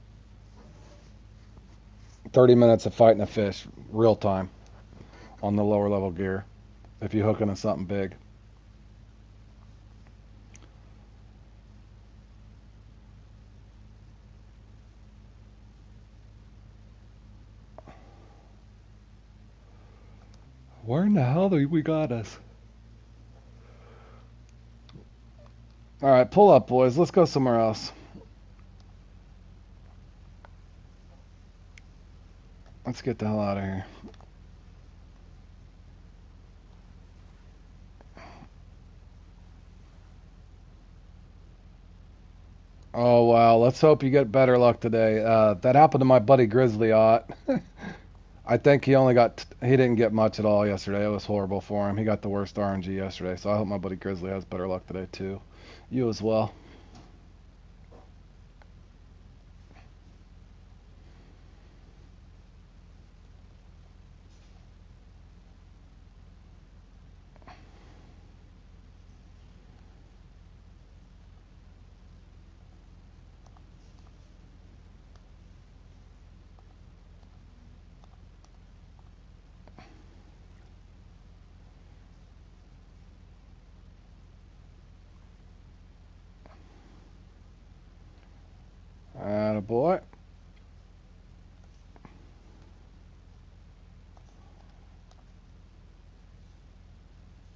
30 minutes of fighting a fish, real time, on the lower level gear. If you hook into something big. Where in the hell do we got us? All right, pull up, boys. Let's go somewhere else. Let's get the hell out of here. Oh wow, let's hope you get better luck today. That happened to my buddy Grizzly Ott. I think he didn't get much at all yesterday. It was horrible for him. He got the worst RNG yesterday, so I hope my buddy Grizzly has better luck today too. You as well. Attaboy.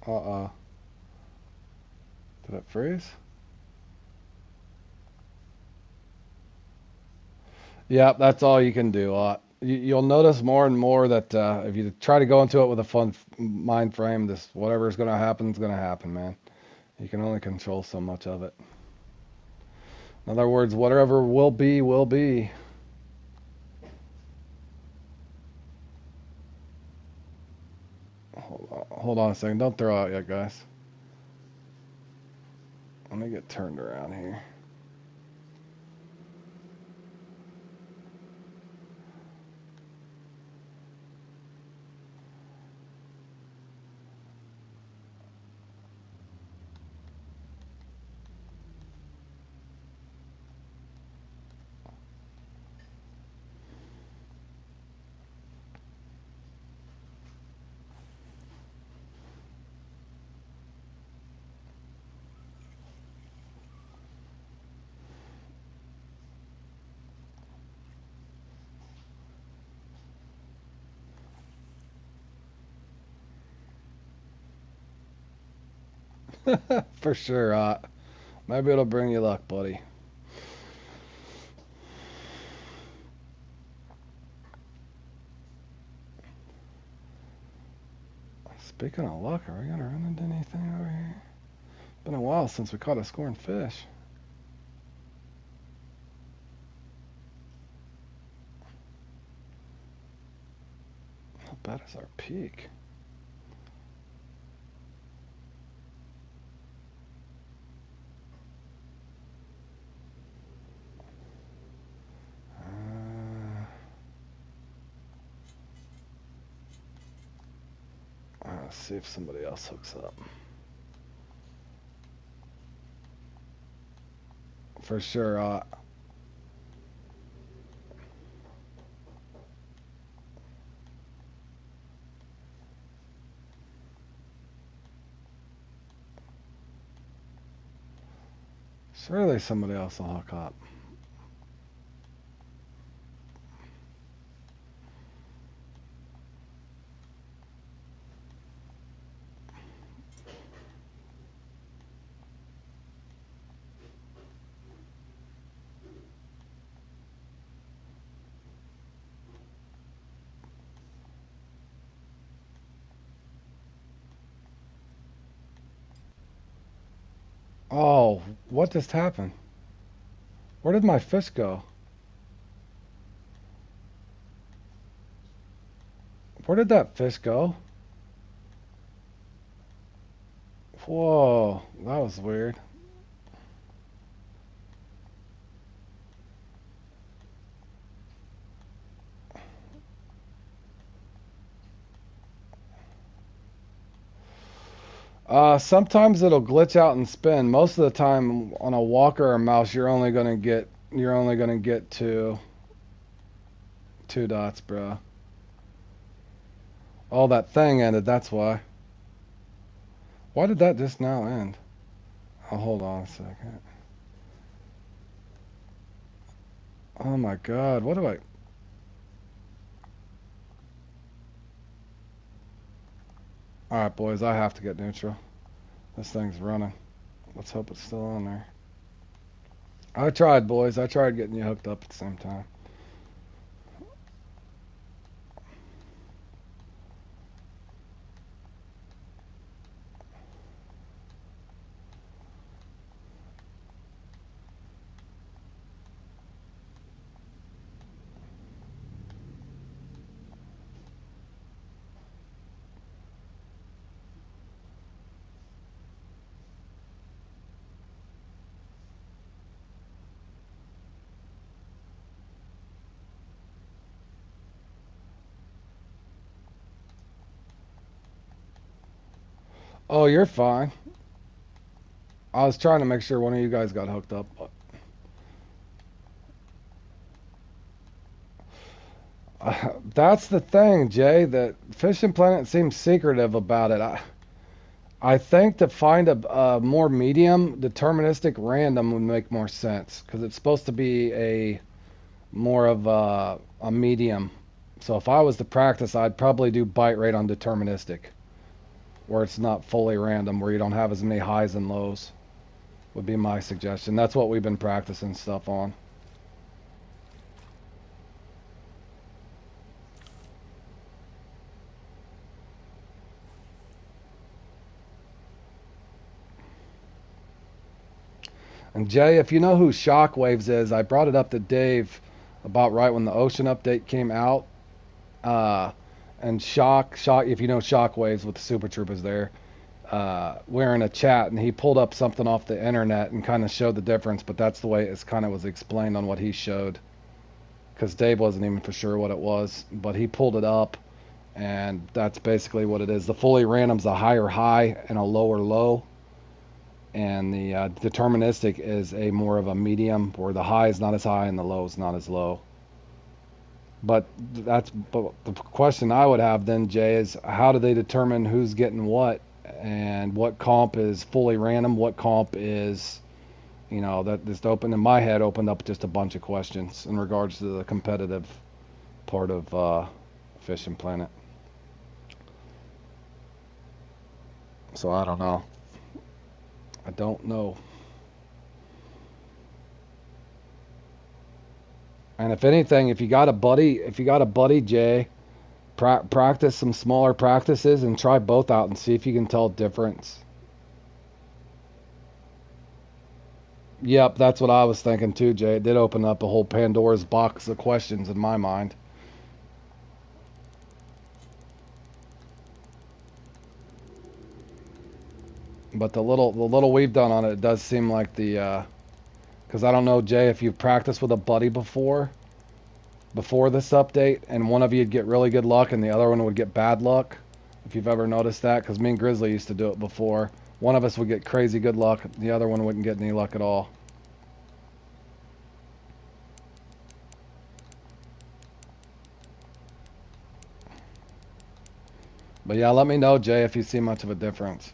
Uh-oh. Did it freeze? Yeah, that's all you can do. You'll notice more and more that if you try to go into it with a fun mind frame, this whatever is going to happen is going to happen, man. You can only control so much of it. In other words, whatever will be, will be. Hold on a second. Don't throw out yet, guys. Let me get turned around here. For sure. Maybe it'll bring you luck, buddy. Speaking of luck, are we gonna run into anything over here? Been a while since we caught a scoring fish. How bad is our peak? Let's see if somebody else hooks up. For sure. Surely somebody else will hook up. Oh, what just happened? Where did my fish go? Where did that fish go? Whoa, that was weird. Sometimes it'll glitch out and spin. Most of the time on a walker or mouse, you're only gonna get two dots, bro. Oh, that thing ended. That's why. Why did that just now end? Oh, hold on a second. Oh my God, what do I? All right, boys, I have to get neutral. This thing's running. Let's hope it's still on there. I tried, boys. I tried getting you hooked up at the same time. Oh, you're fine. I was trying to make sure one of you guys got hooked up. That's the thing, Jay. That Fishing Planet seems secretive about it. I think to find a more medium, deterministic random would make more sense because it's supposed to be a more of a medium. So if I was to practice, I'd probably do bite rate on deterministic, where it's not fully random, where you don't have as many highs and lows. Would be my suggestion. That's what we've been practicing stuff on. And Jay, if you know who Shockwaves is, I brought it up to Dave about right when the Ocean update came out. Uh, and if you know Shockwaves with the Super Troopers there, we're in a chat, and he pulled up something off the internet and kind of showed the difference. But that's the way it's kind of was explained on what he showed, because Dave wasn't even for sure what it was, but he pulled it up, and that's basically what it is. The fully random's a higher high and a lower low, and the deterministic is a more of a medium, where the high is not as high and the low is not as low. But the question I would have then, Jay, is how do they determine who's getting what, and what comp is fully random, what comp is, that just opened in my head, opened up just a bunch of questions in regards to the competitive part of Fishing Planet. So I don't know. I don't know. And if anything, if you got a buddy, Jay, practice some smaller practices and try both out and see if you can tell a difference. Yep, that's what I was thinking too, Jay. It did open up a whole Pandora's box of questions in my mind. But the little we've done on it does seem like because I don't know, Jay, if you've practiced with a buddy before this update, and one of you'd get really good luck and the other one would get bad luck. If you've ever noticed that, because me and Grizzly used to do it before. One of us would get crazy good luck, the other one wouldn't get any luck at all. But yeah, let me know, Jay, if you see much of a difference.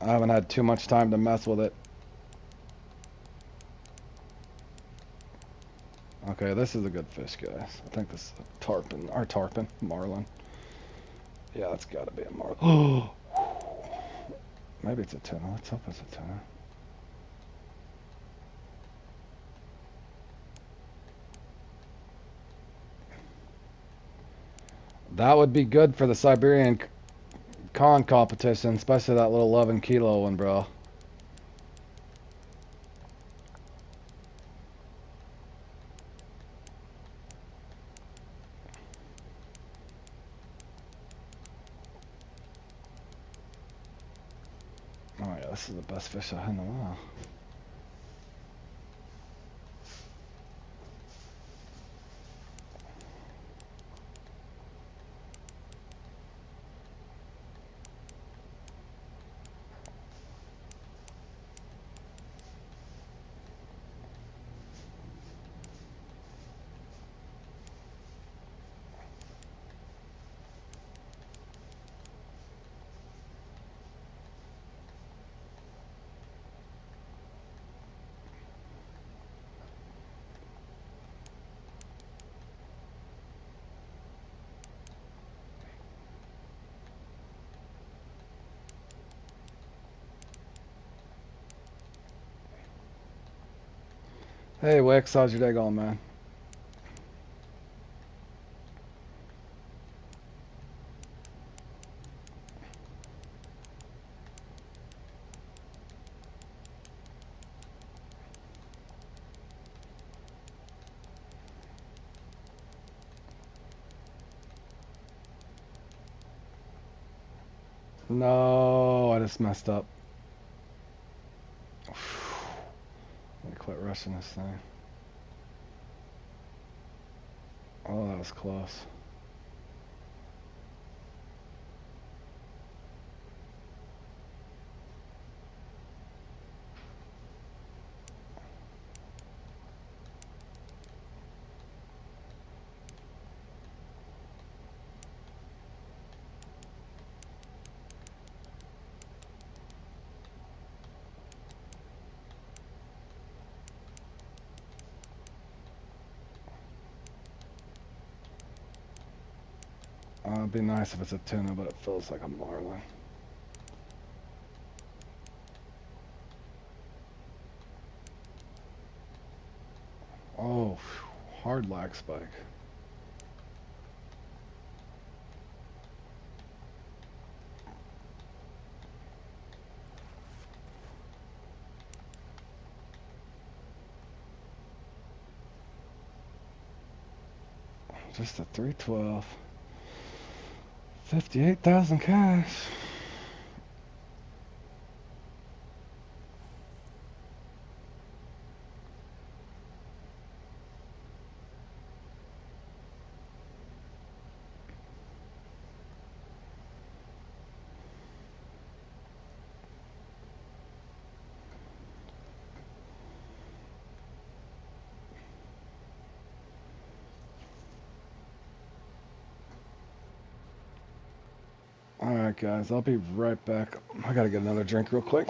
I haven't had too much time to mess with it. Okay, this is a good fish, guys. I think this is a tarpon, or tarpon, marlin. Yeah, that's got to be a marlin. Maybe it's a tuna. Let's hope it's a tuna. That would be good for the Siberian con competition, especially that little 11-kilo one, bro. Oh yeah, this is the best fish I had in a while. Hey Wix, how's your day going, man? No, I just messed up. Let me quit rushing this thing. Oh, that was close. It'd be nice if it's a tuna, but it feels like a marlin. Oh, hard lag spike. Just a 312. 58,000 cash. Alright, guys, I'll be right back. I gotta get another drink real quick.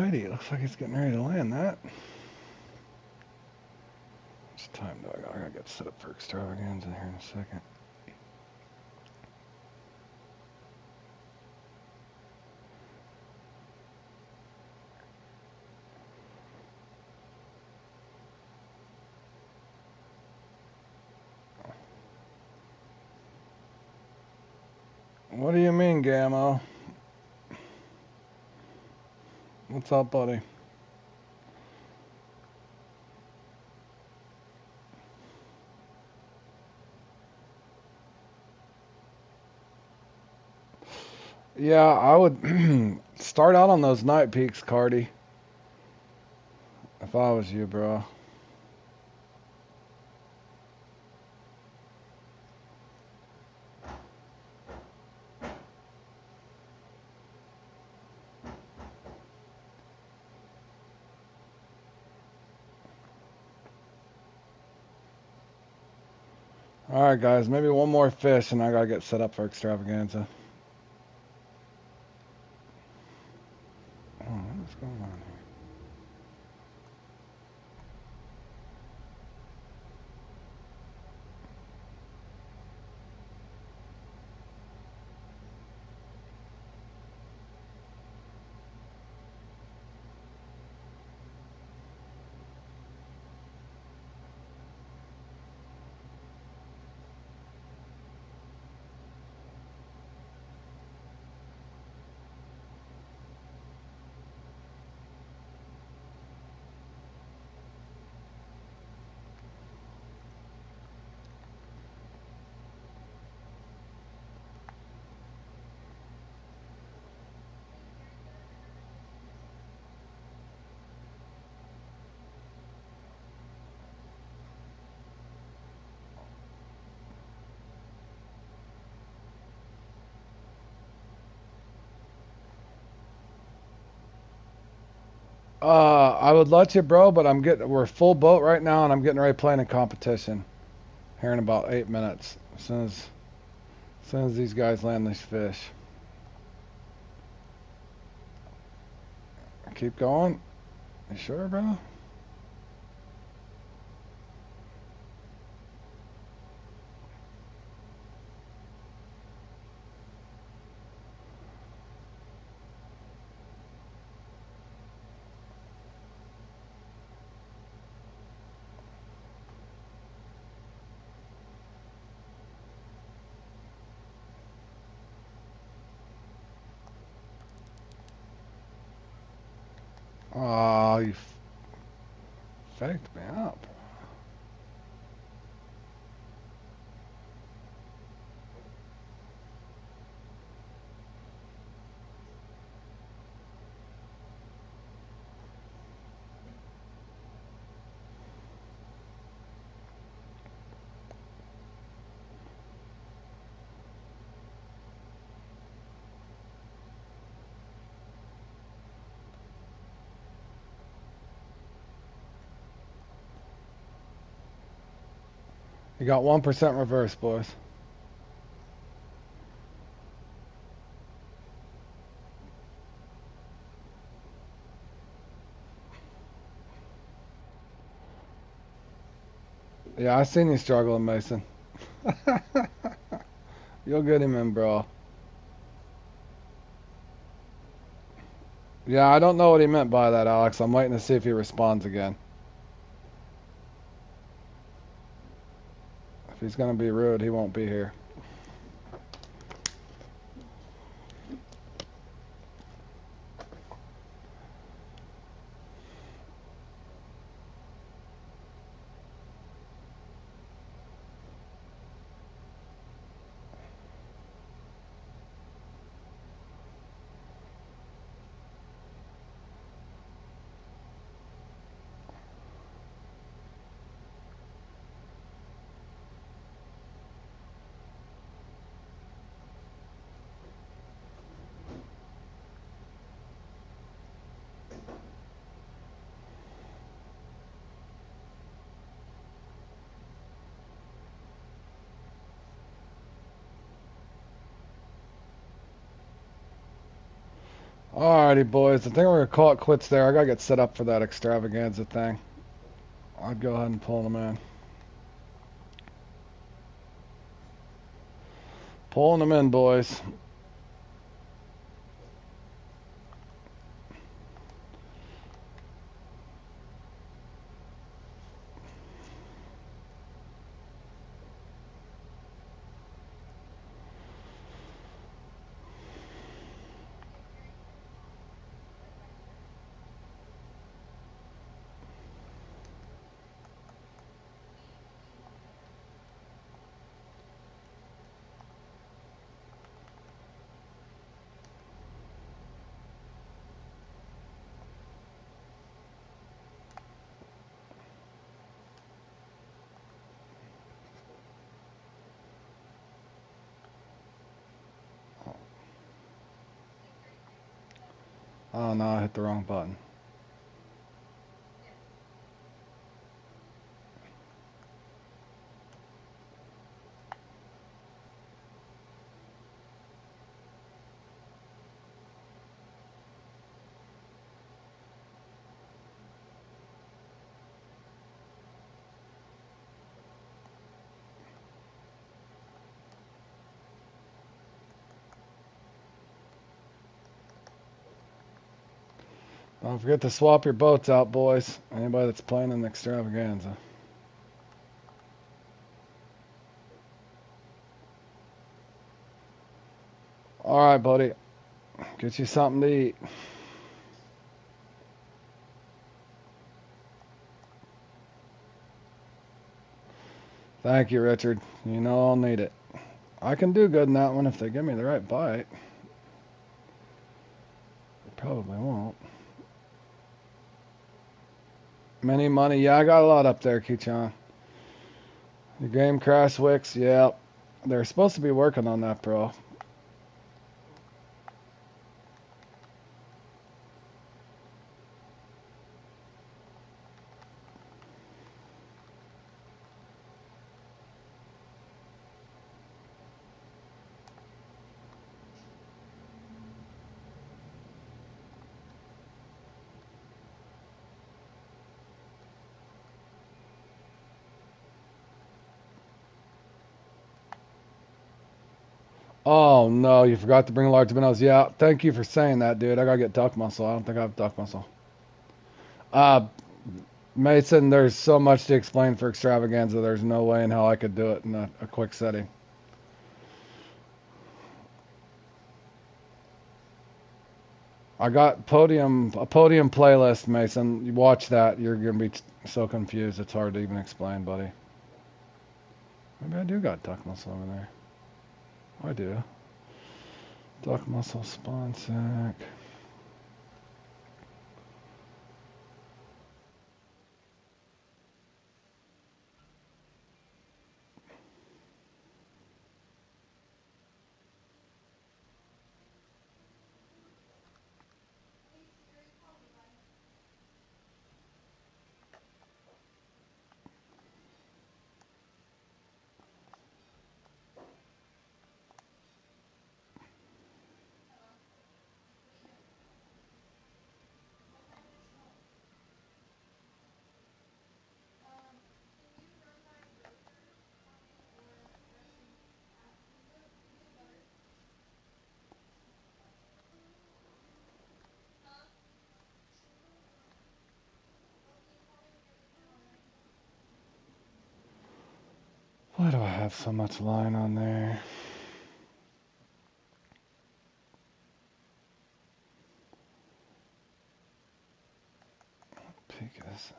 Alrighty, looks like he's getting ready to land that. It's time do I gotta get set up for extravaganza here in a second. What do you mean, Gammo? What's up, buddy? Yeah, I would start out on those night peaks, Cardi. If I was you, bro. Alright, guys, maybe one more fish and I gotta get set up for extravaganza. Oh, what's going on here? I would let you, bro, but we're full boat right now, and I'm getting ready to play in a competition here in about 8 minutes. As soon as these guys land these fish. Keep going. You sure, bro? Oh, you faked me up. You got 1% reverse, boys. Yeah, I seen you struggling, Mason. You'll get him in, bro. Yeah, I don't know what he meant by that, Alex. I'm waiting to see if he responds again. If he's gonna be rude, he won't be here. Alrighty, boys. I think we're gonna call it quits there. I gotta get set up for that extravaganza thing. I'd go ahead and pull them in. Pulling them in, boys. Oh no, I hit the wrong button. Don't forget to swap your boats out, boys. Anybody that's playing in the extravaganza. Alright, buddy. Get you something to eat. Thank you, Richard. You know I'll need it. I can do good in that one if they give me the right bite. They probably won't. Mini money. Yeah, I got a lot up there, Keechan. Your game crash wicks. Yeah. They're supposed to be working on that, bro. Oh no, you forgot to bring large minnows. Yeah, thank you for saying that, dude. I gotta get duck muscle. I don't think I have duck muscle. Uh, Mason, there's so much to explain for extravaganza. There's no way in hell I could do it in a quick setting. I got a podium playlist, Mason. You watch that. You're gonna be so confused. It's hard to even explain, buddy. Maybe I do got duck muscle over there. I do. Duck muscle spawn sack. Why do I have so much line on there? Peak is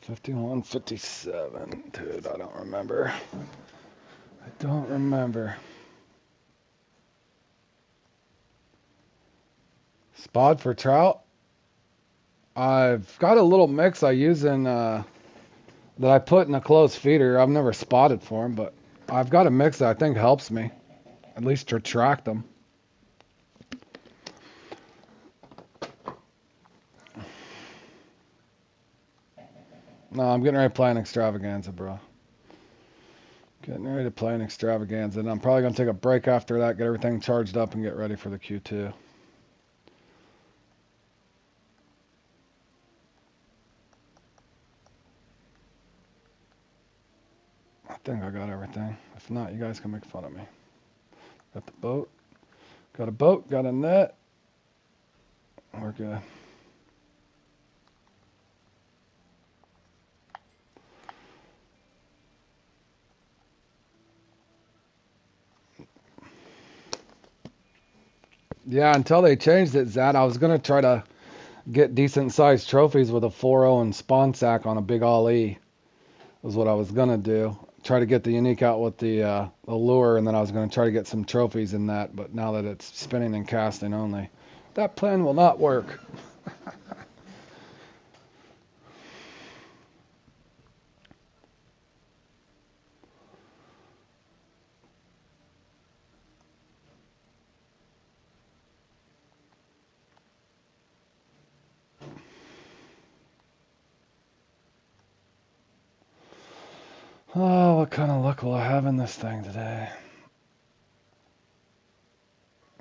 51.57. Dude, I don't remember. I don't remember. Spot for trout? I've got a little mix I use in that I put in a closed feeder. I've never spotted for them, but I've got a mix that I think helps me, at least to track them. No, I'm getting ready to play an extravaganza, bro. Getting ready to play an extravaganza, and I'm probably going to take a break after that, get everything charged up, and get ready for the Q2. I think I got everything. If not, you guys can make fun of me. Got the boat. Got a boat. Got a net. We're good. Yeah, until they changed it, Zad, I was going to try to get decent sized trophies with a 4.0 and spawn sack on a big ollie. Was what I was going to do. Try to get the unique out with the lure, and then I was going to try to get some trophies in that, but now that it's spinning and casting only, that plan will not work. Oh, what kind of luck will I have in this thing today?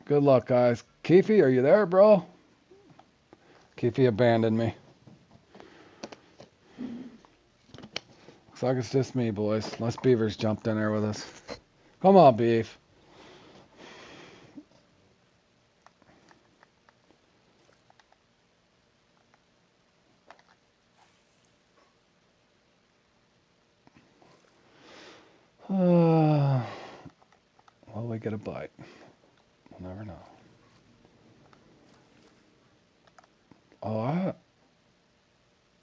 Good luck, guys. Keefe, are you there, bro? Keefe abandoned me. Looks like it's just me, boys. Unless Beaver's jumped in there with us. Come on, Beef. Will we get a bite? We'll never know. Oh,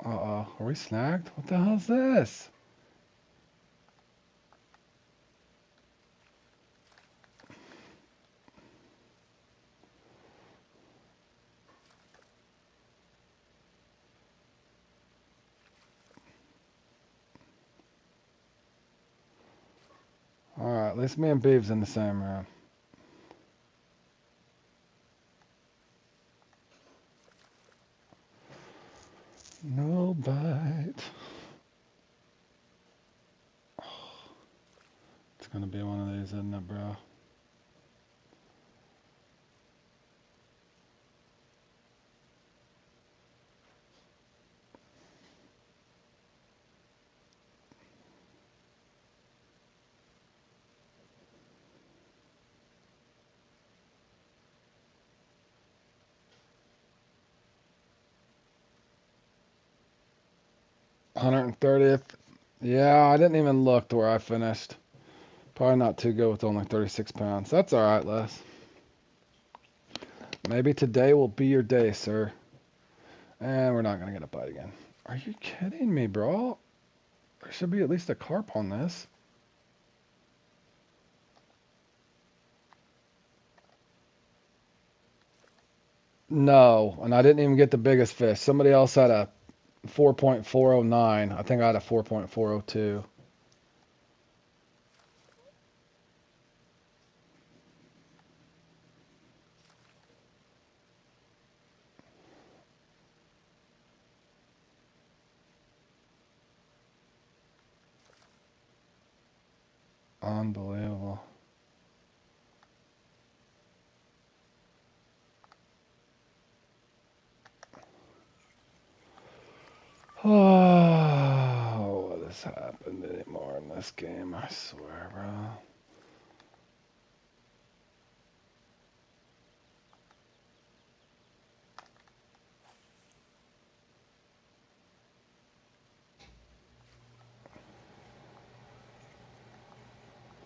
uh-oh. Are we snagged? What the hell's this? Alright, at least me and Beeves in the same room. No bite. It's gonna be one of these, isn't it, bro? $130th. Yeah, I didn't even look to where I finished. Probably not too good with only 36 pounds. That's alright, Les. Maybe today will be your day, sir. And we're not gonna get a bite again. Are you kidding me, bro? There should be at least a carp on this. No, and I didn't even get the biggest fish. Somebody else had a 4.409. I think I had a 4.402. Unbelievable. Oh, what has happened anymore in this game? I swear, bro.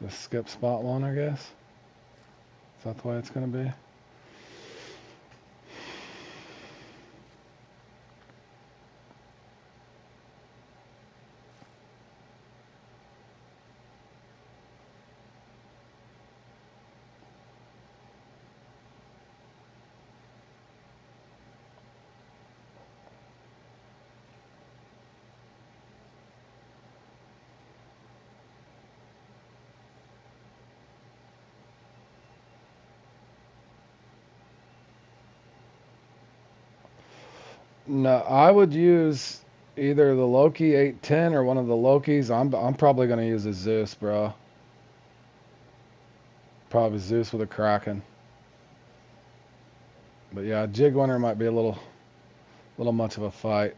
Just skip spot one, I guess. Is that the way it's gonna be? No, I would use either the Loki 810 or one of the Lokis. I'm probably gonna use a Zeus, bro. probably Zeus with a Kraken. But yeah, Jig Winner might be a little much of a fight.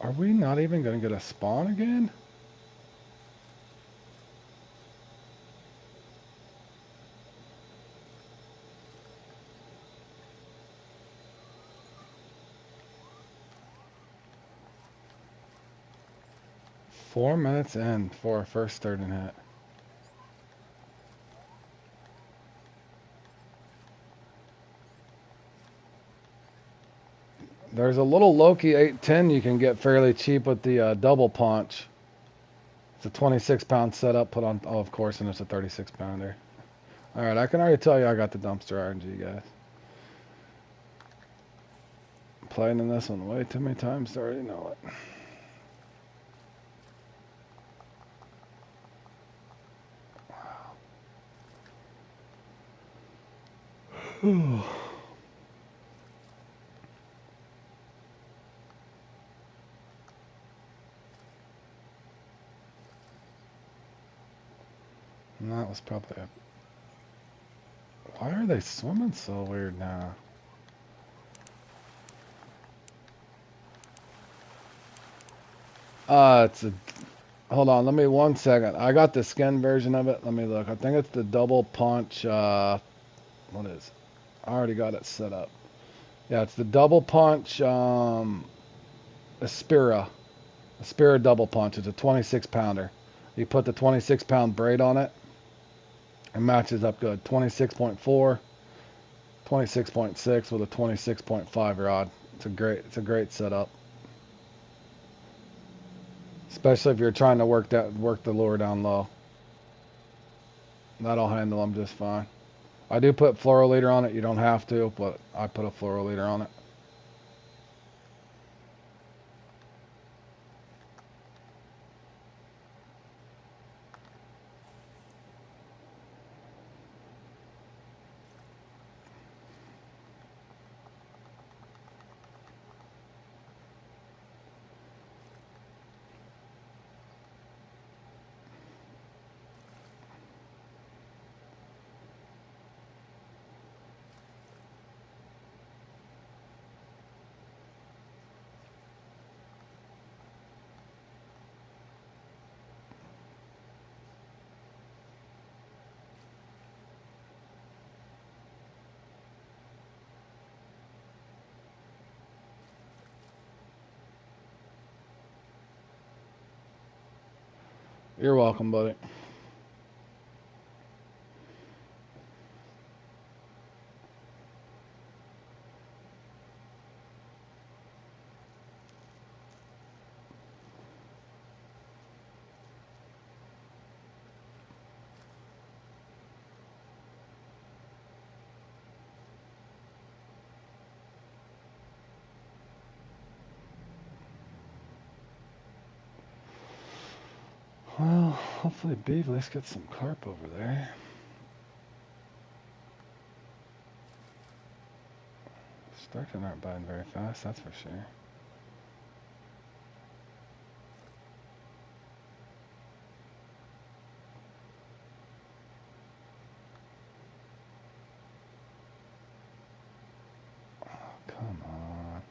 Are we not even going to get a spawn again? Four minutes in for our first starting hit. There's a little Loki 810 you can get fairly cheap with the double punch. It's a 26-pound setup put on, oh, of course, and it's a 36-pounder. Alright, I can already tell you I got the dumpster RNG, guys. Playing in this one way too many times to already know it. Wow. And that was probably a... Why are they swimming so weird now? It's a... Hold on, let me 1 second. I got the skin version of it. Let me look. I think it's the double punch, what is it? I already got it set up. Yeah, it's the double punch, Aspira. Aspira double punch. It's a 26-pounder. You put the 26-pound braid on it. It matches up good. 26.4, 26.6 with a 26.5 rod. It's a great setup. Especially if you're trying to work the lure down low. That'll handle them just fine. I do put fluoro leader on it. You don't have to, but I put a fluoro leader on it. You're welcome, buddy. Well, hopefully Beavleys get some carp over there. Starting aren't biting very fast, that's for sure. Oh, come on.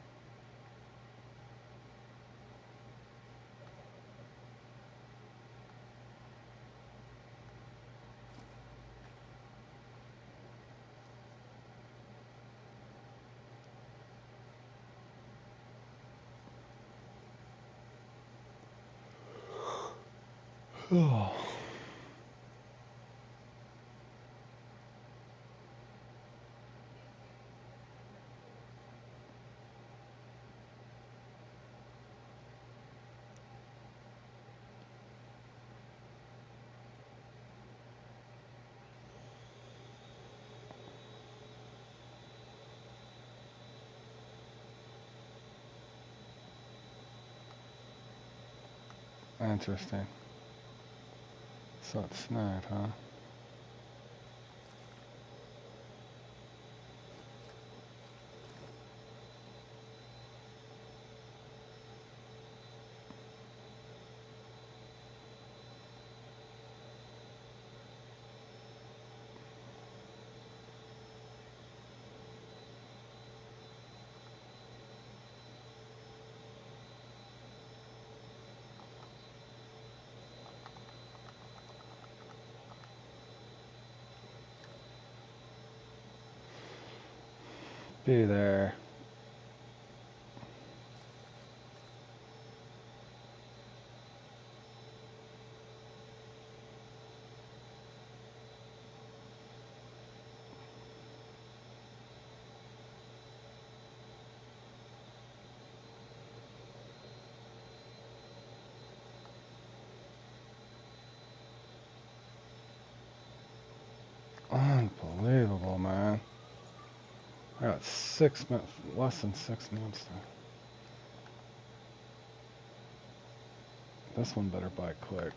Oh. Interesting. So it's snagged, huh? Be there. Unbelievable, man. I got 6 minutes, less than 6 minutes. This one better bite quick.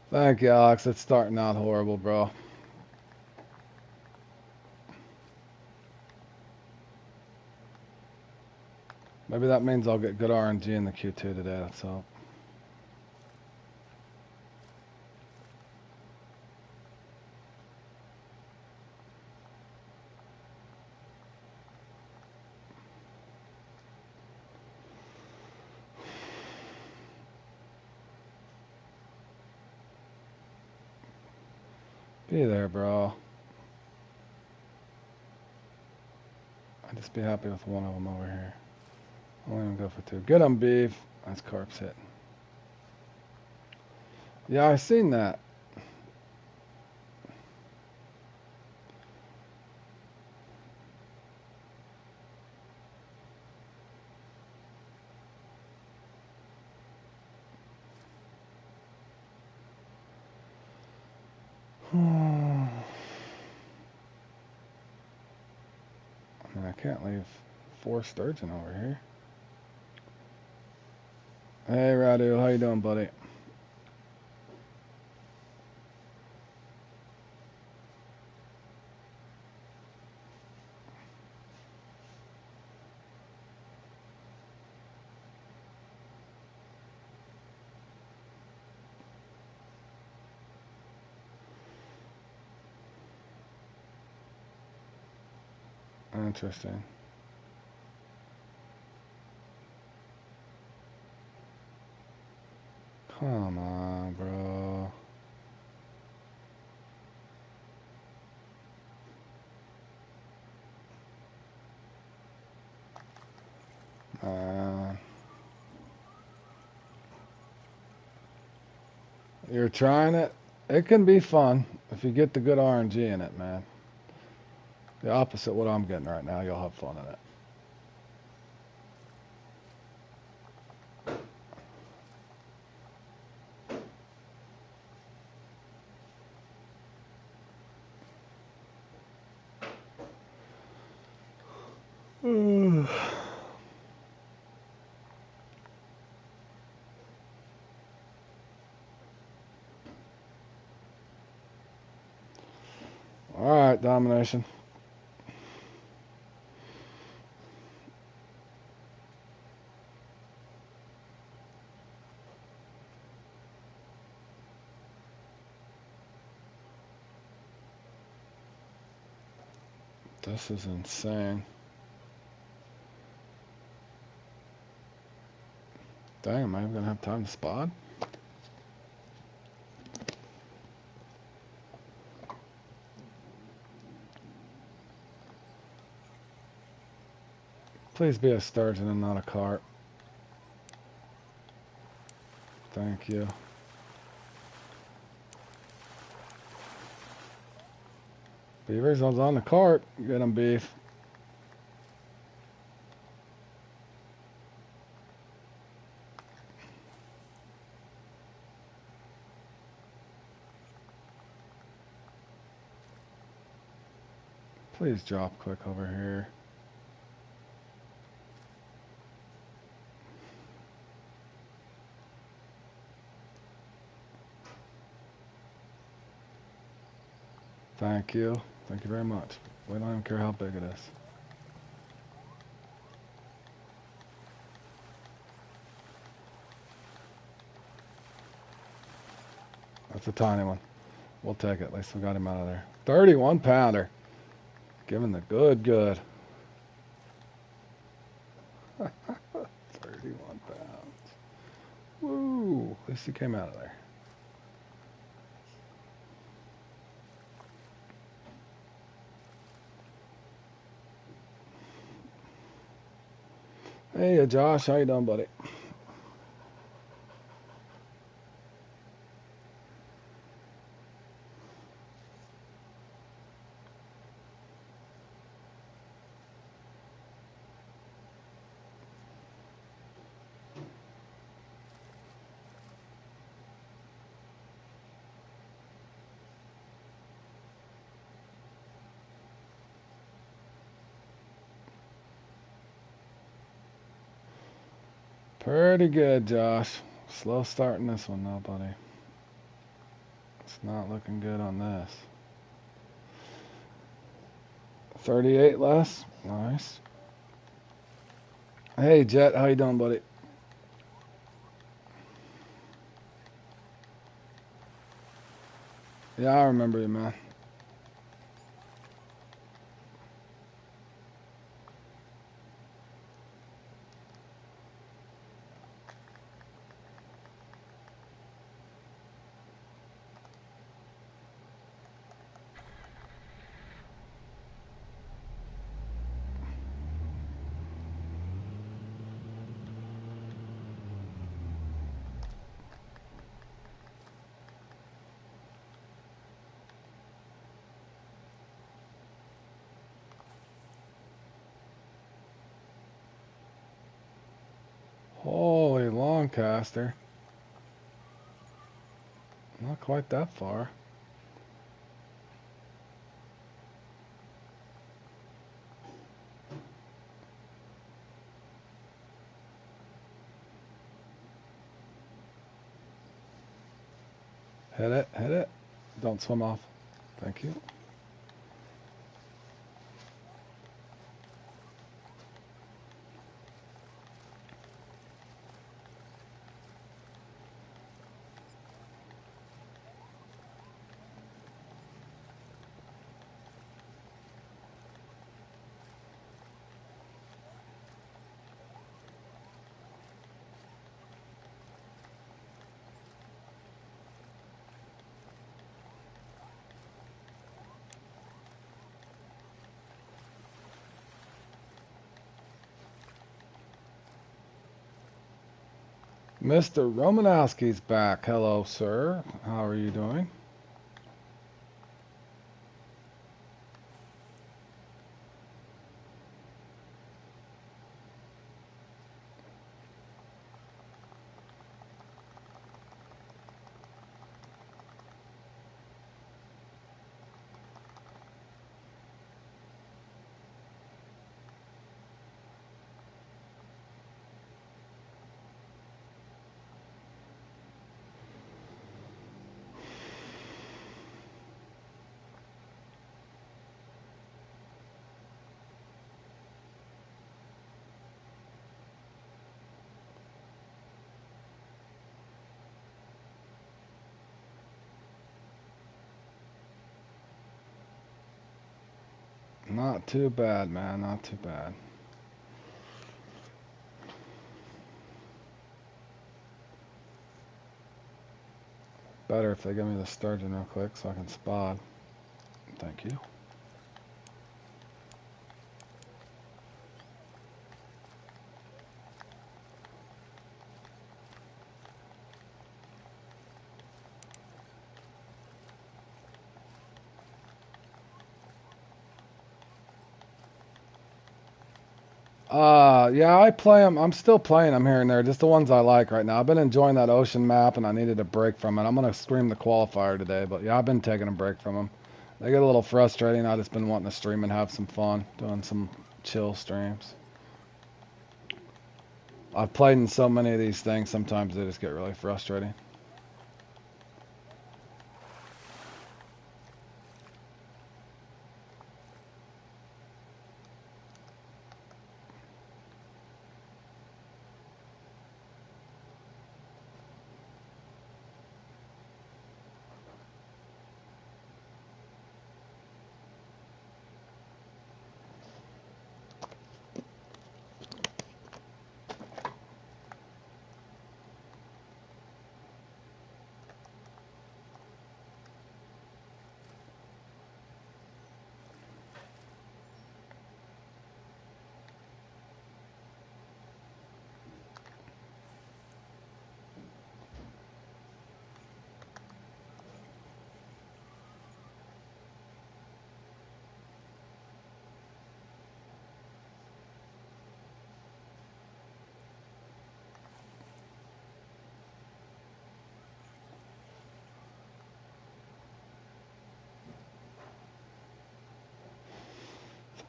Thank you, Alex. It's starting out horrible, bro. Maybe that means I'll get good RNG in the Q2 today, that's all. Be there, bro. I'd just be happy with one of them over here. I won't even go for two. Get him, beef. That's Carp's hitting. Yeah, I seen that. I mean, I can't leave 4 sturgeon over here. Hey, Radu, how you doing, buddy? Interesting. Come on, bro. You're trying it. It can be fun if you get the good RNG in it, man. The opposite of what I'm getting right now. You'll have fun in it. All right, domination. This is insane. Dang, am I even gonna have time to spot? Please be a sturgeon and not a carp. Thank you. Beavers, I was on the carp. Get them, beef. Please drop quick over here. Thank you. Thank you very much. We don't even care how big it is. That's a tiny one. We'll take it. At least we got him out of there. 31 pounder. Giving the good. 31 pounds. Woo. At least he came out of there. Hey, Josh. How you doing, buddy? Pretty good, Josh. Slow starting this one though, buddy. It's not looking good on this. 38 less. Nice. Hey, Jet. How you doing, buddy? Yeah, I remember you, man. Holy Lancaster. Not quite that far. Hit it. Don't swim off. Thank you. Mr. Romanowski's back. Hello, sir. How are you doing? Not too bad, man. Not too bad. Better if they give me the sturgeon real quick so I can spot. Thank you. Yeah, I play them. I'm still playing them here and there, just the ones I like right now. I've been enjoying that ocean map, and I needed a break from it. I'm gonna stream the qualifier today, but yeah, I've been taking a break from them. They get a little frustrating. I just been wanting to stream and have some fun, doing some chill streams. I've played in so many of these things, sometimes they just get really frustrating.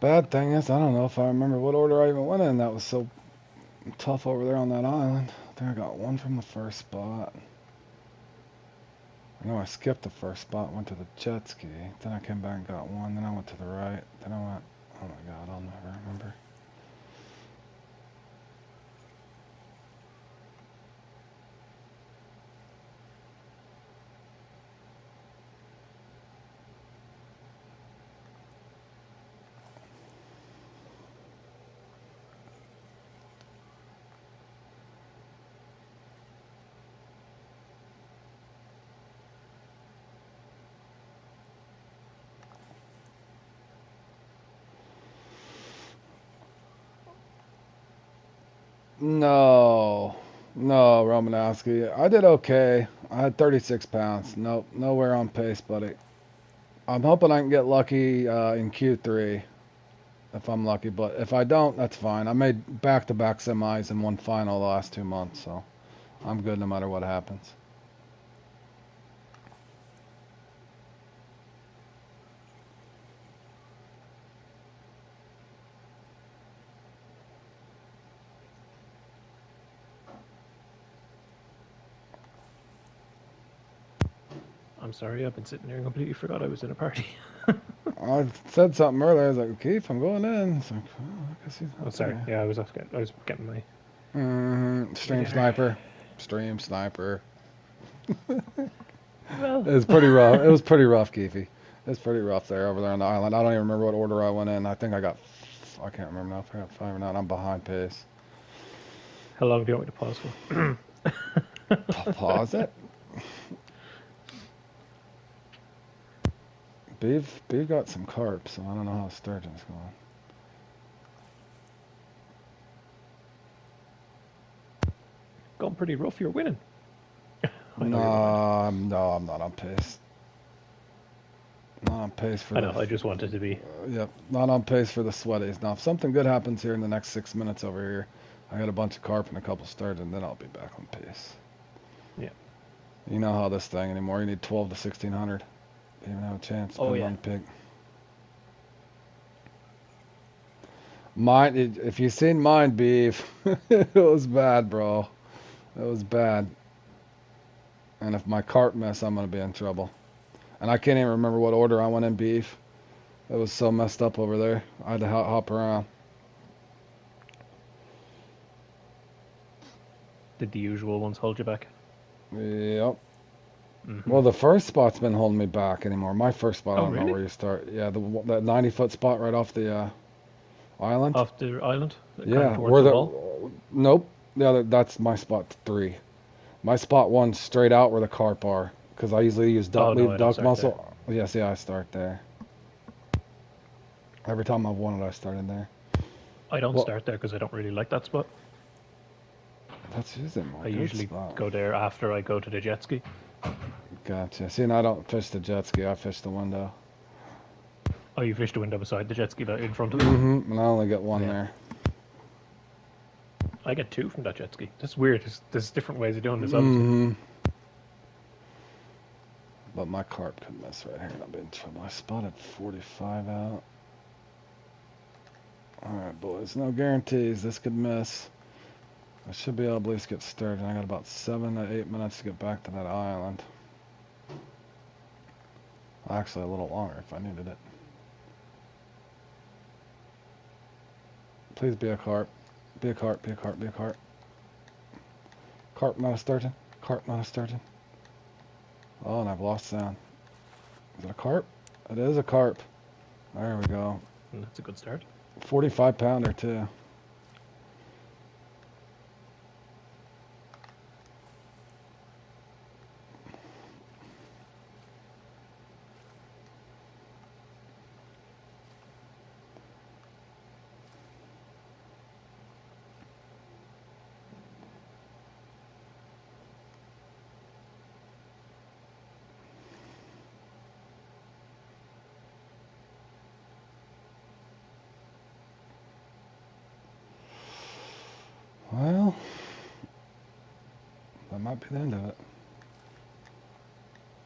Bad thing is, I don't know if I remember what order I even went in. That was so tough over there on that island. I think I got one from the first spot. I know I skipped the first spot, went to the jet ski. Then I came back and got one. Then I went to the right. Then I went, oh my god, I'll never remember. No, no, Romanowski. I did okay. I had 36 pounds. Nope, nowhere on pace, buddy. I'm hoping I can get lucky in Q3 if I'm lucky, but if I don't, that's fine. I made back-to-back semis and one final the last 2 months, so I'm good no matter what happens. I'm sorry, I've been sitting here and completely forgot I was in a party. I said something earlier. I was like, Keith, I'm going in. It's like, oh, I guess he's Oh, sorry. Yeah, I was getting my. Stream dinner. sniper. Stream sniper. Well, It was pretty rough. It was pretty rough, Keefy. It was pretty rough there over there on the island. I don't even remember what order I went in. I think I can't remember now if I got 5 or not. I'm behind pace. how long do you want me to pause for? Pause it. Beef got some carp, so I don't know how sturgeon's going. Going pretty rough. You're winning. I know No, you're behind. I'm not on pace. Not on pace for I the. know. I just wanted to be. Yep, not on pace for the sweaties. Now, if something good happens here in the next 6 minutes over here, I got a bunch of carp and a couple sturgeon, then I'll be back on pace. Yeah. You know how this thing anymore. You need 12 to 1600. You even have a chance. Oh, Depending yeah. on the pig. Mine, if you seen mine, beef, it was bad, bro. It was bad. And if my cart miss, I'm gonna be in trouble. And I can't even remember what order I went in beef. It was so messed up over there. I had to hop around. Did the usual ones hold you back? Yep. Mm-hmm. Well, the first spot's been holding me back anymore. My first spot, I Oh, don't know really? where you start. Yeah, that 90-foot spot right off the island. Off the island, kind of Yeah, towards where the the wall. nope. The other that's my spot 3. My spot 1's straight out where the carp are, because I usually use Oh no, leave I don't duck start there. muscle. Yes, yeah, I start there. Every time I've won it, I start in there. I don't Well, start there because I don't really like that spot. that's usually my I good usually spot. go there after I go to the jet ski. Gotcha. See, and I don't fish the jet ski. I fish the window. Oh, you fish the window beside the jet ski, in front of it. And I only get one Yeah, there. I get 2 from that jet ski. That's weird. There's different ways of doing this, obviously. But my carp could miss right here, and I'll be in trouble. I spotted 45 out. Alright, boys, no guarantees. This could miss. I should be able to at least get started. I got about 7 to 8 minutes to get back to that island. Actually, a little longer if I needed it. Please be a carp. Be a carp, be a carp, be a carp. Carp, not a sturgeon. Carp, not a sturgeon. Oh, and I've lost sound. Is it a carp? It is a carp. There we go. And that's a good start. 45 pounder too. Well, that might be the end of it.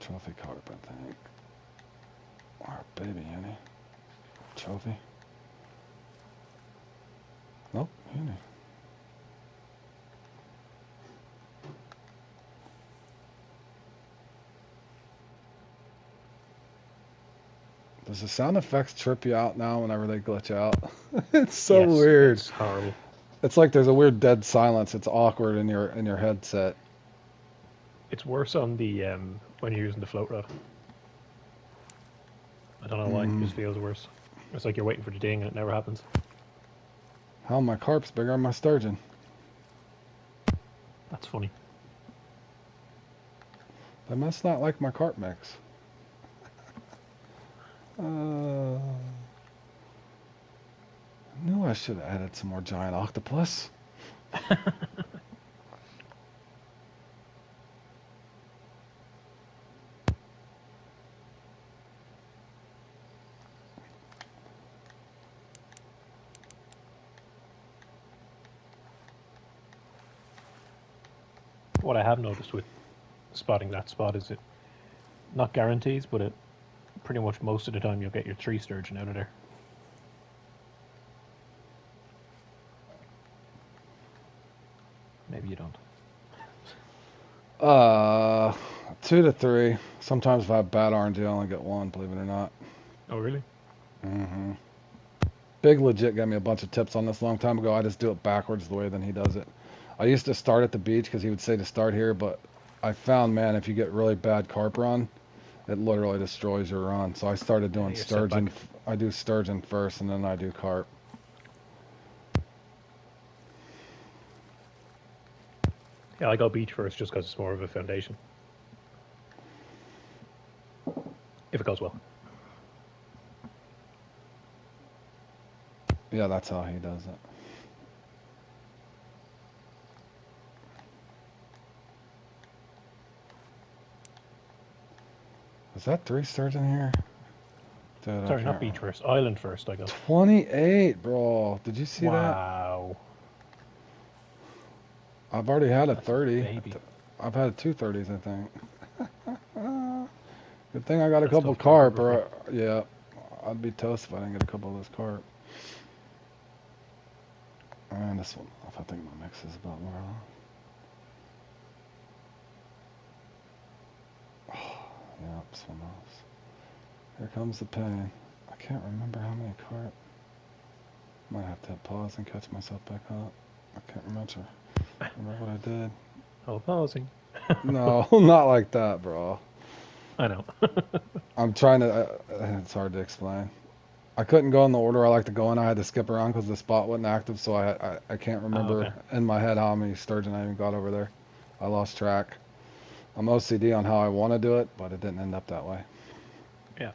Trophy carp, I think. Or baby, any trophy. Nope. Any. Does the sound effects trip you out now whenever they glitch out? It's so Yes, weird. it's horrible. It's like there's a weird dead silence. It's awkward in your headset. It's worse on the when you're using the float rod. I don't know why. It just feels worse. It's like you're waiting for the ding and it never happens. Hell, my carp's bigger than my sturgeon. That's funny. They must not like my carp mix. I knew I should have added some more giant octopus. What I have noticed with spotting that spot is it not guarantees, but it pretty much most of the time you'll get your 3 sturgeon out of there. Maybe you don't. 2 to 3. Sometimes if I have bad RNG, I only get 1, believe it or not. Oh, really? Mm-hmm. Big Legit gave me a bunch of tips on this a long time ago. I just do it backwards the way than he does it. I used to start at the beach because he would say to start here, but I found, man, if you get really bad carp run, it literally destroys your run. So I started doing sturgeon. I do sturgeon first, and then I do carp. Yeah, I go beach first just because it's more of a foundation. If it goes well. Yeah, that's how he does it. Is that 3 sturgeon here? Dude, Sorry, not beach first. Island first, I go. 28, bro. Did you see that? Wow. I've already had a That's 30. a baby. I've had 2 30s, I think. Good thing I got a That's couple tough to carp, recover or yeah, I'd be toast if I didn't get a couple of those carp. And this one, I think my mix is about more on. Yeah, this one else. Here comes the pain. I can't remember how many carp. Might have to hit pause and catch myself back up. I can't remember what I did. Oh, pausing. No, not like that, bro. I know. I'm trying to. It's hard to explain. I couldn't go in the order I like to go in. I had to skip around because the spot wasn't active, so I can't remember okay. in my head how many sturgeon I even got over there. I lost track. I'm OCD on how I want to do it, but it didn't end up that way. Yeah.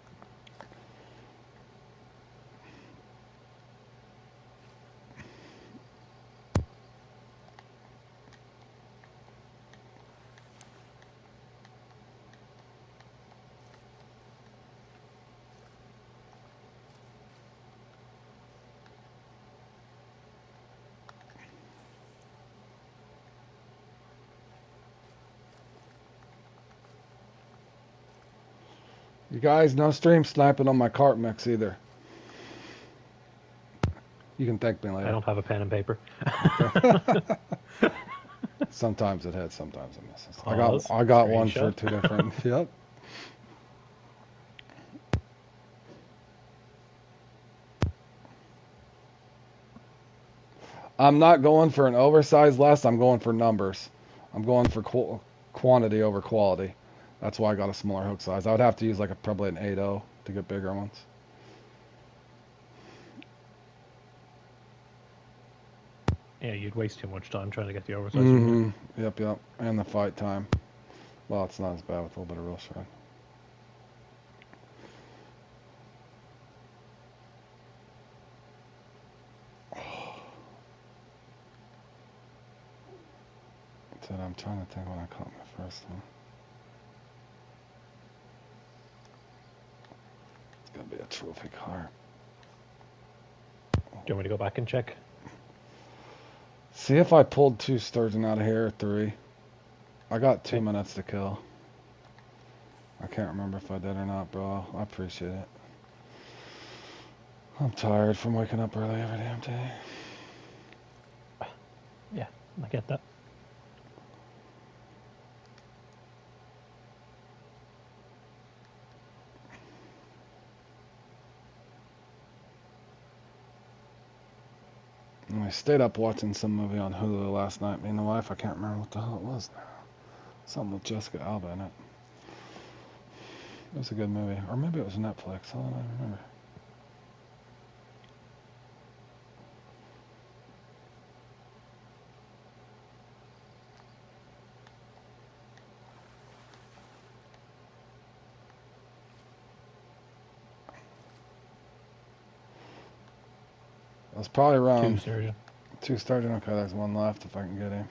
You guys, no stream sniping on my carp mix either. You can thank me later. I don't have a pen and paper. Sometimes it hits, sometimes it misses. Pause. I got one for Screenshot. 2 different. Yep. I'm not going for an oversized less. I'm going for numbers. I'm going for quantity over quality. That's why I got a smaller hook size. I would have to use like probably an 8.0 to get bigger ones. Yeah, you'd waste too much time trying to get the oversized. Mm-hmm. Yep. And the fight time. Well, it's not as bad with a little bit of real shred. Dude, I'm trying to think when I caught my first one. It's gonna be a trophy carp. Do you want me to go back and check? See if I pulled 2 sturgeon out of here or 3. I got 2 minutes to kill. I can't remember if I did or not, bro. I appreciate it. I'm tired from waking up early every damn day. Yeah, I get that. And I stayed up watching some movie on Hulu last night. Me and the wife, I can't remember what the hell it was now. Something with Jessica Alba in it. It was a good movie. Or maybe it was Netflix. I don't remember. It was probably Two around surgeon. 2 starting. Okay, there's one left if I can get him.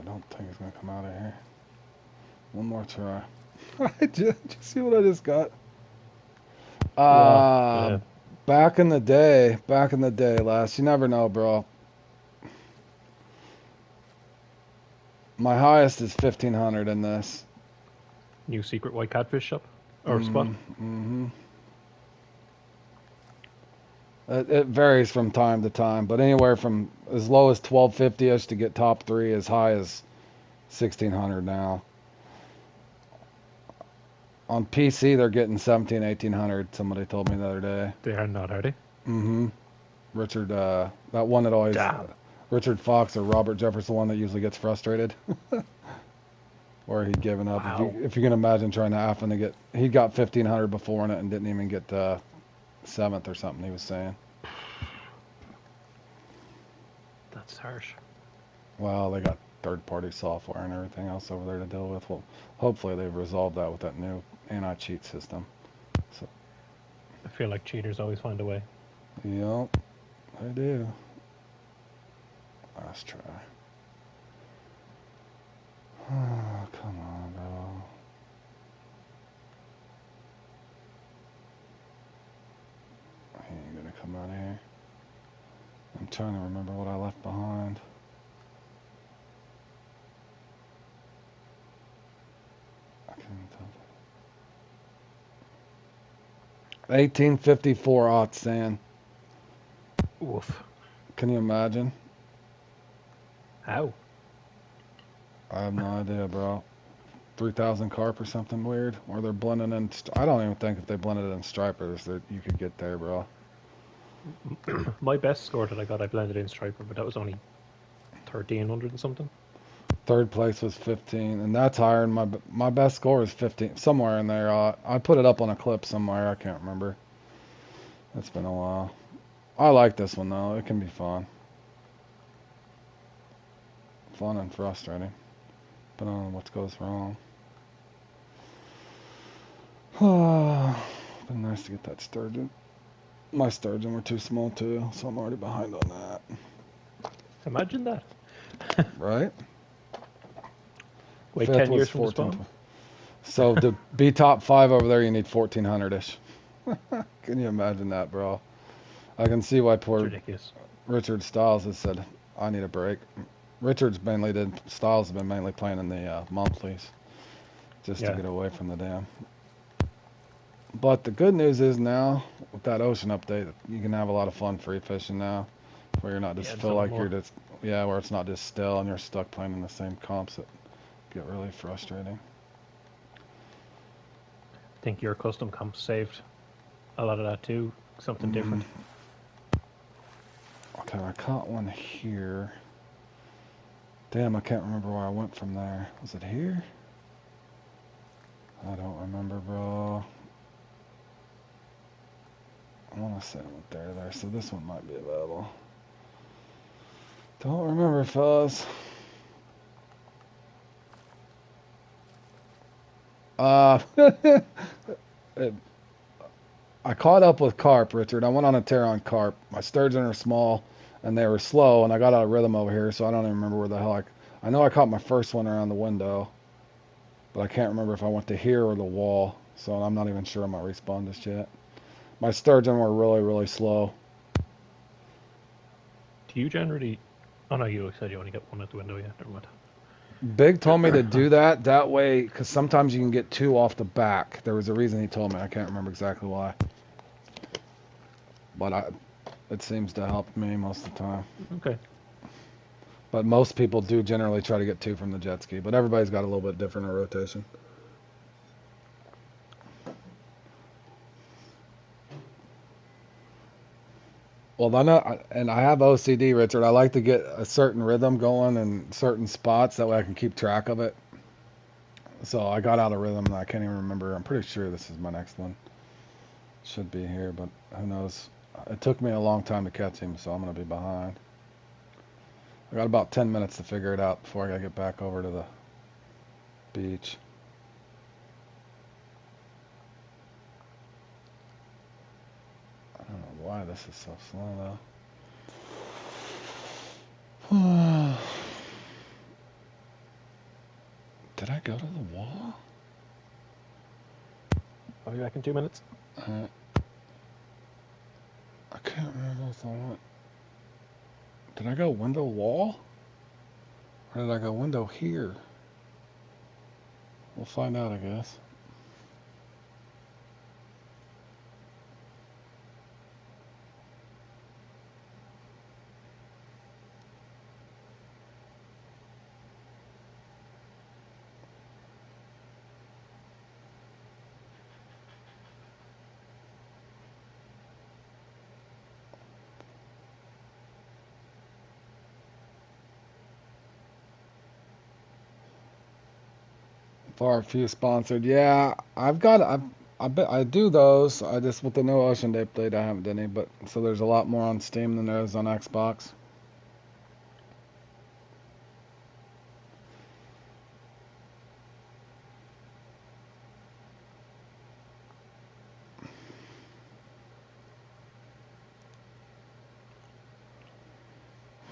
I don't think he's gonna come out of here. One more try. Just see what I just got. What? Back in the day, Les. You never know, bro. My highest is 1500 in this. New secret white catfish shop? Or spot? Mm-hmm. It varies from time to time, but anywhere from as low as 1250ish to get top 3, as high as 1600 now. On PC, they're getting 17, 1800. Somebody told me the other day. They are not, are they? Mm-hmm. Richard, that one that always, Damn. Richard Fox or Robert Jefferson, the one that usually gets frustrated, or he'd given up. Wow. If you can imagine trying to happen to get, he got 1500 before in it and didn't even get 7th or something. He was saying. That's harsh. Well, they got third-party software and everything else over there to deal with. Well, hopefully they've resolved that with that new anti-cheat system. So, I feel like cheaters always find a way. yep, I do. Last try. Oh, come on, bro. He ain't gonna come out of here. I'm trying to remember what I left behind. I can't even tell. 1854 Otsan. Woof. Can you imagine? How? I have no idea, bro. 3000 carp or something weird, or they're blending in. I don't even think if they blended in stripers that you could get there, bro. My best score that I got, I blended in striper, but that was only 1300 and something. Third place was 15, and that's higher than my best score is 15, somewhere in there. I put it up on a clip somewhere. I can't remember. It's been a while. I like this one though. It can be fun, and frustrating, but I don't know what goes wrong. Been nice to get that sturgeon. My sturgeon were too small too, so I'm already behind on that. Imagine that. Right? Wait, Fifth 10 was years from the 14. spawn? So to be top 5 over there, you need 1400ish. Can you imagine that, bro? I can see why It's poor ridiculous. Richard Stiles has said, I need a break. Stiles has been mainly playing in the monthlies just to Yeah. get away from the dam. But the good news is now, with that ocean update, you can have a lot of fun free fishing now, where you're not just Yeah, there's feel a lot like more. you're just, where it's not just still and you're stuck playing in the same comps that get really frustrating. I think your custom comp saved a lot of that too. Something different. Okay, I caught one here. Damn, I can't remember where I went from there. Was it here? I don't remember, bro. I want to say I went there, so this one might be available. Don't remember, fellas. It, I caught up with carp, Richard. I went on a tear on carp. My sturgeon are small, and they were slow, and I got out of rhythm over here, so I don't even remember where the hell I know I caught my first one around the window, but I can't remember if I went to here or the wall, so I'm not even sure on my respawn just yet. My sturgeon were really, really slow. Do you generally? Oh no, you said you only get one at the window. Yeah, never mind. Big told me to do that way, because sometimes you can get two off the back. There was a reason he told me. I can't remember exactly why, but it seems to help me most of the time. Okay. But most people do generally try to get two from the jet ski, but everybody's got a little bit different rotation. Well, and I have OCD, Richard. I like to get a certain rhythm going in certain spots. That way I can keep track of it. So I got out of rhythm and I can't even remember. I'm pretty sure this is my next one. Should be here, but who knows. It took me a long time to catch him, so I'm going to be behind. I got about 10 minutes to figure it out before I got to get back over to the beach. I don't know why this is so slow, though. Did I go to the wall? I'll be back in 2 minutes. I can't remember if I went. Did I go window wall? Or did I go window here? We'll find out, I guess. Far few sponsored. Yeah, I do those. I just with the new Ocean Day update, I haven't done any. But so there's a lot more on Steam than there is on Xbox.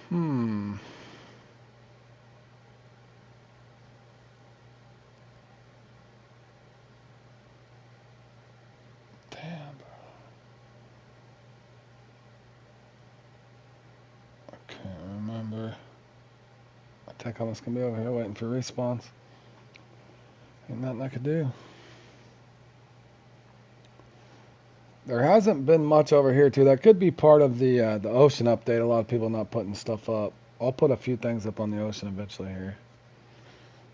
Hmm. Damn. I can't remember. I think I'm just gonna be over here waiting for respawns. Ain't nothing I could do. There hasn't been much over here too. That could be part of the ocean update. A lot of people not putting stuff up. I'll put a few things up on the ocean eventually here.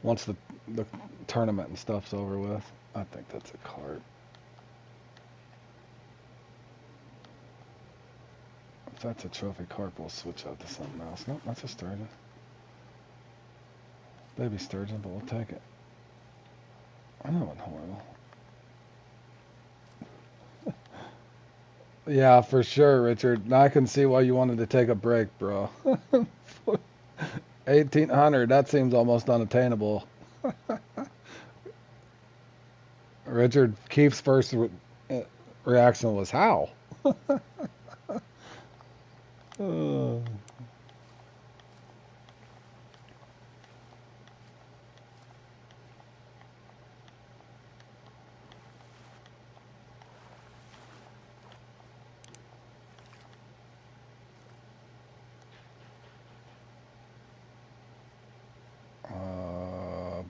Once the tournament and stuff's over with. I think that's a card. If that's a trophy carp, we'll switch out to something else. Nope, that's a sturgeon. Baby sturgeon, but we'll take it. I know it's horrible. Yeah, for sure, Richard. Now I can see why you wanted to take a break, bro. 1800, that seems almost unattainable. Richard, Keith's first reaction was, how? Uh,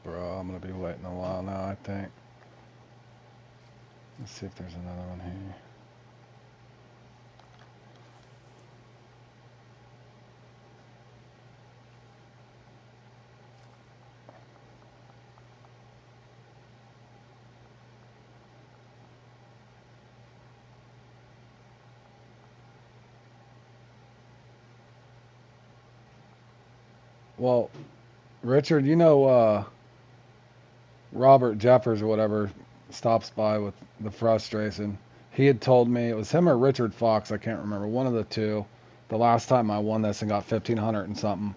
bro, I'm going to be waiting a while now, I think. Let's see if there's another one here. Well, Richard, you know, Robert Jeffers or whatever stops by with the frustration. He had told me it was him or Richard Fox, I can't remember, one of the two. The last time I won this and got 1500 and something.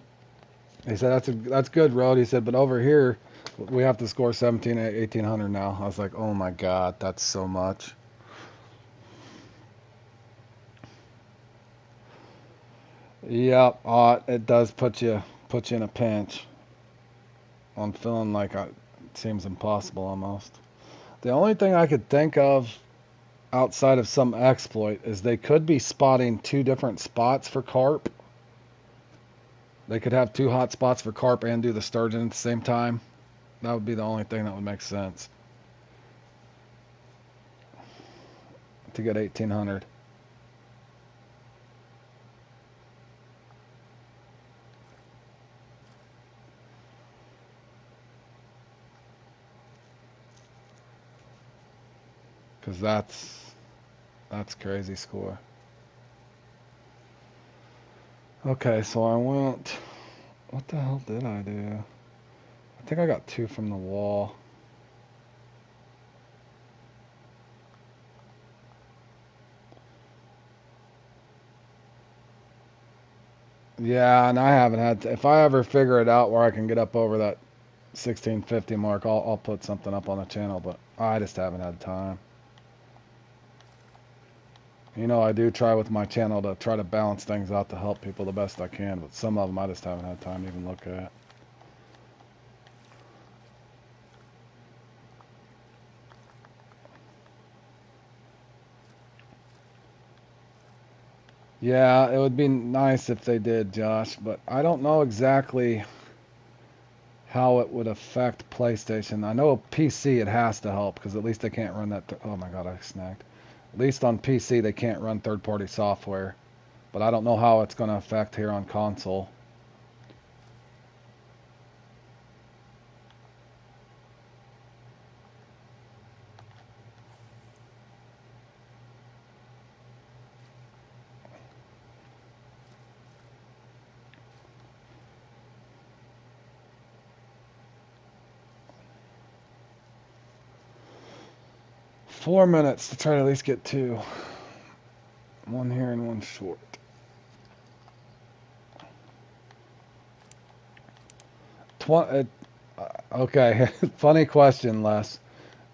He said that's good, Road. He said, but over here we have to score 1800 now. I was like, oh my god, that's so much. Yep, it does put you in a pinch. I'm feeling like it seems impossible almost. The only thing I could think of outside of some exploit is they could be spotting two different spots for carp. They could have two hot spots for carp and do the sturgeon at the same time. That would be the only thing that would make sense to get 1800. Because that's crazy score. Okay, so I went. What the hell did I do? I think I got two from the wall. Yeah, and I haven't had to, if I ever figure it out where I can get up over that 1650 mark, I'll put something up on the channel, but I just haven't had time. You know, I do try with my channel to try to balance things out to help people the best I can, but some of them I just haven't had time to even look at. Yeah, it would be nice if they did, Josh, but I don't know exactly how it would affect PlayStation. I know PC it has to help because at least they can't run that. Oh my God, I snagged. At least on PC they can't run third-party software, but I don't know how it's going to affect here on console. Four minutes to try to at least get two. One here and one short. Okay, funny question, Les.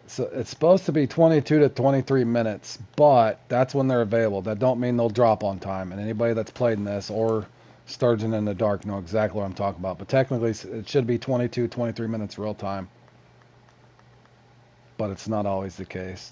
So it's supposed to be 22 to 23 minutes, but that's when they're available. That don't mean they'll drop on time. And anybody that's played in this or Sturgeon in the Dark know exactly what I'm talking about. But technically, it should be 22, 23 minutes real time. But it's not always the case.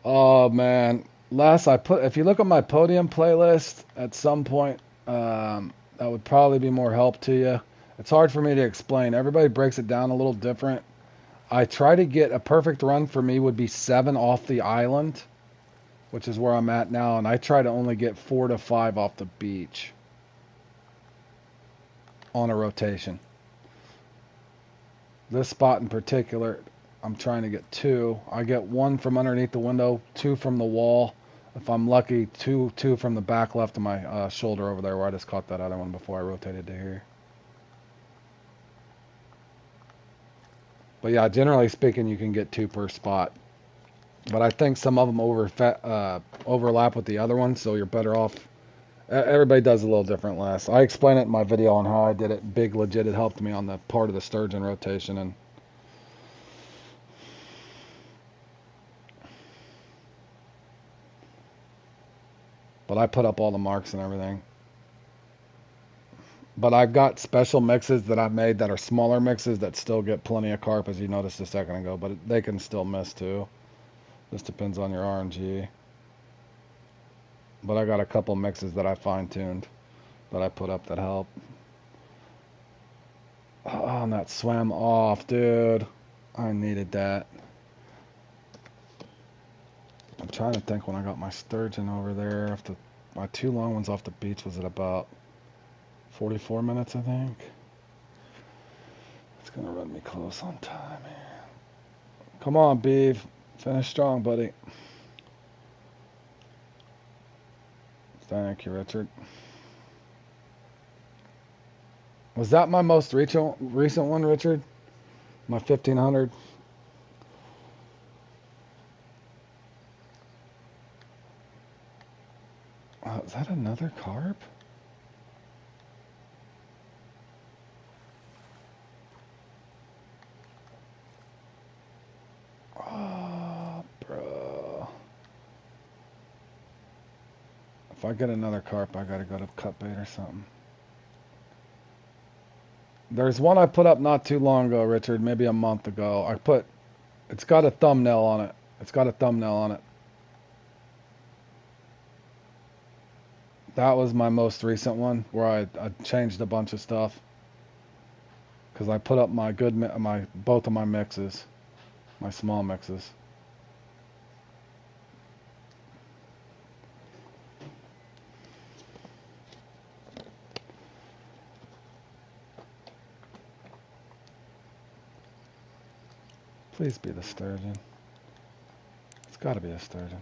Oh man, if you look at my podium playlist at some point, that would probably be more help to you. It's hard for me to explain. Everybody breaks it down a little different. I try to get a perfect run for me would be 7 off the island, which is where I'm at now, and I try to only get 4 to 5 off the beach on a rotation. This spot in particular, I'm trying to get 2. I get 1 from underneath the window, 2 from the wall. If I'm lucky, two from the back left of my shoulder over there where I just caught that other one before I rotated to here. But yeah, generally speaking, you can get 2 per spot. But I think some of them overlap with the other ones, so you're better off. Everybody does a little different less. I explain it in my video on how I did it. Big Legit, it helped me on the part of the sturgeon rotation. But I put up all the marks and everything. But I've got special mixes that I've made that are smaller mixes that still get plenty of carp, as you noticed a second ago. But they can still miss too. Just depends on your RNG. But I got a couple mixes that I fine-tuned that I put up that help. Oh, and that swam off, dude. I needed that. I'm trying to think when I got my sturgeon over there. My 2 long ones off the beach was at about 44 minutes, I think. It's gonna run me close on time here. Come on, Beeve. Finish strong, buddy. Thank you, Richard. Was that my most recent one, Richard? My 1500? Is that another carp? Oh, bro. If I get another carp, I gotta go to cut bait or something. There's one I put up not too long ago, Richard, maybe a month ago. It's got a thumbnail on it. It's got a thumbnail on it. That was my most recent one where I changed a bunch of stuff. Because I put up both of my mixes, my small mixes. Please be the sturgeon. It's got to be a sturgeon.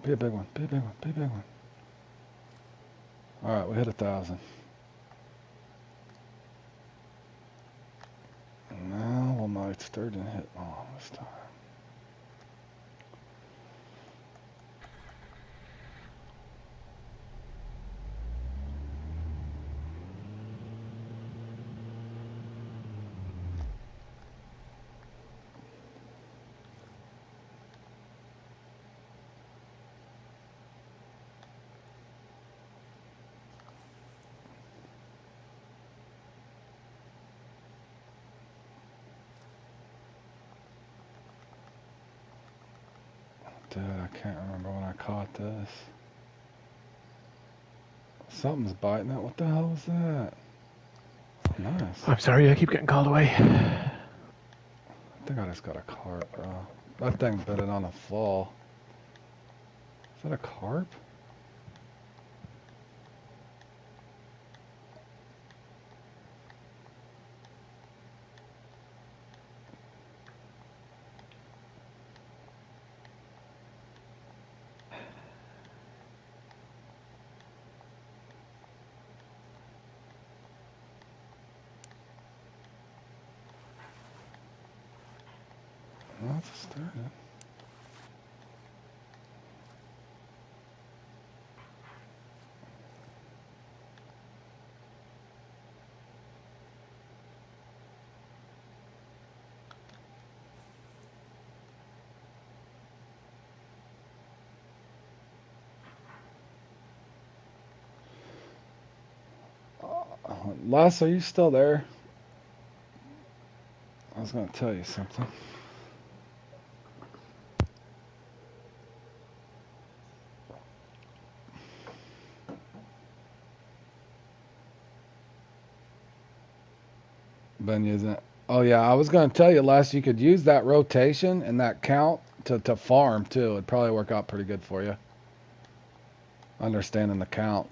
Be a big one. Be a big one. Be a big one. All right, we hit 1,000. Now will my sturgeon hit all this time? Dude, I can't remember when I caught this. Something's biting it. What the hell was that? Nice. I'm sorry, I keep getting called away. I think I just got a carp, bro. That thing bit it on a fall. Is that a carp? No, it's a sturgeon. Les, are you still there? I was going to tell you something. Been using it. Oh yeah, I was going to tell you, Les, you could use that rotation and that count to farm too. It'd probably work out pretty good for you. Understanding the count.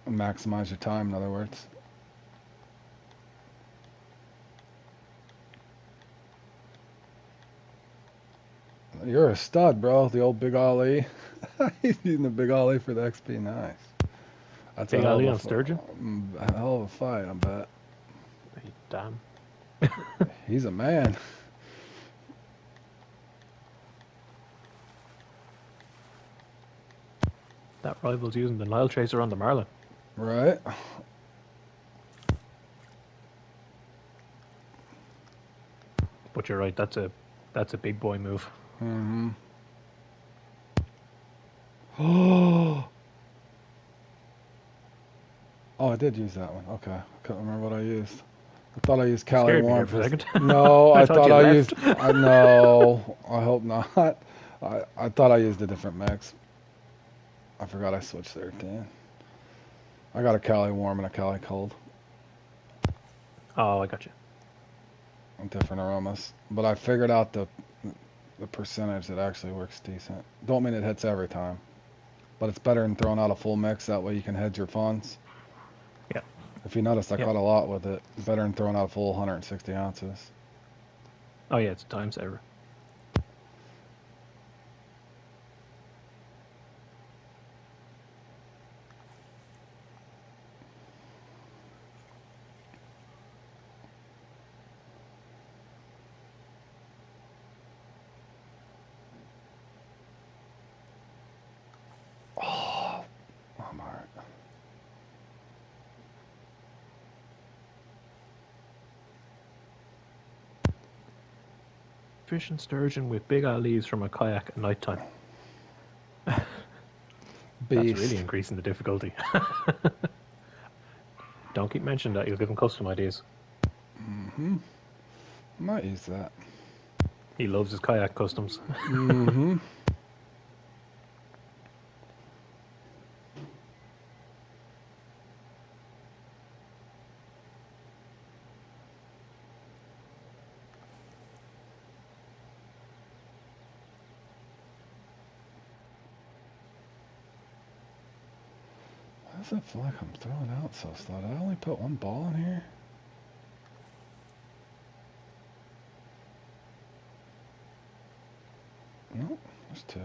Maximize your time, in other words. You're a stud, bro. The old Big Ollie. He's using the Big Ollie for the XP. Nice. That's Big Ollie on sturgeon? A hell of a fight, I bet. Damn. He's a man. That rival's using the Nile Chaser on the Marlin. Right? But you're right, that's a big boy move. Mm-hmm. Oh, I did use that one. Okay. I couldn't remember what I used. I thought I used Cali Scared me Warm there for a second. No, I thought you I left. used. No, I hope not. I thought I used a different mix. I forgot I switched there, Dan. I got a Cali Warm and a Cali Cold. Oh, I got you. Different aromas, but I figured out the percentage that actually works decent. Don't mean it hits every time. But it's better than throwing out a full mix. That way you can hedge your funds. Yeah. If you notice, I Yeah. caught a lot with it. Better than throwing out a full 160 ounces. Oh yeah, it's a time saver. Oh, I'm alright. Fishing sturgeon with big eye leaves from a kayak at night time. That's Beast. really increasing the difficulty. Don't keep mentioning that, you'll give him custom ideas. Mm-hmm. Might use that. He loves his kayak customs. Mm-hmm. Why does it feel like I'm throwing out so slow? Did I only put one ball in here? Nope, there's two.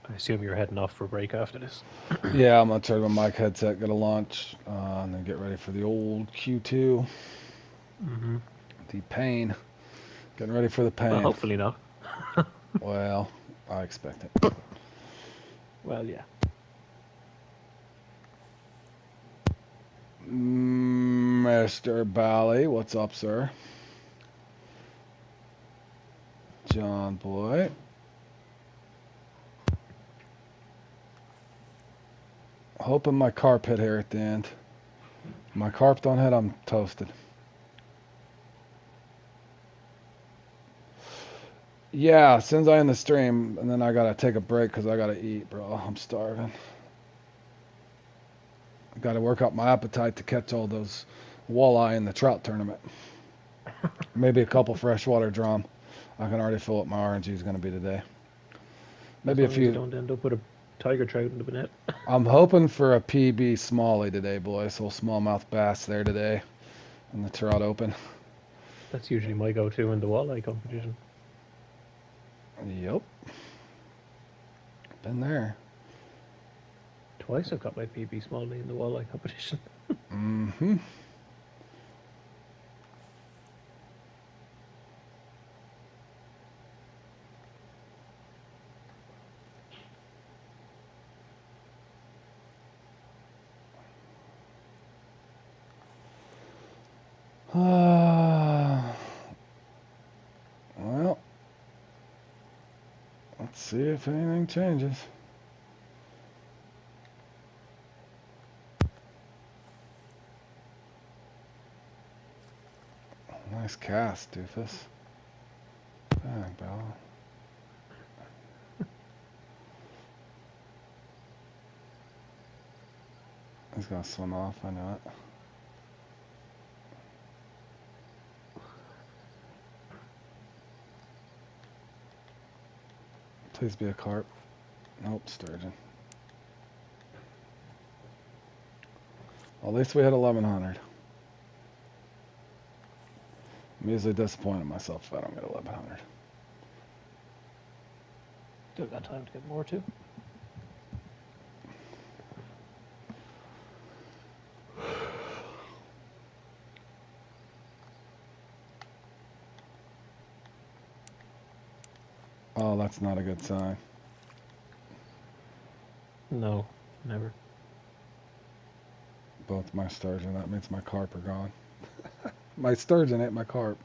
I assume you're heading off for a break after this. Yeah, I'm gonna charge my mic headset, get a launch, and then get ready for the old Q2. Mm-hmm. The pain. Getting ready for the Well, pain. hopefully not. Well, I expect it. Well, yeah. Mr. Bally, what's up, sir? John Boy. Hoping my carp hit here at the end. If my carp don't hit, I'm toasted. Yeah, as soon as I end the stream, and then I gotta take a break because I gotta eat, bro. I'm starving. I gotta work up my appetite to catch all those walleye in the trout tournament. Maybe a couple freshwater drum. I can already feel what my RNG is gonna be today. Maybe a As long as you few. don't end up with a tiger trout in the net. I'm hoping for a PB smallie today, boys. So smallmouth bass there today in the Trout Open. That's usually my go-to in the walleye competition. Yep. Been there. Twice I've got my PB smalley in the walleye competition. Mm-hmm. Well, let's see if anything changes. Nice cast, doofus. Dang, bro. He's gonna swim off, I know it. Please be a carp. Nope, sturgeon. Well, at least we had 1100. I'm usually disappointed in myself if I don't get 1100. Still got time to get more too. Oh, that's not a good sign. No, never. Both my sturgeon. That means my carp are gone. My sturgeon ate my carp.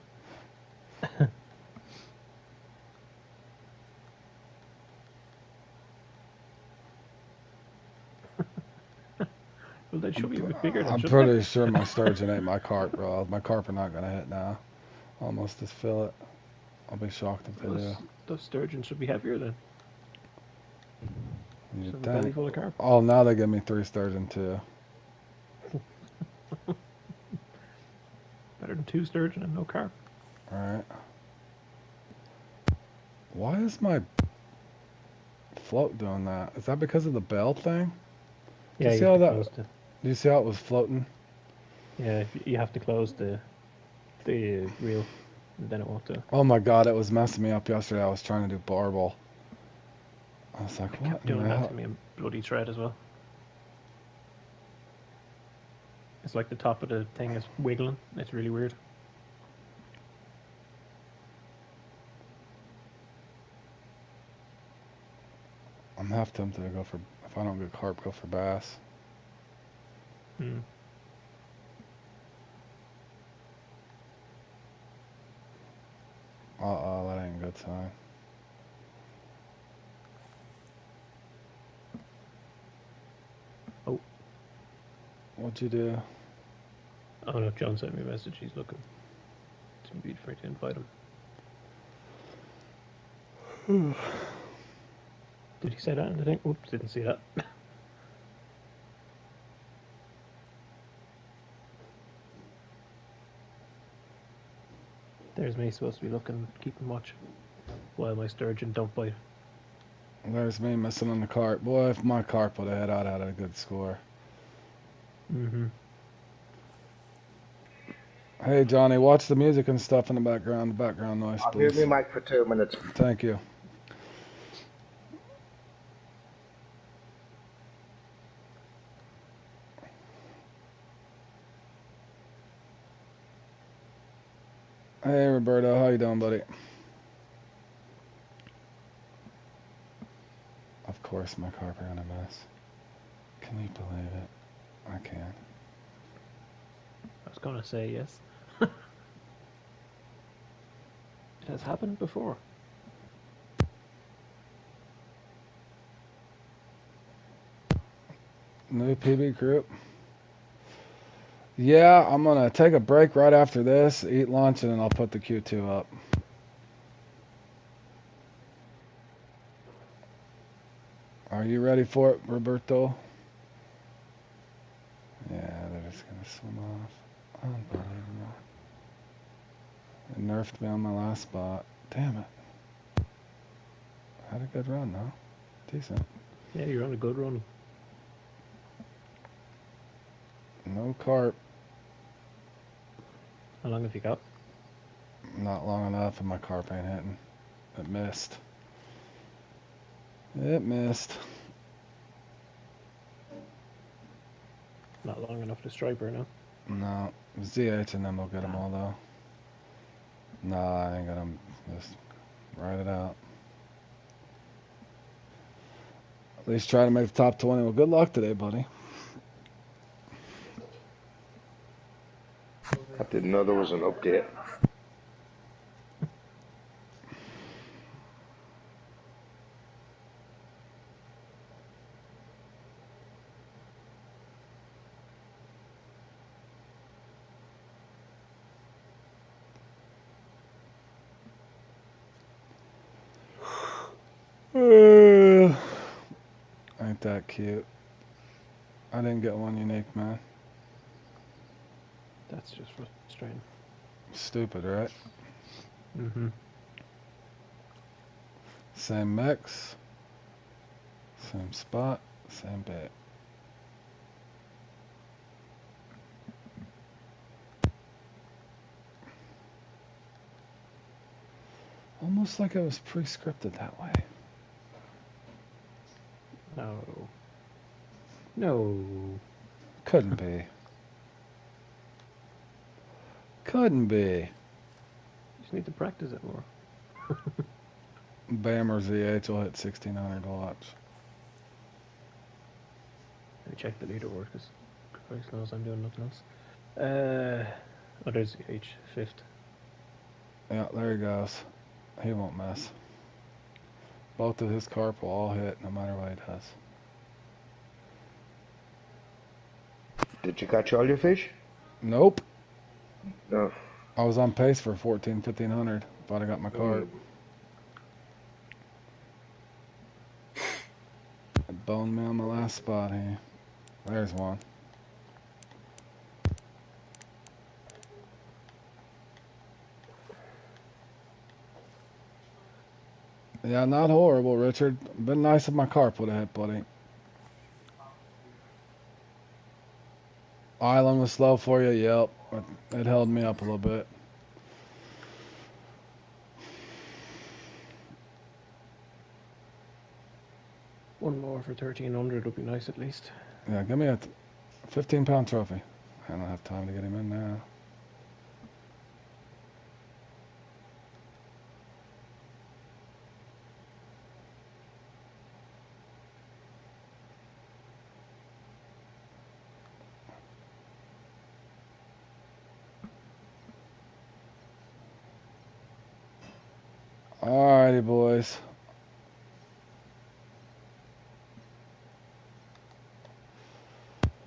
Well, they should be a bit bigger then, I'm shouldn't pretty they? sure my sturgeon ate my carp, bro. My carp are not gonna hit now. Almost as fillet. I'll be shocked if they do. Those sturgeons should be heavier then. Just You'd have a belly think. full of carp. Oh, now they give me 3 sturgeon too. Better than 2 sturgeon and no carp. Alright. Why is my float doing that? Is that because of the bell thing? Yeah, you see have how to that? close the. Do you see how it was floating? Yeah, you have to close the reel, and then it won't do. Oh my god, it was messing me up yesterday. I was trying to do barbell. I was like, It what kept in doing the that hell? to me in bloody thread as well. It's like the top of the thing is wiggling. It's really weird. I'm half tempted to go for, if I don't get carp, go for bass. Hmm. Uh-oh, that ain't a good sign. Oh. What'd you do? Oh no, John sent me a message. He's looking to be free to invite him. Did he say that in the thing? Oops, didn't see that. There's me supposed to be looking, keeping watch, while my sturgeon don't bite. There's me missing on the carp. Boy, if my carp would have hit, I'd had a good score. Mm-hmm. Hey, Johnny, watch the music and stuff in the background noise, I'll please. mute my mic for 2 minutes. Thank you. Hey, Roberto, how you doing, buddy? Of course, my carp are in a mess. Can you believe it? I can. I was gonna say yes. It has happened before. New PB group. Yeah, I'm gonna take a break right after this, eat lunch, and then I'll put the Q2 up. Are you ready for it, Roberto? Yeah, they're just gonna swim off. Unbelievable. It nerfed me on my last spot. Damn it. Had a good run, though. Decent. Yeah, you're on a good run. No carp. How long have you got? Not long enough, and my carp ain't hitting. It missed. It missed. Not long enough to striper now. No. ZH and then we'll get them all, though. Nah, I ain't got them. Just write it out. At least try to make the top 20. Well, good luck today, buddy. I didn't know there was an update. Ain't that cute. I didn't get one unique, man. That's just frustrating. Stupid, right? Mm-hmm. Same mix. Same spot. Same bait. Almost like it was pre-scripted that way. No. No. Couldn't be. Couldn't be. You just need to practice it more. Bam or ZH will hit 1600 watts. Let me check the leaderboard because Christ knows I'm doing nothing else. Oh, there's the H, fifth. Yeah, there he goes. He won't miss. Both of his carp will all hit no matter what he does. Did you catch all your fish? Nope. No. I was on pace for 14, 1500. Thought I got my carp. It boned me on my last spot here. There's one. Yeah, not horrible, Richard. Been nice if my carp would have hit, buddy. Island was slow for you, yep. It held me up a little bit. One more for 1300 would be nice at least. Yeah, give me a 15-pound trophy. I don't have time to get him in now. Alrighty, boys.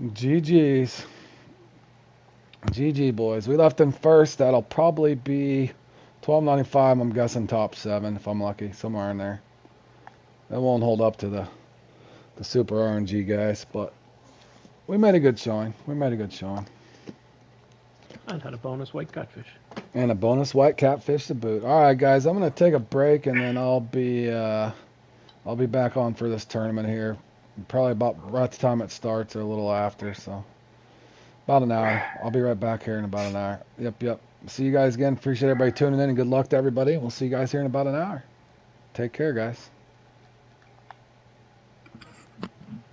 GG's. GG, boys. We left in first. That'll probably be 1295. I'm guessing top 7 if I'm lucky. Somewhere in there. That won't hold up to the super RNG guys, but we made a good showing. And had a bonus white catfish. And a bonus white catfish to boot. Alright, guys. I'm going to take a break, and then I'll be back on for this tournament here. Probably about right at the time it starts or a little after, so about an hour. I'll be right back here in about an hour. Yep. See you guys again. Appreciate everybody tuning in, and good luck to everybody. We'll see you guys here in about an hour. Take care, guys.